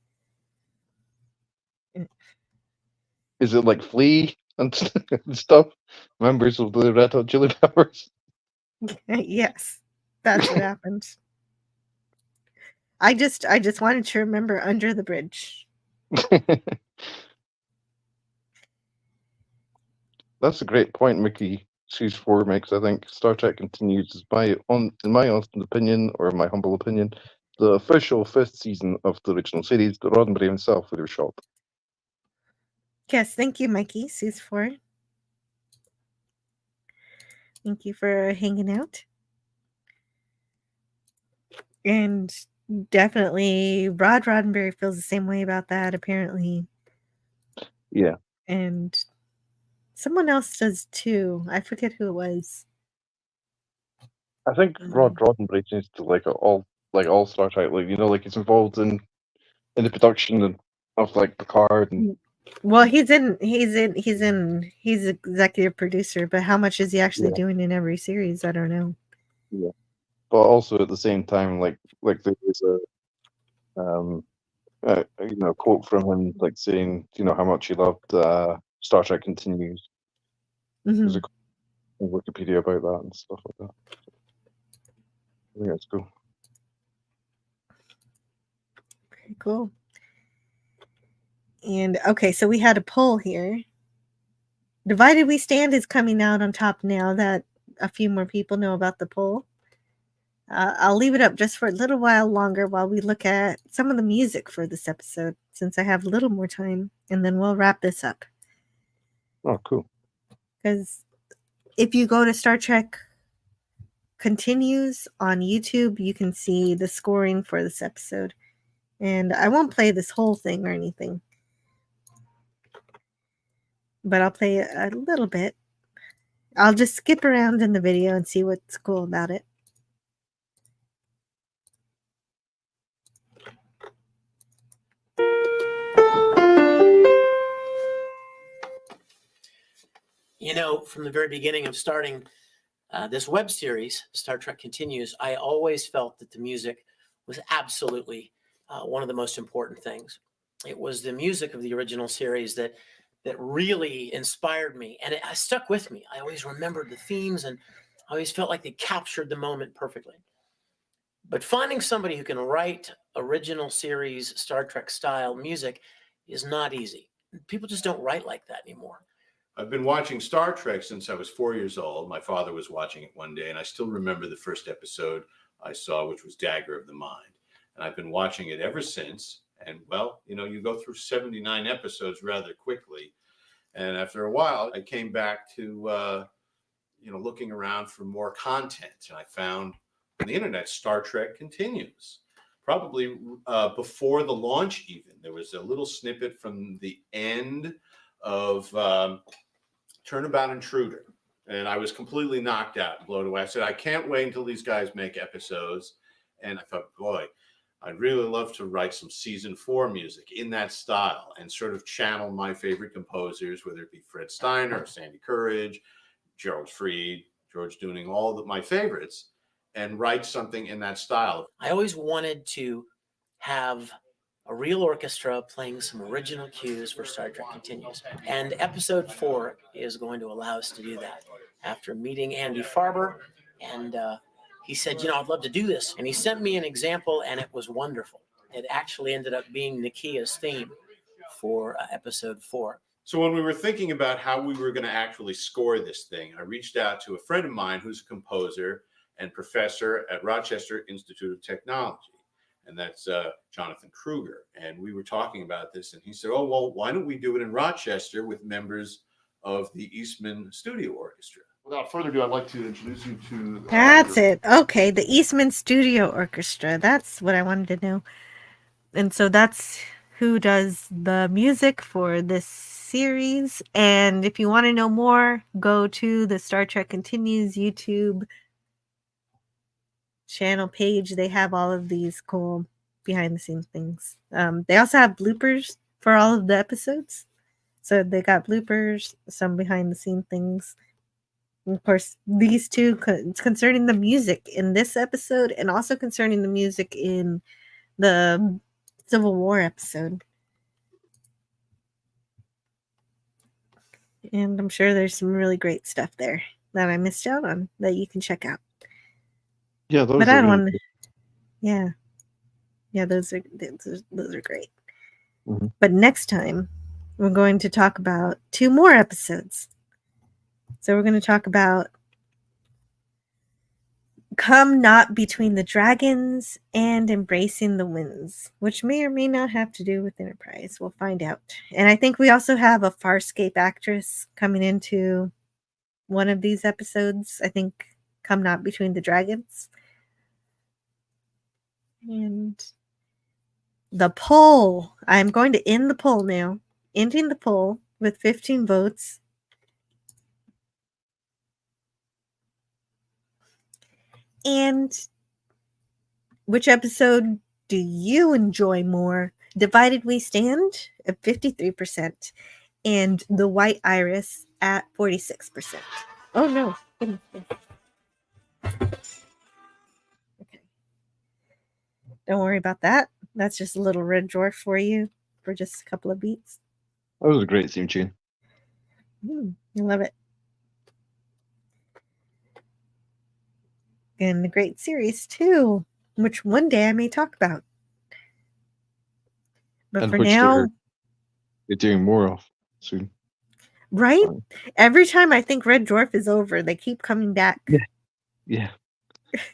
Is it like Flea and stuff? Members of the Red Hot Chili Peppers? Yes, that's what happened. I just wanted to remember Under the Bridge. That's a great point Mickey Series 4 makes. I think Star Trek Continues is in my honest opinion, or my humble opinion, the official 5th season of the original series that Roddenberry himself would have shot. Yes, thank you, Mikey. Season 4. Thank you for hanging out. And definitely Rod Roddenberry feels the same way about that, apparently. Yeah. And someone else does too. I forget who it was. I think Rod Roddenberry needs to like all Star Trek, like he's involved in the production of like Picard and Well, he's executive producer, but how much is he actually doing in every series? I don't know. Yeah. But also at the same time, like there is a quote from him like saying, how much he loved Star Trek Continues. There's a Wikipedia about that and stuff like that. I think that's cool. Very cool. And okay, so we had a poll here. Divided We Stand is coming out on top now that a few more people know about the poll. I'll leave it up just for a little while longer while we look at some of the music for this episode, since I have a little more time, and then we'll wrap this up. Oh, cool. Because if you go to Star Trek Continues on YouTube, you can see the scoring for this episode. And I won't play this whole thing or anything, but I'll play a little bit. I'll just skip around in the video and see what's cool about it. You know, from the very beginning of starting this web series, Star Trek Continues, I always felt that the music was absolutely one of the most important things. It was the music of the original series that really inspired me, and it stuck with me. I always remembered the themes, and I always felt like they captured the moment perfectly. But finding somebody who can write original series Star Trek style music is not easy. People just don't write like that anymore. I've been watching Star Trek since I was 4 years old. My father was watching it one day, and I still remember the first episode I saw, which was Dagger of the Mind. And I've been watching it ever since. And, well, you know, you go through 79 episodes rather quickly. And after a while, I came back to, looking around for more content. And I found on the internet, Star Trek Continues. Probably before the launch even. There was a little snippet from the end of Turnabout Intruder. And I was completely knocked out, blown away. I said, I can't wait until these guys make episodes. And I thought, boy, I'd really love to write some season 4 music in that style and sort of channel my favorite composers, whether it be Fred Steiner or Sandy Courage, Gerald Fried, George Dooning, all of my favorites, and write something in that style. I always wanted to have a real orchestra playing some original cues for Star Trek Continues. And episode 4 is going to allow us to do that. After meeting Andy Farber, and he said, you know, I'd love to do this. And he sent me an example, and it was wonderful. It actually ended up being Nakia's theme for episode 4. So when we were thinking about how we were going to actually score this thing, I reached out to a friend of mine who's a composer and professor at Rochester Institute of Technology. And that's Jonathan Kruger. And we were talking about this, and he said, oh, well, why don't we do it in Rochester with members of the Eastman Studio Orchestra? Without further ado, I'd like to introduce you to... That's it. Okay, the Eastman Studio Orchestra. That's what I wanted to know. And so that's who does the music for this series. And if you want to know more, go to the Star Trek Continues YouTube channel page. They have all of these cool behind the scenes things. They also have bloopers for all of the episodes. So they got bloopers, some behind the scene things. And of course, these two concerning the music in this episode and also concerning the music in the Civil War episode. And I'm sure there's some really great stuff there that I missed out on that you can check out. Yeah, those but are I don't really want to. Yeah, those are great. Mm-hmm. But next time, we're going to talk about 2 more episodes. So we're going to talk about Come Not Between the Dragons and Embracing the Winds, which may or may not have to do with Enterprise. We'll find out. And I think we also have a Farscape actress coming into one of these episodes. I think Come Not Between the Dragons. And the poll. I'm going to end the poll now. Ending the poll with 15 votes. And which episode do you enjoy more? Divided We Stand at 53%. And The White Iris at 46%. Oh, no. Okay. Don't worry about that. That's just a little Red Dwarf for you for just a couple of beats. That was a great theme tune. I love it. And a great series, too, which one day I may talk about. But and for which now... You're doing more of soon. Right? Every time I think Red Dwarf is over, they keep coming back. Yeah.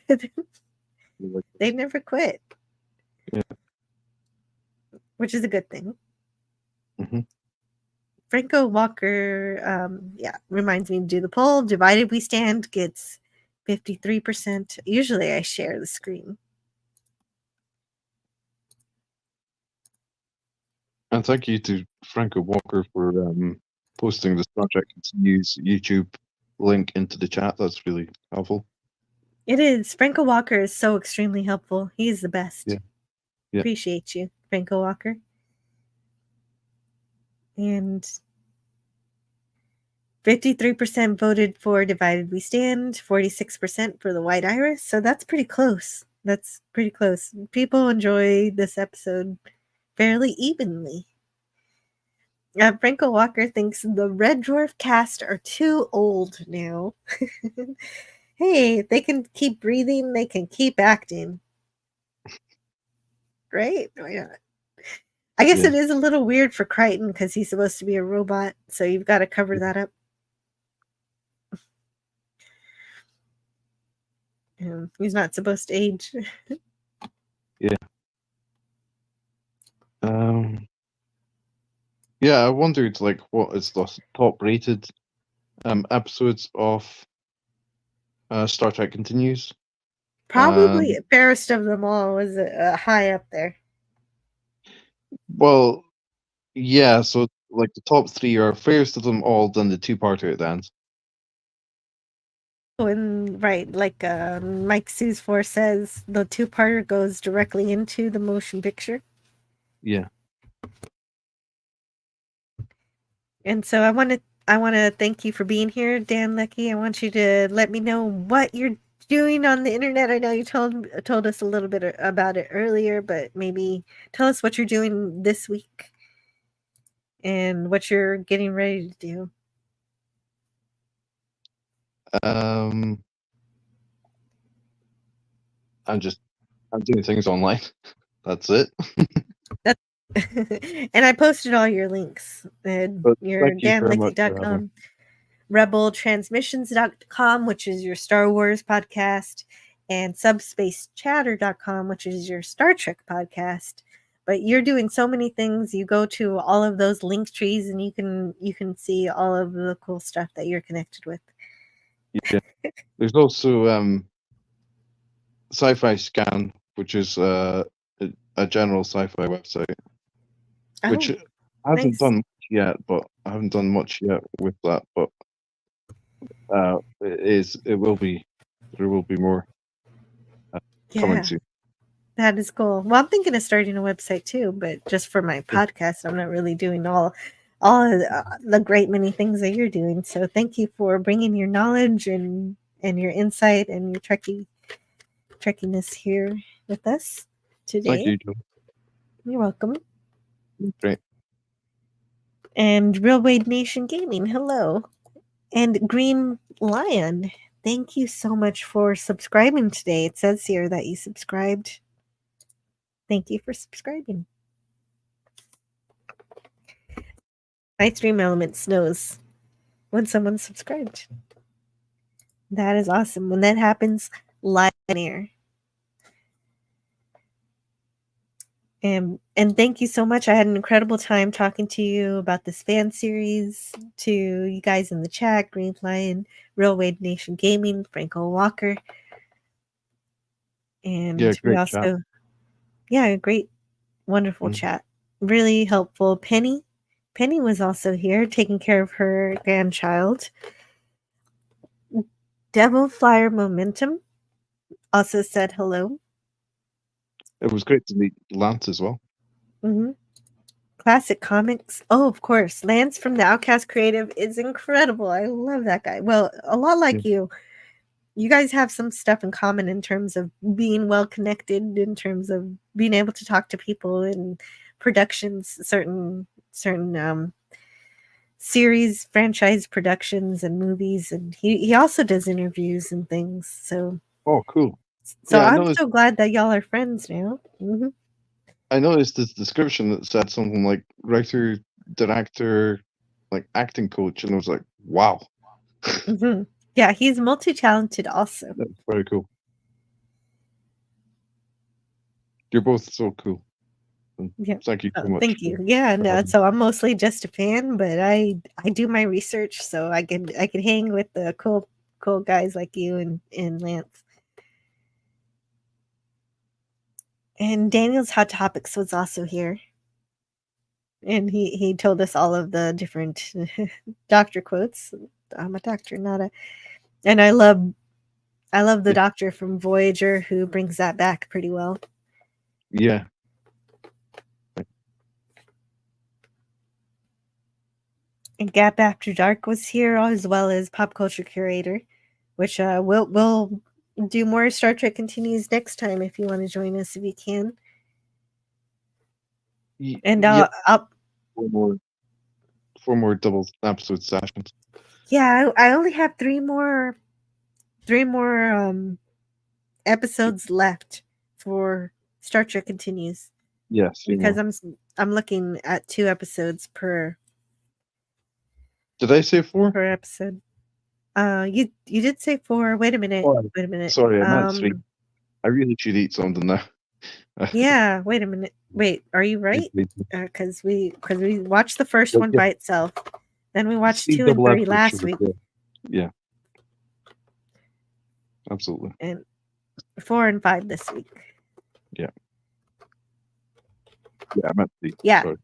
They never quit. Yeah. Which is a good thing. Mm-hmm. Franco Walker, reminds me to do the poll. Divided We Stand gets 53%. Usually I share the screen. And thank you to Franco Walker for posting the Star Trek Continues YouTube link into the chat. That's really helpful. It is. Franco Walker is so extremely helpful. He's the best. Yeah. Appreciate you, Franco Walker. And 53% voted for Divided We Stand, 46% for the White Iris. So that's pretty close. That's pretty close. People enjoy this episode fairly evenly. Franco Walker thinks the Red Dwarf cast are too old now. Hey, they can keep breathing, they can keep acting. Right? Why not? I guess it is a little weird for Crichton because he's supposed to be a robot, so you've got to cover that up. He's not supposed to age. Yeah. Yeah, I wondered like what is the top rated episodes of Star Trek Continues. Probably fairest of them all was high up there. Well, yeah, so like the top 3 are fairest of them all, then the 2-parter at the end. Oh, and right, like Mike Seuss4 says, the 2-parter goes directly into the motion picture. Yeah. And so I want to thank you for being here, Dan Leckie. I want you to let me know what you're doing on the internet. I know you told us a little bit about it earlier, but maybe tell us what you're doing this week and what you're getting ready to do. I'm doing things online. That's it. And I posted all your links. Your danleckie.com, rebeltransmissions.com, which is your Star Wars podcast, and subspacechatter.com, which is your Star Trek podcast. But you're doing so many things. You go to all of those link trees and you can see all of the cool stuff that you're connected with. Yeah. There's also Sci-Fi Scan, which is a general sci-fi website, which I haven't done much yet, but I haven't done much yet with that. But there will be more coming soon. That is cool. Well, I'm thinking of starting a website too, but just for my podcast. I'm not really doing all of the great many things that you're doing. So thank you for bringing your knowledge and your insight and your trekkiness here with us today. Thank you, Joe. You're welcome. Great. And Real Wade Nation Gaming, hello. And Green Lion, thank you so much for subscribing today. It says here that you subscribed. Thank you for subscribing. My Stream Elements knows when someone subscribed. That is awesome. When that happens, live on air. And thank you so much. I had an incredible time talking to you about this fan series, to you guys in the chat, Green Lion, Real Wade Nation Gaming, Franco Walker. And we also chat. A great, wonderful chat. Really helpful. Penny was also here taking care of her grandchild. Devil Flyer Momentum also said hello. It was great to meet Lance as well. Classic Comics. Oh, of course. Lance from the Outcast Creative is incredible. I love that guy. Well, a lot like you. You guys have some stuff in common in terms of being well connected, in terms of being able to talk to people in productions, certain series, franchise productions and movies. And he also does interviews and things. So cool. So I'm so glad that y'all are friends now. I noticed this description that said something like writer, director, like acting coach, and I was like, wow. Yeah, he's multi-talented also. That's very cool. You're both so cool. Yeah. Thank you so much. Thank you. Yeah, no, so I'm mostly just a fan, but I do my research so I can hang with the cool guys like you and Lance. And Daniel's Hot Topics was also here. And he told us all of the different doctor quotes. I'm a doctor, not a. And I love the doctor from Voyager who brings that back pretty well. Yeah. And Gap After Dark was here, as well as Pop Culture Curator, which we'll do more Star Trek Continues next time if you want to join us if you can. And Yeah, I'll 4 more double episode sessions. yeah, I only have three more episodes left for Star Trek Continues. Yes, because I'm looking at 2 episodes per. Did I say 4? Per episode. You did say 4. Wait a minute. Oh, Wait a minute. sorry, I meant 3. I really should eat something now. Yeah. Wait a minute. Wait, are you right? Because we watched the first one by itself, then we watched 2 and 3 last week. Yeah. Absolutely. And 4 and 5 this week. Yeah. Yeah, I meant 3. Yeah. Sorry.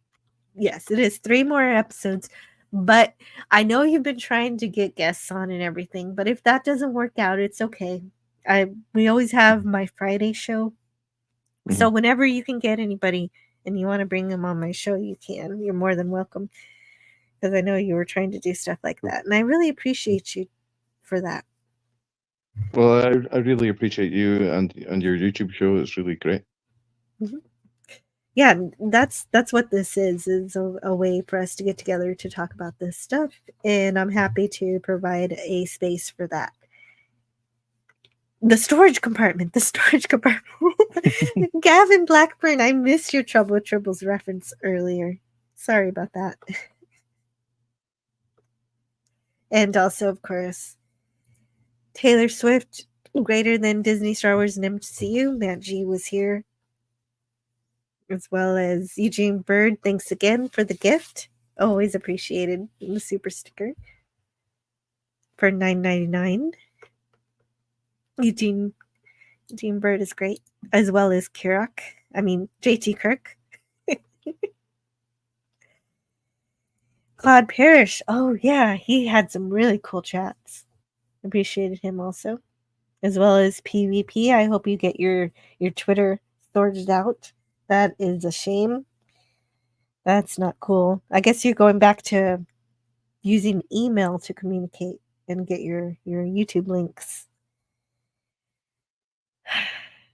Yes, it is 3 more episodes. But I know you've been trying to get guests on and everything, but if that doesn't work out, it's okay. We always have my Friday show. So whenever you can get anybody and you want to bring them on my show, you can. You're more than welcome. Because I know you were trying to do stuff like that. And I really appreciate you for that. Well, I really appreciate you and your YouTube show. It's really great. Mm-hmm. Yeah, that's what this is a way for us to get together to talk about this stuff, and I'm happy to provide a space for that. The storage compartment. Gavin Blackburn, I missed your Trouble with Tribbles reference earlier. Sorry about that. And also, of course, Taylor Swift, greater than Disney, Star Wars, and MCU. Matt G was here. As well as Eugene Bird, thanks again for the gift. Always appreciated the super sticker for $9.99. Eugene Bird is great, as well as JT Kirk. Claude Parrish. Oh yeah, he had some really cool chats. Appreciated him also, as well as PvP. I hope you get your Twitter sorted out. That is a shame. That's not cool. I guess you're going back to using email to communicate and get your YouTube links.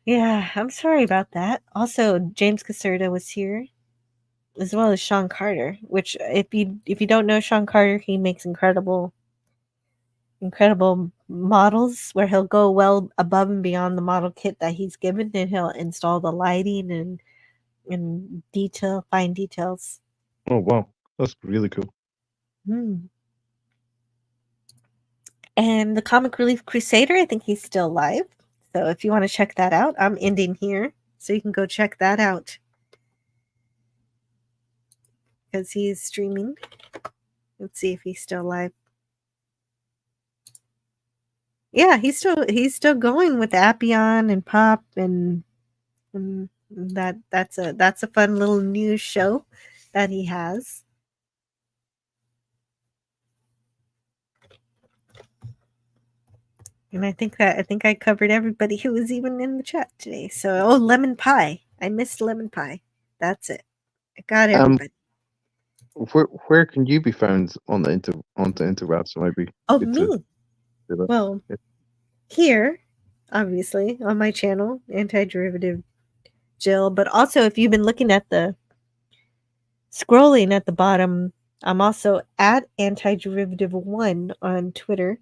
Yeah, I'm sorry about that. Also, James Caserta was here, as well as Sean Carter. Which, if you don't know Sean Carter, he makes incredible models where he'll go well above and beyond the model kit that he's given, and he'll install the lighting and fine details. Oh wow, that's really cool. And the Comic Relief Crusader, I think he's still live. So if you want to check that out, I'm ending here, so you can go check that out because he's streaming. Let's see if he's still live. Yeah, he's still going with Appion and Pop and that's a fun little news show that he has. And I think I covered everybody who was even in the chat today. So Lemon Pie. I missed Lemon Pie. That's it. I got everybody. Where can you be found on the interwebs? So maybe. Oh, me. Well, here, obviously, on my channel, Anti-Derivative Jill. But also, if you've been looking at scrolling at the bottom, I'm also at Anti-Derivative1 on Twitter.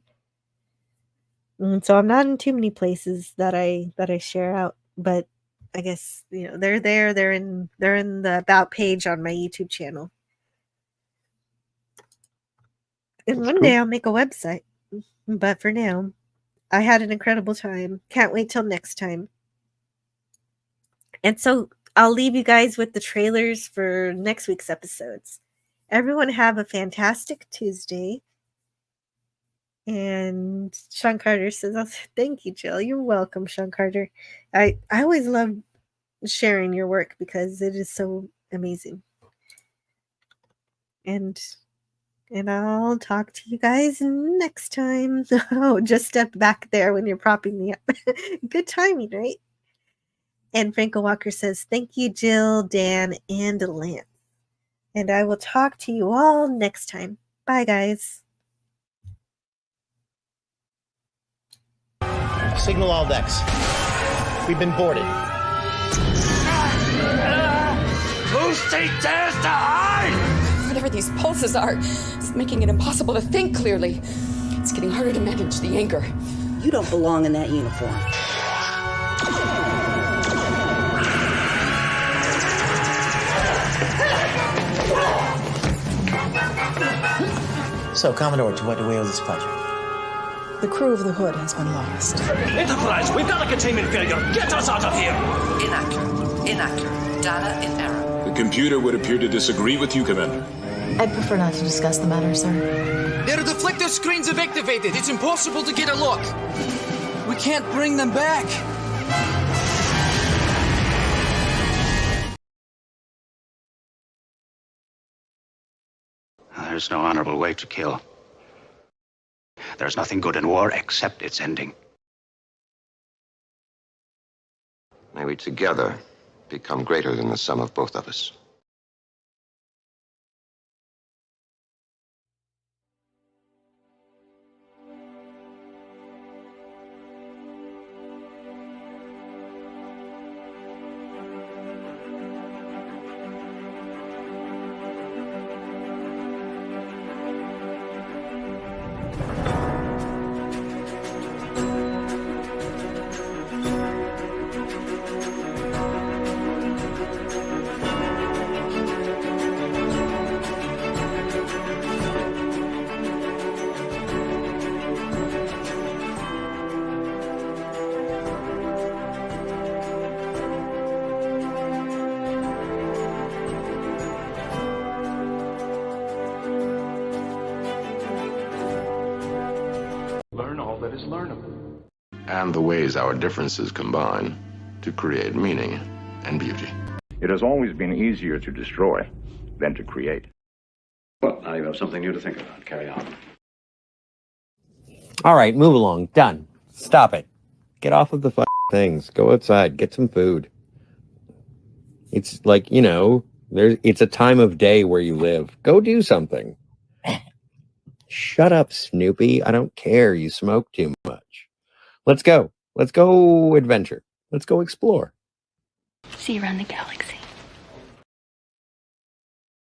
And so I'm not in too many places that I share out, but I guess they're there. They're in the about page on my YouTube channel. And one day I'll make a website. But for now, I had an incredible time. Can't wait till next time. And so I'll leave you guys with the trailers for next week's episodes. Everyone have a fantastic Tuesday. And Sean Carter says, thank you, Jill. You're welcome, Sean Carter. I always love sharing your work because it is so amazing. And I'll talk to you guys next time. Oh, just step back there when you're propping me up. Good timing, right? And Franco Walker says, thank you, Jill, Dan, and Lance. And I will talk to you all next time. Bye, guys. Signal all decks. We've been boarded. Who dares to hide? Whatever these pulses are, it's making it impossible to think clearly. It's getting harder to manage the anger. You don't belong in that uniform. So, Commodore, to what do we owe this pleasure? The crew of the Hood has been lost. Enterprise, we've got a containment failure. Get us out of here. Inaccurate. Inaccurate. Data in error. The computer would appear to disagree with you, Commander. I'd prefer not to discuss the matter, sir. Their deflector screens have activated. It's impossible to get a look. We can't bring them back. There's no honorable way to kill. There's nothing good in war except its ending. May we together become greater than the sum of both of us. Learn all that is learnable. And the ways our differences combine to create meaning and beauty. It has always been easier to destroy than to create. Well, now you have something new to think about. Carry on. All right, move along. Done. Stop it. Get off of the things. Go outside. Get some food. It's like, you know, it's a time of day where you live. Go do something. Shut up, Snoopy. I don't care. You smoke too much. Let's go. Let's go adventure. Let's go explore. See you around the galaxy.